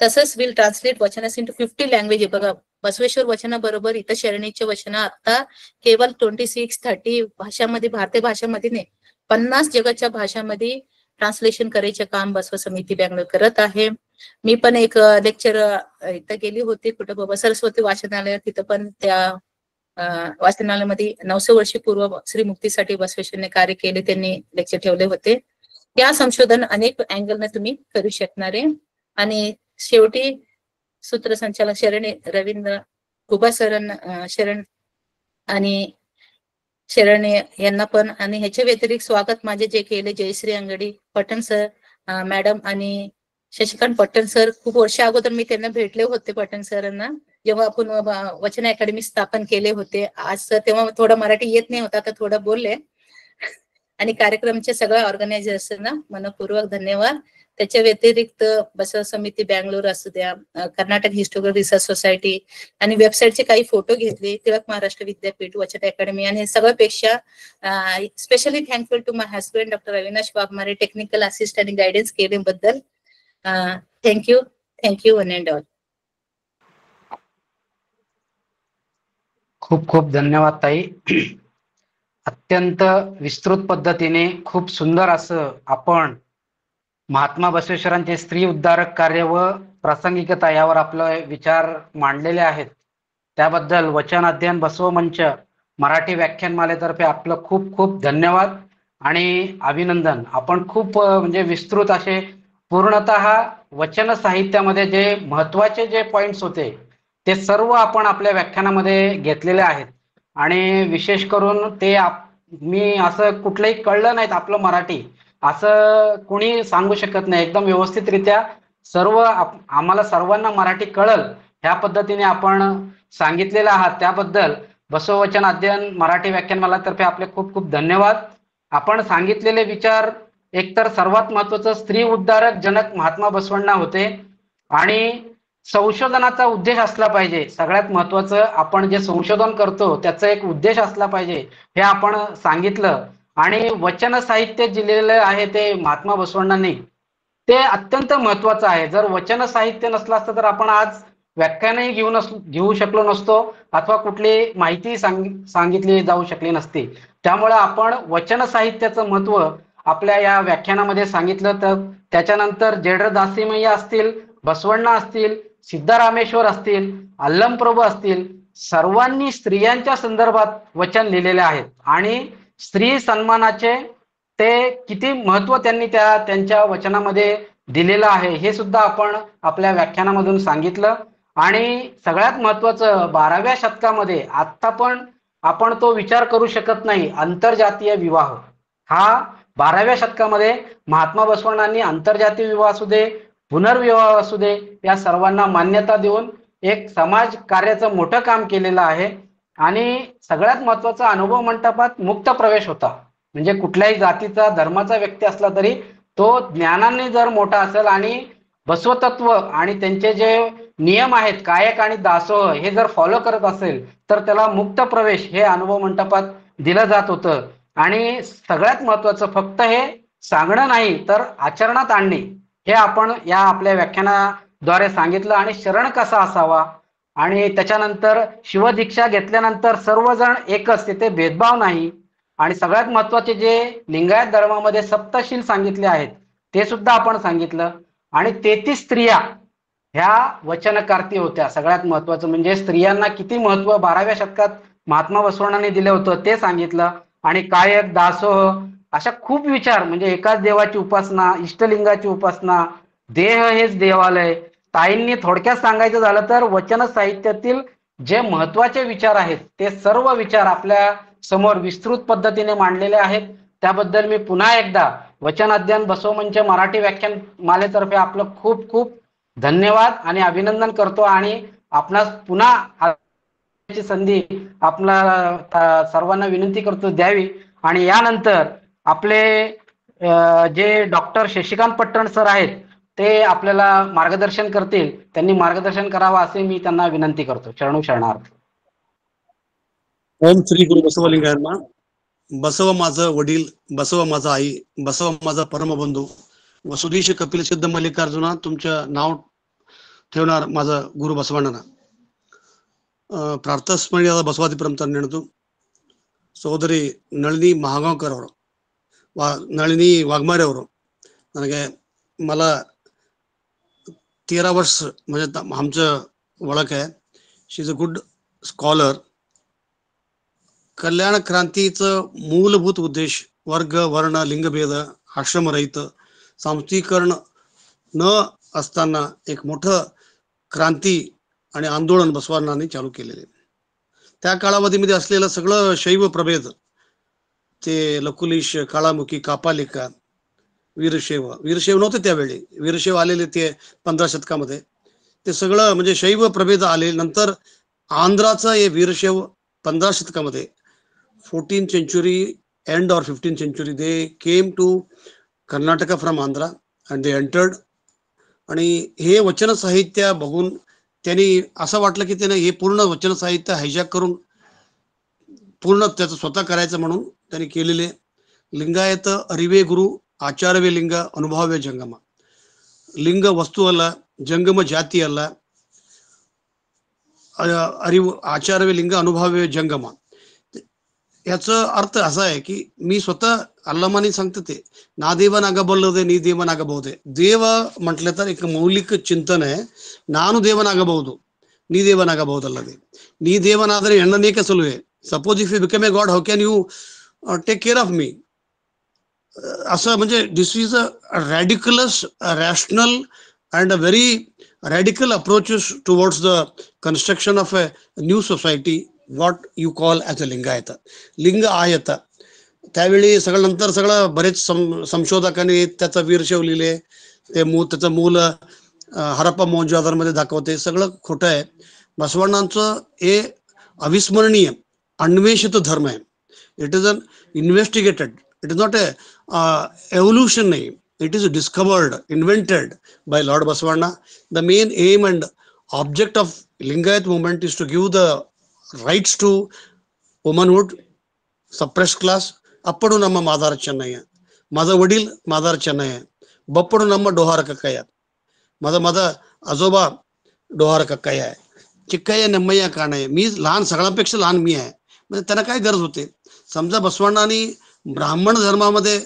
तसंच विल ट्रान्सलेट वचनास इंटू 50 लँग्वेज. बघा, बसवेश्वर वचनाबरोबर इतर शरणीचे वचन आता केवळ 26-30 भाषामध्ये, भारतीय भाषामध्ये नाही, 50 जगाच्या भाषांमध्ये ट्रान्सलेशन करायचे काम बसव समिती बँगलोर करत आहे. मी पण एक लेक्चर इथं गेली होती, कुठं बाबा सरस्वती वाचनालय, तिथं पण त्या वाचनालयामध्ये 900 वर्षपूर्व श्री मुक्तीसाठी बसवेश्वरने कार्य केले, त्यांनी लेक्चर ठेवले होते. त्या संशोधन अनेक अँगलने तुम्ही करू शकणार आहे. आणि शेवटी सूत्रसंचालक शरणे रवींद्र कुबा शरण आणि शरणे यांना पण, आणि ह्याच्या व्यतिरिक्त स्वागत माझे जे केले जयश्री अंगडी, पटण सर मॅडम आणि शशिकांत पटण सर, खूप वर्ष अगोदर मी त्यांना भेटले होते पटण सरांना, जेव्हा आपण वचन अकॅडमी स्थापन केले होते. आज तेव्हा थोडं मराठी येत नाही होता, तर थोडं बोलले. आणि कार्यक्रमच्या सगळ्या ऑर्गनायझर्सना मनपूर्वक धन्यवाद. त्याच्या व्यतिरिक्त बसव समिती बँगलोर असू द्या, कर्नाटक हिस्टोरिकल रिसर्च सोसायटी आणि वेबसाईटचे काही फोटो घेतले, टिळक महाराष्ट्र विद्यापीठ, वचन अकॅडमी, आणि सगळ्यापेक्षा specially thankful to my husband doctor Avinash Waghmare, technical assist आणि गायडन्स केल्याबद्दल. Thank you one and all. खूप खूप धन्यवाद ताई. अत्यंत विस्तृत पद्धतीने खूप सुंदर असं आपण महात्मा बसवेश्वरांचे स्त्री उद्धारक कार्य व प्रासंगिकता यावर आपले विचार मांडलेले आहेत. त्याबद्दल वचन अध्ययन बसव मंच मराठी व्याख्यानमालेतर्फे आपलं खूप खूप धन्यवाद आणि अभिनंदन. आपण खूप म्हणजे विस्तृत असे पूर्णतः वचन साहित्यामध्ये जे महत्वाचे जे पॉइंट्स होते ते सर्व आपण आपल्या व्याख्यानामध्ये घेतलेले आहेत. आणि विशेष करून ते मी असं कुठलंही कळलं नाहीत आपलं मराठी असं कुणी सांगू शकत नाही. एकदम व्यवस्थितरित्या सर्व आम्हाला सर्वांना मराठी कळल ह्या पद्धतीने आपण सांगितलेलं आहात. त्याबद्दल बसव वचन अध्ययन मराठी व्याख्यानमालातर्फे आपले खूप खूप धन्यवाद. आपण सांगितलेले विचार एकतर सर्वात महत्वाचं स्त्री उद्धारक जनक महात्मा बसवण्णा होते आणि संशोधनाचा उद्देश असला पाहिजे. सगळ्यात महत्वाचं, आपण जे संशोधन करतो त्याचा एक उद्देश असला पाहिजे हे आपण सांगितलं. आणि वचन साहित्य जे लिहिलेलं आहे ते महात्मा बसवण्णांनी, ते अत्यंत महत्वाचं आहे. जर वचन साहित्य नसलं असतं तर आपण आज व्याख्यानही घेऊ शकलो नसतो अथवा कुठली माहिती सांगितली जाऊ शकली नसती. त्यामुळे आपण वचन साहित्याचं महत्व आपल्या या व्याख्यानामध्ये सांगितलं. तर त्याच्यानंतर जेडर दासिमय्या असतील, बसवण्णा असतील, सिद्धरामेश्वर असतील, अल्लमप्रभू असतील, सर्वांनी स्त्रियांच्या संदर्भात वचन लिहिलेले आहेत. आणि स्त्री सन्मानाचे ते किती महत्व त्यांनी त्यांच्या वचनामध्ये दिलेलं आहे हे सुद्धा आपण आपल्या व्याख्यानामधून सांगितलं. आणि सगळ्यात महत्वाचं, 12व्या शतकामध्ये आत्ता पण आपण तो विचार करू शकत नाही, आंतरजातीय विवाह हा 12व्या शतकामध्ये महात्मा बसवण्णांनी आंतरजातीय विवाह असू दे, पुनर्विवाह असू दे, या सर्वांना मान्यता देऊन एक समाज कार्याचं मोठं काम केलेलं आहे. आणि सगळ्यात महत्वाचा, अनुभव मंडपात मुक्त प्रवेश होता. म्हणजे कुठल्याही जातीचा धर्माचा व्यक्ती असला तरी तो ज्ञानाने जर मोठा असेल आणि बसवतत्व आणि त्यांचे जे नियम आहेत कायक आणि दासोह हे जर फॉलो करत असेल तर त्याला मुक्त प्रवेश हे अनुभव मंडपात दिलं जात होतं. आणि सगळ्यात महत्वाचं, फक्त हे सांगणं नाही तर आचरणात आणणे हे आपण या आपल्या व्याख्यानाद्वारे सांगितलं. आणि शरण कसा असावा, आणि त्याच्यानंतर शिवदीक्षा घेतल्यानंतर सर्वजण एकच, तिथे भेदभाव नाही. आणि सगळ्यात महत्वाचे जे लिंगायत धर्मामध्ये सप्तशील सांगितले आहेत ते सुद्धा आपण सांगितलं. आणि 33 स्त्रिया ह्या वचनकारती होत्या. सगळ्यात महत्वाचं म्हणजे स्त्रियांना किती महत्व 12व्या शतकात महात्मा बसवण्णांनी दिलं होतं ते सांगितलं. आणि कायक, दासोह अशा खूप विचार, म्हणजे एकाच देवाची उपासना, इष्टलिंगाची उपासना, देह हेच देवालय. ताईंनी थोडक्यात सांगायचं झालं तर वचन साहित्यातील जे महत्वाचे विचार आहेत ते सर्व विचार आपल्या समोर विस्तृत पद्धतीने मांडलेले आहेत. त्याबद्दल मी पुन्हा एकदा वचन अध्ययन बसवमंच मराठी व्याख्यान मालेतर्फे आपलं खूप खूप धन्यवाद आणि अभिनंदन करतो. आणि आपणास पुन्हा संधी आपला सर्वांना विनंती करतो द्यावी. आणि यानंतर आपले जे डॉक्टर शशिकांत पट्टण सर आहेत ते आपल्याला मार्गदर्शन करतील. त्यांनी मार्गदर्शन करावं असे मी त्यांना विनंती करतो. शरणार्थ. ओम श्री गुरु बसवलिंगाय नमः. बसव माझं वडील, बसव माझा आई, बसव माझा परमबंधू, वसुधीश कपिल सिद्ध मल्लिकार्जुना तुमचं नाव ठेवणार माझं गुरु बसवಣ್ಣನ. ಪ್ರಾರ್ಥಸ್ಮರಣೀಯ ಬಸವಾದಿ ಪರಮತನ ನೆನೆದು ಸಹೋದರಿ ನಳಿನಿ महागावकर ಅವರು, नळिनी वाघमारे ಅವರು ನನಗೆ मला 13 वर्ष म्हणजे आमचं ओळख आहे. शी इज अ गुड स्कॉलर. कल्याण क्रांतीचं मूलभूत उद्देश वर्ग, वर्ण, लिंगभेद, आश्रमरहित, सांस्कृतिकरण न असताना एक मोठं क्रांती आणि आंदोलन बसवण्णांनी चालू केलेले. त्या काळामध्ये असलेलं सगळं शैव प्रभेद, ते लकुलिश, काळामुखी, कापालिका, वीरशैव नव्हते त्यावेळी, वीरशैव आलेले ते 15 शतकामध्ये. ते सगळं म्हणजे शैव प्रभेद आले. नंतर आंध्राचं हे वीरशैव 15 शतकामध्ये 14th century end or 15th century they came to Karnataka from Andhra and they entered. आणि हे वचन साहित्य बघून त्यांनी असं वाटलं की त्याने हे पूर्ण वचन साहित्य हायजॅक करून पूर्ण त्याचं स्वतः करायचं म्हणून त्यांनी केलेले. लिंगायत अरिवे गुरु आचार्य लिंग अनुभव्य जंगम. लिंग वस्तू अಲ್ಲ, जंगम जाती ಅಲ್ಲ, अरिव आचार्य लिंग अनुभव्य जंगम. याचा अर्थ असा आहे की मी स्वतः अल्लामानी सांगते ते ना ದೇವನಾಗಬಲ್ಲದೆ ನೀ ದೇವನಾಗಬಹುದೇ. ದೇವ म्हटलं तर एक मौलिक चिंतन आहे. ನಾನು ದೇವನಾಗಬಹುದು, ನೀ ದೇವನಾಗಬಹುದಲ್ಲದೆ. ನೀ ದೇವನಾದರೆ ಎಣ್ಣನೇಕೆ ಸಲುವೆ. Suppose if you become a god, how can you take care of me. असं म्हणजे this is a ridiculous, rational and a very radical approaches towards the construction of a new society what you call as a Lingayat. लिंग आयत. त्यावेळी सगळं नंतर सगळं बरेच संशोधकांनी त्याचा वीरशैव लिहिले. ते त्याचं मूल हरप्पा मोहनजोदडोमध्ये दाखवते. सगळं खोटं आहे. बसवण्णांचं हे अविस्मरणीय अन्वेषित धर्म आहे. It is uninvestigated, it is not a evolution. नाही, it is discovered, invented by lord Basavanna. The main aim and object of Lingayat movement is to give the rights to womanhood, suppressed class. ಅಪ್ಪಡು ನಮ್ಮ ಮಾದಾರ ಚೆನ್ನಯ್ಯ, ಮದ ವಡೀल ಮಾದಾರ ಚೆನ್ನಯ್ಯ, ಬಪ್ಪಡು ನಮ್ಮ ಡೋಹಾರ ಕಕ್ಕಯ್ಯ, मद आजोबा डोहार कक्कయ్య आहे, चिक्कయ్య नेम्मయ్య काणయ్య. मी लहान, सगळ्यांपेक्षा लहान मी आहे. म्हणजे त्यांना काय गरज होते? समजा बसवण्णांनी ब्राह्मण धर्मामध्ये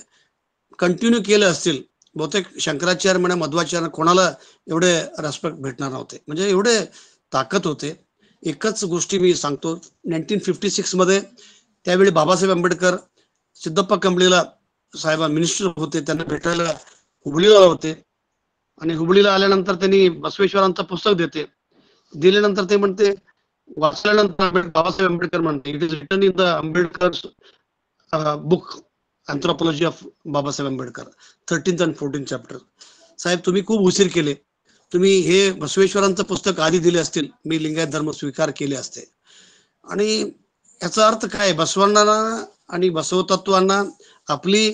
कंटिन्यू केले असतील, बहुतेक शंकराचार्य म्हणा मध्वाचार्य कोणाला एवढे रेस्पेक्ट भेटणार नव्हते. म्हणजे एवढे ताकद होते. एकच गोष्टी मी सांगतो, 1956 मध्ये त्यावेळी बाबासाहेब आंबेडकर सिद्धप्पा कंबळीला साहेब मिनिस्टर होते, त्यांना भेटायला हुबळीला होते. आणि हुबळीला आल्यानंतर त्यांनी बसवेश्वरांचं पुस्तक दिल्यानंतर ते म्हणते, वाचल्यानंतर बाबासाहेब आंबेडकर म्हणते, it is written in the Ambedkar book anthropology of Babasaheb Ambedkar 13th and 14th chapter. साहेब तुम्ही खूप उशीर केले, तुम्ही हे बसवेश्वरांचं पुस्तक आधी दिले असतील, मी लिंगायत धर्म स्वीकार केले असते. आणि याचा अर्थ काय? बसवण्णांना आणि बसवतत्वांना आपली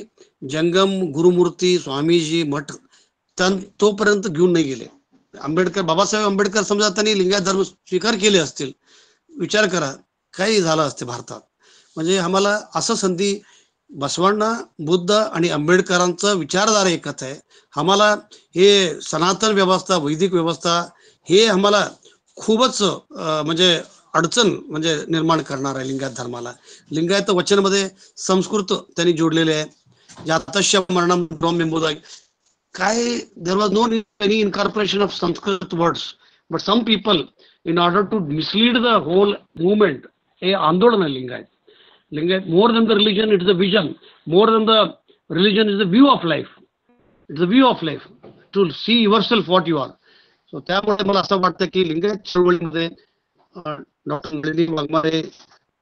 जंगम गुरुमूर्ती स्वामीजी मठ तोपर्यंत घेऊन नाही गेले. बाबासाहेब आंबेडकर समजा त्यांनी लिंगायत धर्म स्वीकार केले असतील, विचार करा काही झालं असते भारतात. म्हणजे आम्हाला असं संधी, बसवण्णा बुद्ध आणि आंबेडकरांचं विचारधारा एकच आहे. आम्हाला हे सनातन व्यवस्था, वैदिक व्यवस्था हे आम्हाला खूपच म्हणजे अडचण म्हणजे निर्माण करणार आहे लिंगायत धर्माला. लिंगायत वचनमध्ये संस्कृत त्यांनी जोडलेले आहे, जातस्य मरणम ब्रह्मबोधा. काय, there was no any incorporation of Sanskrit words, but some people, in order to mislead the whole movement, हे आंदोलन आहे Lingayat. More than the religion, it is the vision. More than the religion, is the view of life. It's the view of life, to see yourself what you are. So त्यामुळे मला असं वाटतं की लिंगायत चळवळीमध्ये doctor Nalini Waghmare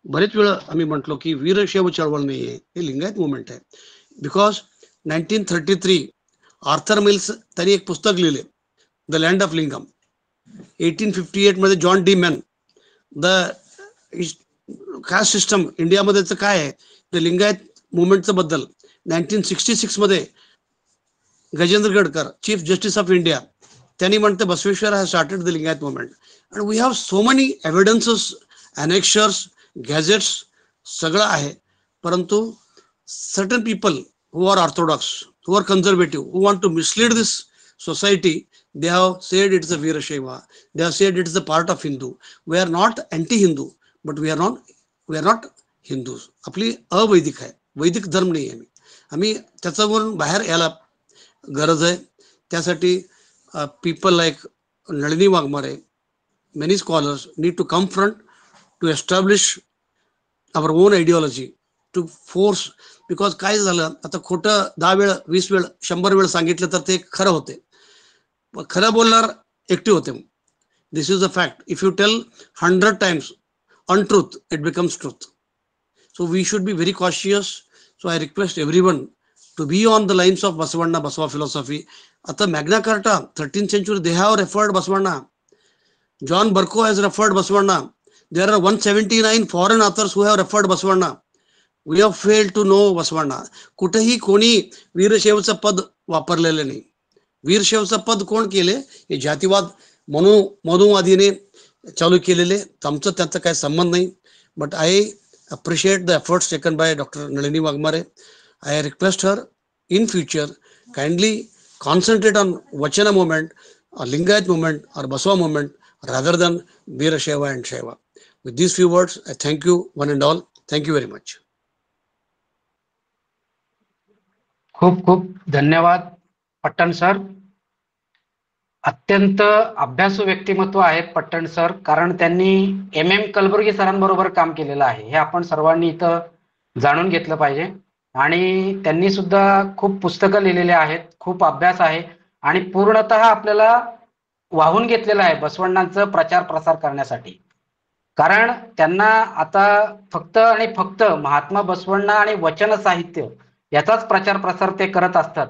बरेच वेळ आम्ही म्हटलो की वीरशैव चळवळ नाही आहे, हे लिंगायत मुवमेंट आहे. बिकॉज 1933 आर्थर मिल्स त्यांनी एक पुस्तक लिहिले, द लँड ऑफ लिंगम. 1858 मध्ये John D Mann, the caste system इंडियामध्येच काय आहे ते लिंगायत मुवमेंटचं बद्दल. 1966 मध्ये Gajendragadkar, chief justice of India, त्यांनी म्हणते Basaveshwar has started the Lingayat movement. And we have so many evidences, annexures, gazettes, सगळं आहे. परंतु certain people who are orthodox, who are conservative, who want to mislead this society, they have said it's a Veerashaiva, they have said it's a part of Hindu. We are not anti-Hindu, but we are not Hindus. आपली अवैदिक आहे, वैदिक धर्म नाही आहे. आम्ही त्याच्यावरून बाहेर यायला गरज आहे. त्यासाठी people like Nalini Waghmare, many scholars need to come front to establish our own ideology, to force. Because काय झालं, आता खोटं 10 वेळ 20 वेळ 100 वेळ सांगितलं तर ते खरं होते, खरं बोलणार एकटे होते. This is a fact. If you tell 100 times untruth, it becomes truth. So we should be very cautious. So I request everyone to be on the lines of Basavanna, Basava philosophy. At Magna Carta, 13th century, they have referred Basavanna. John Burko has referred Basavanna. There are 179 foreign authors who have referred Basavanna. We have failed to know Basavanna. कुठेही कोणी वीरशैवचं पद वापरलेलं नाही. वीरशैवचं पद कोण केले? हे जातीवाद मनुवादीने चालू केलेले. आमचं त्याचा काही संबंध नाही. But I appreciate the efforts taken by doctor Nalini Waghmare. I request her in future kindly concentrate on वचना मूवमेंट, लिंगायत मूवमेंट और बसवा movement rather than Veerashaiva and Shaiva. With these few words, I thank you one and all. Thank you very much. खूप खूप धन्यवाद पट्टण sir. अत्यंत अभ्यासू व्यक्तिमत्व आहेत पट्टण सर, कारण त्यांनी MM कलबुर्गी सरांबरोबर काम केलेलं आहे, हे आपण सर्वांनी इथं जाणून घेतलं पाहिजे. आणि त्यांनी सुद्धा खूप पुस्तकं लिहिलेले आहेत, खूप अभ्यास आहे आणि पूर्णतः आपल्याला वाहून घेतलेलं आहे बसवण्णांचं प्रचार प्रसार करण्यासाठी. कारण त्यांना आता फक्त आणि फक्त महात्मा बसवण्णा आणि वचन साहित्य याचाच प्रचार प्रसार ते करत असतात.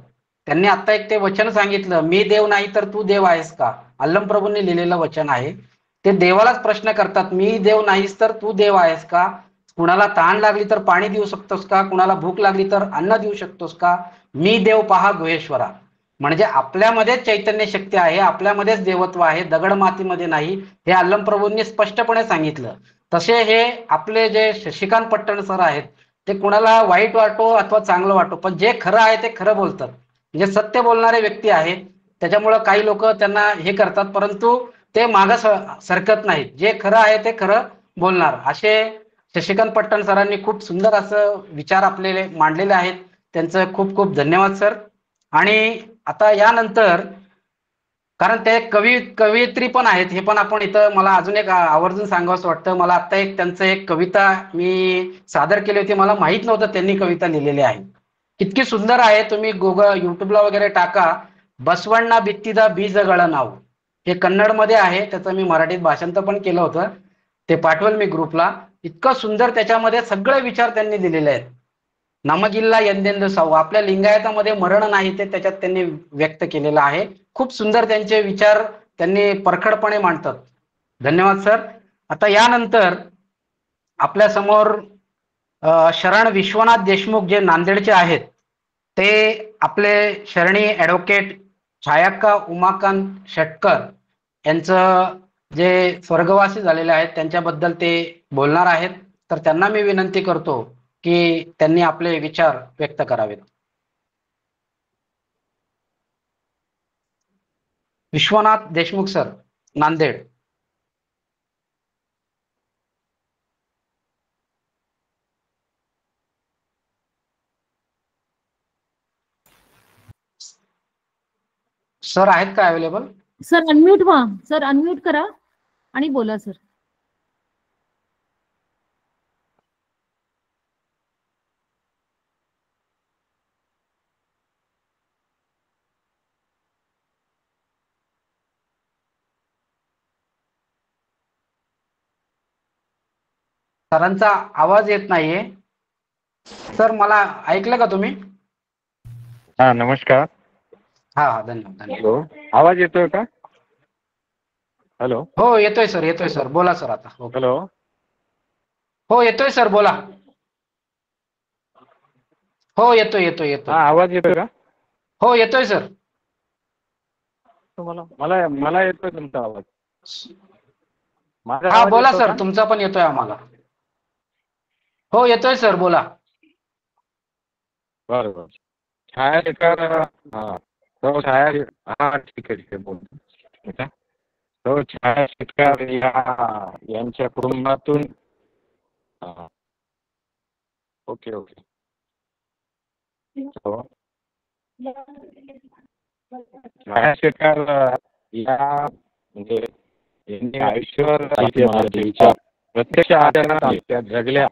त्यांनी आता एक ते वचन सांगितलं, मी देव नाही तर तू देव आहेस का? अल्लम प्रभूंनी लिहिलेलं वचन आहे. ते देवालाच प्रश्न करतात, मी देव नाहीस तर तू देव आहेस का? कुणाला तहान लागली तर पाणी देऊ शकतोस का? कुणाला भूक लागली तर अन्न देऊ शकतोस का? मी देव पहा गुहेश्वरा. म्हणजे आपल्यामध्येच चैतन्य शक्ती आहे, आपल्यामध्येच देवत्व आहे, दगड मातीमध्ये नाही, हे अल्लमप्रभूंनी स्पष्टपणे सांगितलं. तसे हे आपले जे शशिकांत पट्टण सर आहेत, ते कुणाला वाईट वाटो अथवा चांगलं वाटो, पण जे खरं आहे ते खरं बोलतात. म्हणजे सत्य बोलणारे व्यक्ती आहेत. त्याच्यामुळं काही लोक त्यांना हे करतात, परंतु ते मागं सरकत नाहीत. जे खरं आहे ते खरं बोलणार. असे शशिकांत पट्टण सरांनी खूप सुंदर असं विचार आपले मांडलेले आहेत. त्यांचं खूप खूप धन्यवाद सर. आणि आता यानंतर, कारण ते कवयित्री पण आहेत, हे पण आपण इथं मला अजून एक आवर्जून सांगावंसं वाटतं. मला आता एक त्यांचं एक कविता मी सादर केली होती, मला माहित नव्हतं त्यांनी कविता लिहिलेली आहे. इतकी सुंदर आहे, तुम्ही युट्यूबला वगैरे टाका, बसवण्णा बित्तीदा बीजगळ नाव. हे कन्नडमध्ये आहे, त्याचं मी मराठीत भाषांतर पण केलं होतं, ते पाठवेल मी ग्रुपला. इतकं सुंदर त्याच्यामध्ये सगळे विचार त्यांनी दिलेले आहेत. नमगिल्ला यंदेंदु साऊ, आपल्या लिंगायतामध्ये मरण नाही ते त्याच्यात त्यांनी व्यक्त केलेलं आहे. खूप सुंदर त्यांचे विचार त्यांनी परखडपणे मांडतात. धन्यवाद सर. आता यानंतर आपल्या समोर शरण विश्वनाथ देशमुख जे नांदेडचे आहेत, ते आपले शरणी ॲडव्होकेट छायाक्का उमाकांत षटकर यांचं जे स्वर्गवासी झालेले आहेत त्यांच्याबद्दल ते बोलणार आहेत. तर त्यांना मी विनंती करतो की त्यांनी आपले विचार व्यक्त करावेत. विश्वनाथ देशमुख सर, नांदेड. सर आहेत का अवेलेबल? सर अनम्यूट व्हा, सर अनम्यूट करा आणि बोला सर. सरांचा आवाज येत नाहीये. सर मला ऐकलं का तुम्ही? हा नमस्कार. हा धन्यवाद. हॅलो, आवाज येतोय का? हॅलो. हो येतोय सर, येतोय सर, बोला सर आता. हॅलो. हो येतोय सर, बोला. हो येतोय येतोय येतोय. हा आवाज येतोय का? हो येतोय सर. मला येतोय तुमचा आवाज. माझा हा आवाज बोला येतो सर, का? तुमचा पण येतोय आम्हाला. हो येतोय सर, बोला. बरं बरं. छायाचित्रकार, हा तो हा ठीक आहे बोलतो. तो छायाचित्रकार यांच्या कुटुंबातून ओके ओके. छायाचित्रकार या म्हणजे यांनी आयुष्यावर विचार प्रत्यक्ष आचरणात आणले, त्या जगल्या.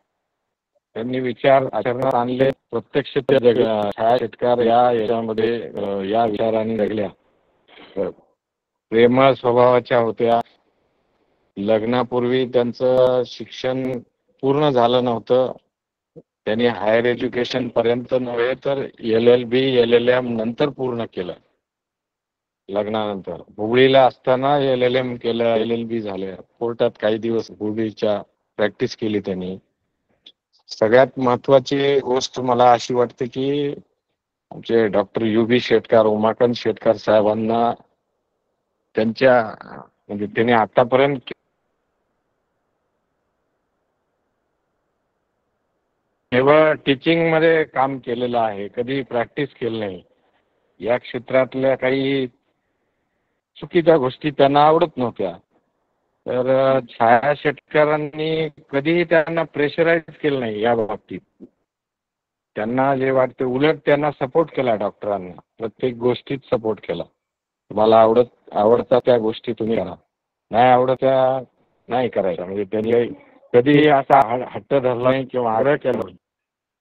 त्यांनी विचार आचरणात आणले, प्रत्यक्ष त्या जगल्या. छायाचित्रकार याच्यामध्ये या विचारांनी जगल्या. प्रेमळ स्वभावाच्या होत्या. लग्नापूर्वी त्यांचं शिक्षण पूर्ण झालं नव्हतं. त्यांनी हायर एज्युकेशन पर्यंत नव्हे तर LLB LLM नंतर पूर्ण केलं. लग्नानंतर हुबळीला असताना LLM केलं, LLB झालं. कोर्टात काही दिवस हुबळीच्या प्रॅक्टिस केली त्यांनी. सगळ्यात महत्वाची गोष्ट मला अशी वाटते की आमचे डॉक्टर UB शेटकर, उमाकांत शेटकर साहेबांना त्यांच्या म्हणजे त्यांनी आतापर्यंत केवळ टीचिंग मध्ये काम केलेलं आहे, कधी प्रॅक्टिस केली नाही. या क्षेत्रातल्या काही चुकीच्या गोष्टी त्यांना आवडत नव्हत्या. तर छाया शेटकरांनी कधीही त्यांना प्रेशराईज केलं नाही या बाबतीत. त्यांना जे वाटते उलट त्यांना सपोर्ट केला डॉक्टरांना, प्रत्येक गोष्टीत सपोर्ट केला. तुम्हाला आवडता त्या गोष्टी तुम्ही करा, नाही आवडत त्या नाही करायच्या. म्हणजे त्यांनी कधीही असा हट्ट धरला नाही किंवा आग्रह केला नाही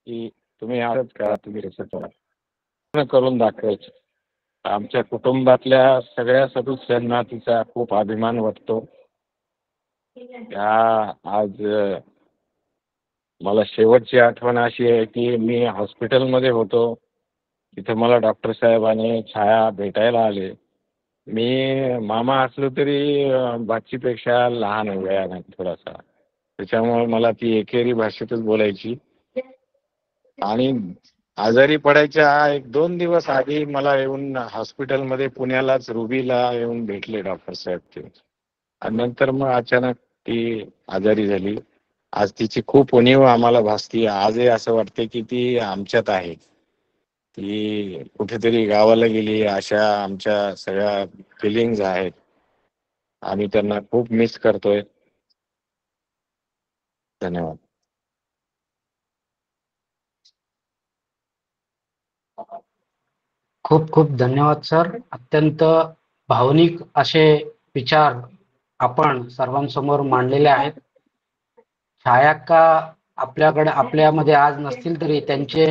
की तुम्ही असंच करा, तुम्ही असं करा, करून दाखवायचं. आमच्या कुटुंबातल्या सगळ्या सदस्यांना तिचा खूप अभिमान वाटतो. आज मला शेवटची आठवण अशी आहे की मी हॉस्पिटलमध्ये होतो, तिथे मला डॉक्टर साहेबांनी छाया भेटायला आले. मी मामा असलो तरी बाचीपेक्षा लहान आहे वयाने थोडासा, त्याच्यामुळे मला ती एकेरी भाषेतच बोलायची. आणि आजारी पडायच्या 1-2 दिवस आधी मला येऊन हॉस्पिटलमध्ये पुण्यालाच रुबीला येऊन भेटले डॉक्टर साहेब ते. आणि नंतर मग अचानक ती आजारी झाली. आज तिची खूप उणीव आम्हाला भासती. आजही असं वाटते की ती आमच्यात आहे. ती कुठेतरी गावाला गेली अशा आमच्या सगळ्या फिलिंग्ज आहेत. आम्ही त्यांना खूप मिस करतोय. धन्यवाद. खूप खूप धन्यवाद सर. अत्यंत भावनिक असे विचार आपण सर्वांसमोर मांडलेले आहेत. छायाक्का आपल्यामध्ये आज नसतील तरी त्यांचे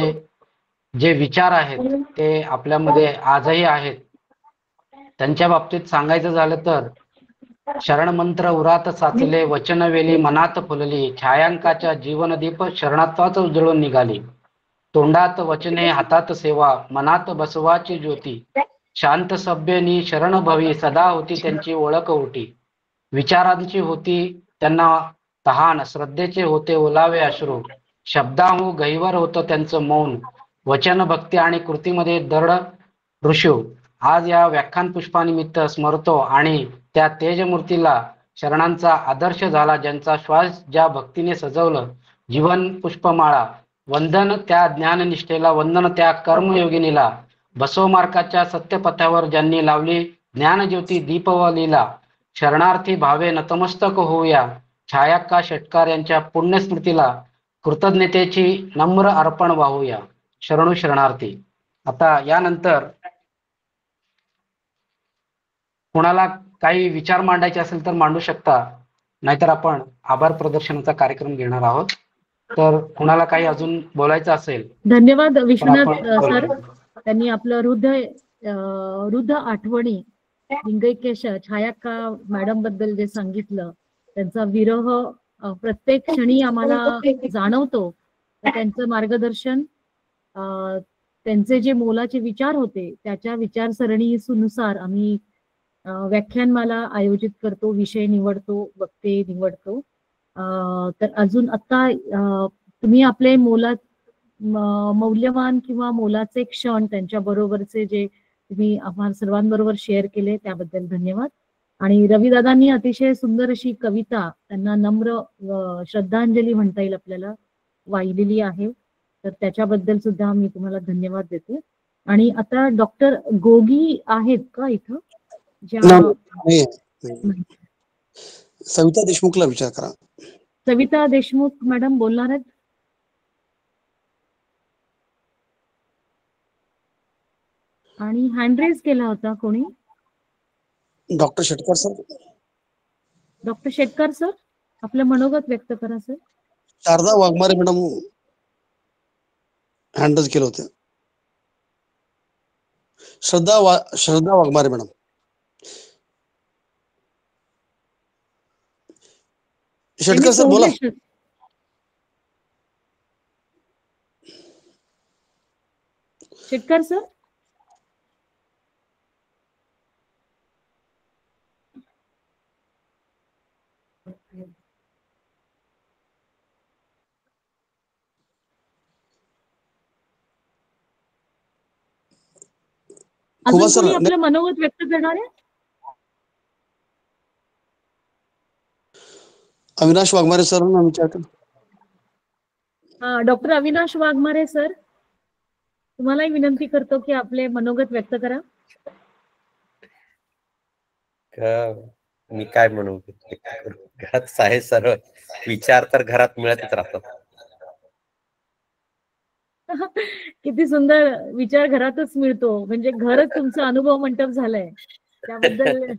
जे विचार आहेत ते आपल्यामध्ये आजही आहेत. त्यांच्या बाबतीत सांगायचं झालं तर शरण मंत्र उरात साचले, वचनवेली मनात फुलली, छायांकाच्या जीवनदीप शरणात्वाच उजळून निघाली. तोंडात वचने हातात सेवा, मनात बसवाची ज्योती, शांत सभ्यनी शरण भवी, सदा होती त्यांची ओळख ओटी. विचारांची होती त्यांना तहान, श्रद्धेचे होते ओलावे अश्रू, शब्दाहून गहिवर होतं त्यांचं मौन, वचन भक्ती आणि कृतीमध्ये दृढ ऋषू. आज या व्याख्यान पुष्पानिमित्त स्मरतो आणि त्या तेजमूर्तीला शरणांचा आदर्श झाला, ज्यांचा श्वास ज्या भक्तीने सजवलं जीवन पुष्पमाळा. वंदन त्या ज्ञाननिष्ठेला, वंदन त्या कर्मयोगिनीला, बसवमार्गाच्या सत्यपथावर ज्यांनी लावली ज्ञानज्योती दीपवलीला. शरणार्थी भावे नतमस्तक होऊया, छायाक्का शेटकर यांच्या पुण्यस्मृतीला कृतज्ञतेची नम्र अर्पण वाहूया. शरणू शरणार्थी. आता यानंतर कोणाला काही विचार मांडायचे असेल तर मांडू शकता, नाहीतर आपण आभार प्रदर्शनाचा कार्यक्रम घेणार आहोत. तर कोणाला काही अजून बोलायचं असेल. धन्यवाद विश्वनाथ आपण सर. त्यांनी आपलं हृदय आठवणी लिंगैक्य छायाक्का मॅडम बद्दल जे सांगितलं, त्यांचा विरह प्रत्येक क्षणी आम्हाला जाणवतो. तर त्यांचं मार्गदर्शन, त्यांचे जे मोलाचे विचार होते त्याच्या विचारसरणीनुसार आम्ही व्याख्यानमाला आयोजित करतो, विषय निवडतो, वक्ते निवडतो. तर अजून आता तुम्ही आपले मौल्यवान किंवा मोलाचे क्षण त्यांच्या बरोबरचे जे तुम्ही आम्हाला सर्वांबरोबर शेअर केले त्याबद्दल धन्यवाद. आणि रविदादांनी अतिशय सुंदर अशी कविता, त्यांना नम्र श्रद्धांजली म्हणता येईल आपल्याला, वाहिलेली आहे. तर त्याच्याबद्दल सुद्धा मी तुम्हाला धन्यवाद देते. आणि आता डॉक्टर गोगी आहेत का इथं? सविता देशमुखला विचार करा. सविता देशमुख मॅडम बोलणार आहेत? आणि हँड रेज केला होता कोणी? Doctor Shetkar sir. Doctor Shetkar sir, आपलं मनोगत व्यक्त करा sir. Sharada Waghmare madam handle केलं होतं. श्रद्धा वाघमारे मॅडम. शेटकर सर बोला. शेटकर सर. अजून कोणी आपलं मनोगत व्यक्त करणार आहे? अविनाश वाघमारे सर विचारतो. डॉक्टर अविनाश वाघमारे सर, तुम्हालाही विनंती करतो की आपले मनोगत व्यक्त करा. मी काय म्हणू, घरात आहे सर्व विचार तर घरात मिळतच राहतात. किती सुंदर विचार घरातच मिळतो, म्हणजे घरच तुमचा अनुभव मंडप झालाय. त्याबद्दल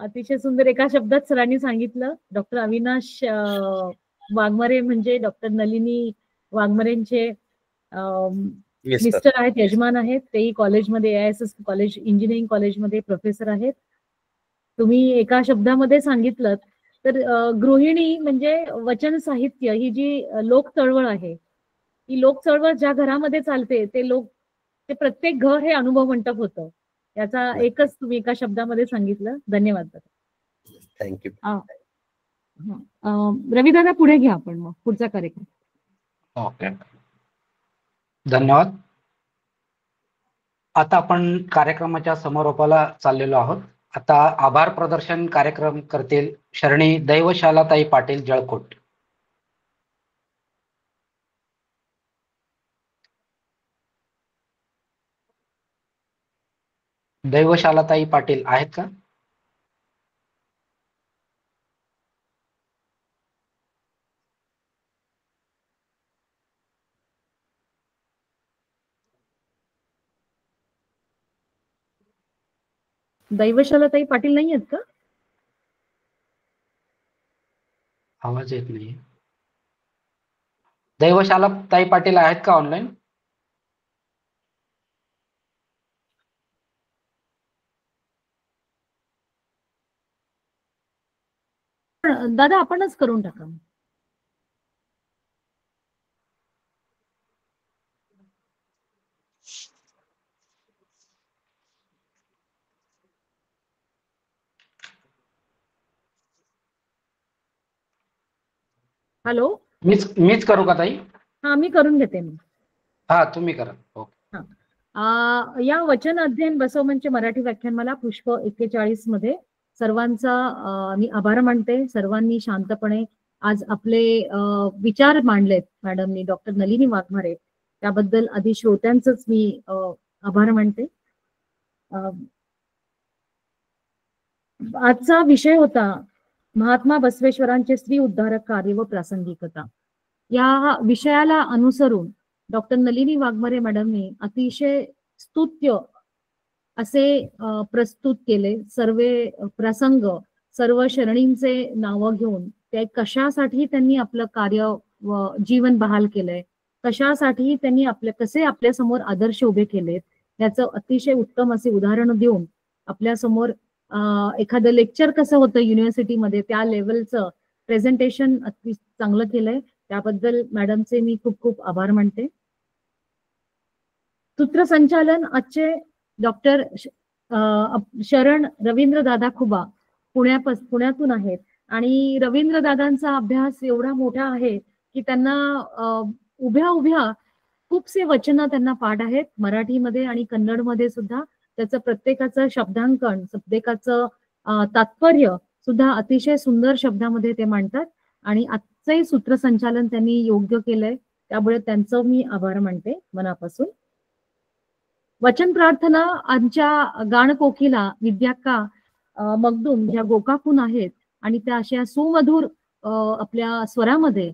अतिशय सुंदर एका शब्दात सरांनी सांगितलं. डॉक्टर अविनाश वाघमारे म्हणजे डॉक्टर नलिनी वाघमारेंचे मिस्टर आहेत, यजमान आहेत. तेही कॉलेजमध्ये AISS कॉलेज, इंजिनिअरिंग कॉलेजमध्ये प्रोफेसर आहेत. तुम्ही एका शब्दामध्ये सांगितलं तर गृहिणी म्हणजे वचन साहित्य ही जी लोक चळवळ आहे, ही लोक चळवळ ज्या घरामध्ये चालते ते प्रत्येक घर हे अनुभव मंडप होतं. याचा एकच तुम्ही एका शब्दामध्ये सांगितलं. धन्यवाद. थँक्यू. रविदादा पुढे घ्या आपण मग पुढचा कार्यक्रम. ओके. धन्यवाद. आता आपण कार्यक्रमाच्या समारोपाला चाललेलो आहोत. आता आभार प्रदर्शन कार्यक्रम करतील शरणी दैवशालाताई पाटील जळकोट. दैवशालाताई पाटील आहेत का? दैवशालाताई पाटील नाही आहेत का? आवाज येत नाही. दैवशालाताई पाटील आहेत का ऑनलाईन? दादा आपणच करून टाका. हॅलो, मीच करू का ताई? हा मी करून घेते. मी हा तुम्ही करा. ओके. या वचन अध्ययन बसवमंच मराठी व्याख्यानमाला पुष्प 41 मध्ये सर्वांचा मी आभार मानते. सर्वांनी शांतपणे आज आपले विचार मांडलेत मॅडमनी, डॉक्टर नलिनी वाघमारे, त्याबद्दल आधी श्रोत्यांचंच मी आभार मानते. आजचा विषय होता महात्मा बसवेश्वरांचे स्त्री उद्धारक कार्य व प्रासंगिकता. या विषयाला अनुसरून डॉक्टर नलिनी वाघमारे मॅडमनी अतिशय स्तुत्य असे प्रस्तुत केले. सर्व प्रसंग, सर्व शरणींचे नावं घेऊन ते कशासाठी त्यांनी आपलं कार्य व जीवन बहाल केलंय, कशासाठी त्यांनी कसे आपल्या समोर आदर्श उभे केलेत, याचं अतिशय उत्तम असे उदाहरण देऊन आपल्या समोर एखादं लेक्चर कसं होतं युनिव्हर्सिटीमध्ये त्या लेवलचं प्रेझेंटेशन अति चांगलं केलंय. त्याबद्दल मॅडमचे मी खूप खूप आभार मानते. सूत्रसंचालन आजचे डॉक्टर शरण रवींद्र दादा खुबा पुण्यातून आहेत. आणि रवींद्र दादांचा अभ्यास एवढा मोठा आहे की त्यांना उभ्या उभ्या खूपसे वचनं त्यांना पाठ आहेत मराठीमध्ये आणि कन्नडमध्ये सुद्धा. त्याचं प्रत्येकाचं शब्दांकन, प्रत्येकाचं तात्पर्य सुद्धा अतिशय सुंदर शब्दामध्ये ते मांडतात. आणि आजचंही सूत्रसंचालन त्यांनी योग्य केलंय, त्यामुळे त्यांचं मी आभार मानते मनापासून. वचन प्रार्थना आमच्या गाणकोकिला विद्याक्का मगदूम ज्या गोकाकून आहेत आणि त्या अशा सुमधुर आपल्या स्वरामध्ये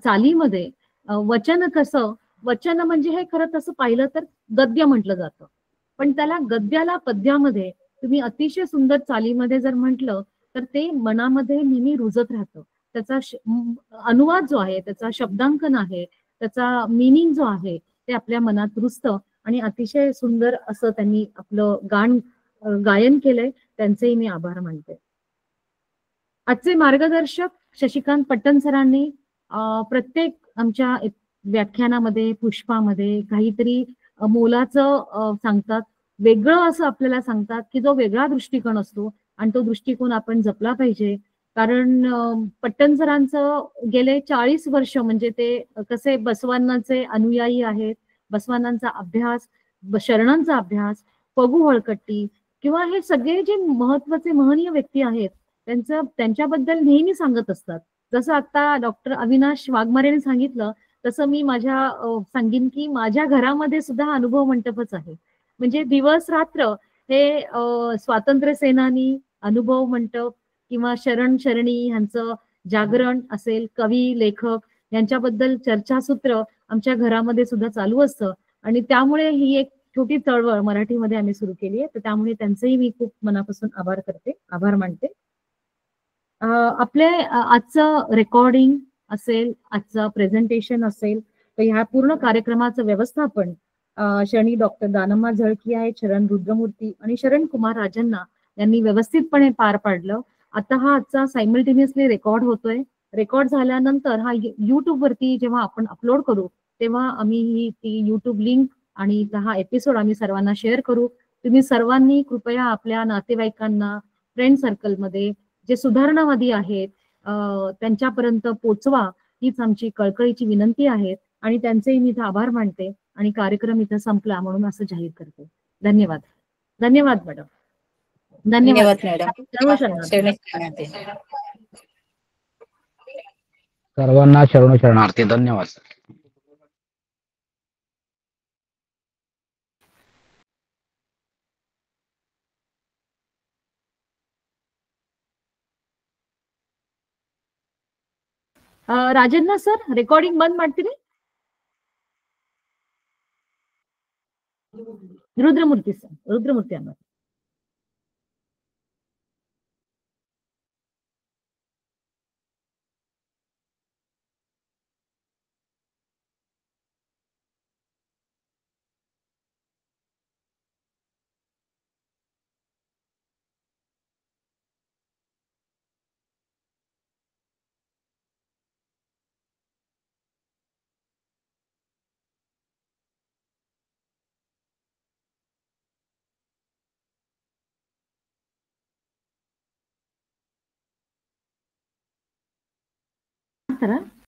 चालीमध्ये वचन कसं, वचन म्हणजे हे खरं तसं पाहिलं तर गद्य म्हटलं जातं, पण त्याला गद्याला पद्यामध्ये तुम्ही अतिशय सुंदर चालीमध्ये जर म्हटलं तर ते मनामध्ये नेहमी रुजत राहतं. त्याचा अनुवाद जो आहे, त्याचा शब्दांकन आहे, त्याचा मिनिंग जो आहे ते आपल्या मनात रुजतं. आणि अतिशय सुंदर असं त्यांनी आपलं गायन केलंय, त्यांचेही मी आभार मानते. आजचे मार्गदर्शक शशिकांत पट्टण सरांनी प्रत्येक आमच्या व्याख्यानामध्ये पुष्पामध्ये काहीतरी मोलाचं सांगतात, वेगळं असं आपल्याला सांगतात की जो वेगळा दृष्टिकोन असतो आणि तो दृष्टिकोन आपण जपला पाहिजे. कारण पट्टण सरांचं गेले 40 वर्ष म्हणजे ते कसे बसवांनाचे अनुयायी आहेत, बसवांनांचा अभ्यास, शरणांचा अभ्यास, पगू हळकट्टी किंवा हे सगळे जे महत्वाचे महनीय व्यक्ती आहेत त्यांच्याबद्दल नेहमी सांगत असतात. जसं आता डॉक्टर अविनाश वाघमारेने सांगितलं तसं मी सांगेन की माझ्या घरामध्ये सुद्धा अनुभव मंटपच आहे. म्हणजे दिवस रात्र हे स्वातंत्र्य सेनानी, अनुभव मंटप किंवा शरणी ह्यांचं जागरण असेल, कवी लेखक यांच्याबद्दल चर्चासूत्र आमच्या घरामध्ये सुद्धा चालू असतं. आणि त्यामुळे ही एक छोटी चळवळ मराठीमध्ये आम्ही सुरू केली आहे. तर त्यामुळे त्यांचंही मी खूप मनापासून आभार मानते. आपले आजचं रेकॉर्डिंग असेल, आजचं प्रेझेंटेशन असेल, तर ह्या पूर्ण कार्यक्रमाचं व्यवस्थापन शरणी डॉक्टर दानम्मा झळकी आहेत, शरण रुद्रमूर्ती आणि शरण कुमार राजन्ना यांनी व्यवस्थितपणे पार पाडलं. आता हा आजचा सायमल्टेनियसली रेकॉर्ड होतोय. रेकॉर्ड झाल्यानंतर हा युट्यूब वरती जेव्हा आपण अपलोड करू तेव्हा आम्ही ती युट्यूब लिंक आणि हा एपिसोड आम्ही सर्वांना शेअर करू. तुम्ही सर्वांनी कृपया आपल्या नातेवाईकांना, फ्रेंड सर्कलमध्ये जे सुधारणावादी आहेत त्यांच्यापर्यंत पोचवा, हीच आमची कळकळीची विनंती आहे. आणि त्यांचेही मी इथं आभार मानते आणि कार्यक्रम इथं संपला म्हणून असं जाहीर करते. धन्यवाद. धन्यवाद मॅडम. धन्यवाद. धन्यवाद मॅडम. सर्व शरणार्थी. शरणार्थी. सर्वांना शरणार्थी. धन्यवाद. ರಾಜಣ್ಣ ಸರ್ ರೆಕಾರ್ಡಿಂಗ್ ಬಂದ್ ಮಾಡ್ತೀರಿ? ರುದ್ರಮೂರ್ತಿ ಸರ್, ರುದ್ರಮೂರ್ತಿ ಅಮ್ಮ. ಮಾಡ್ತಾರಾ?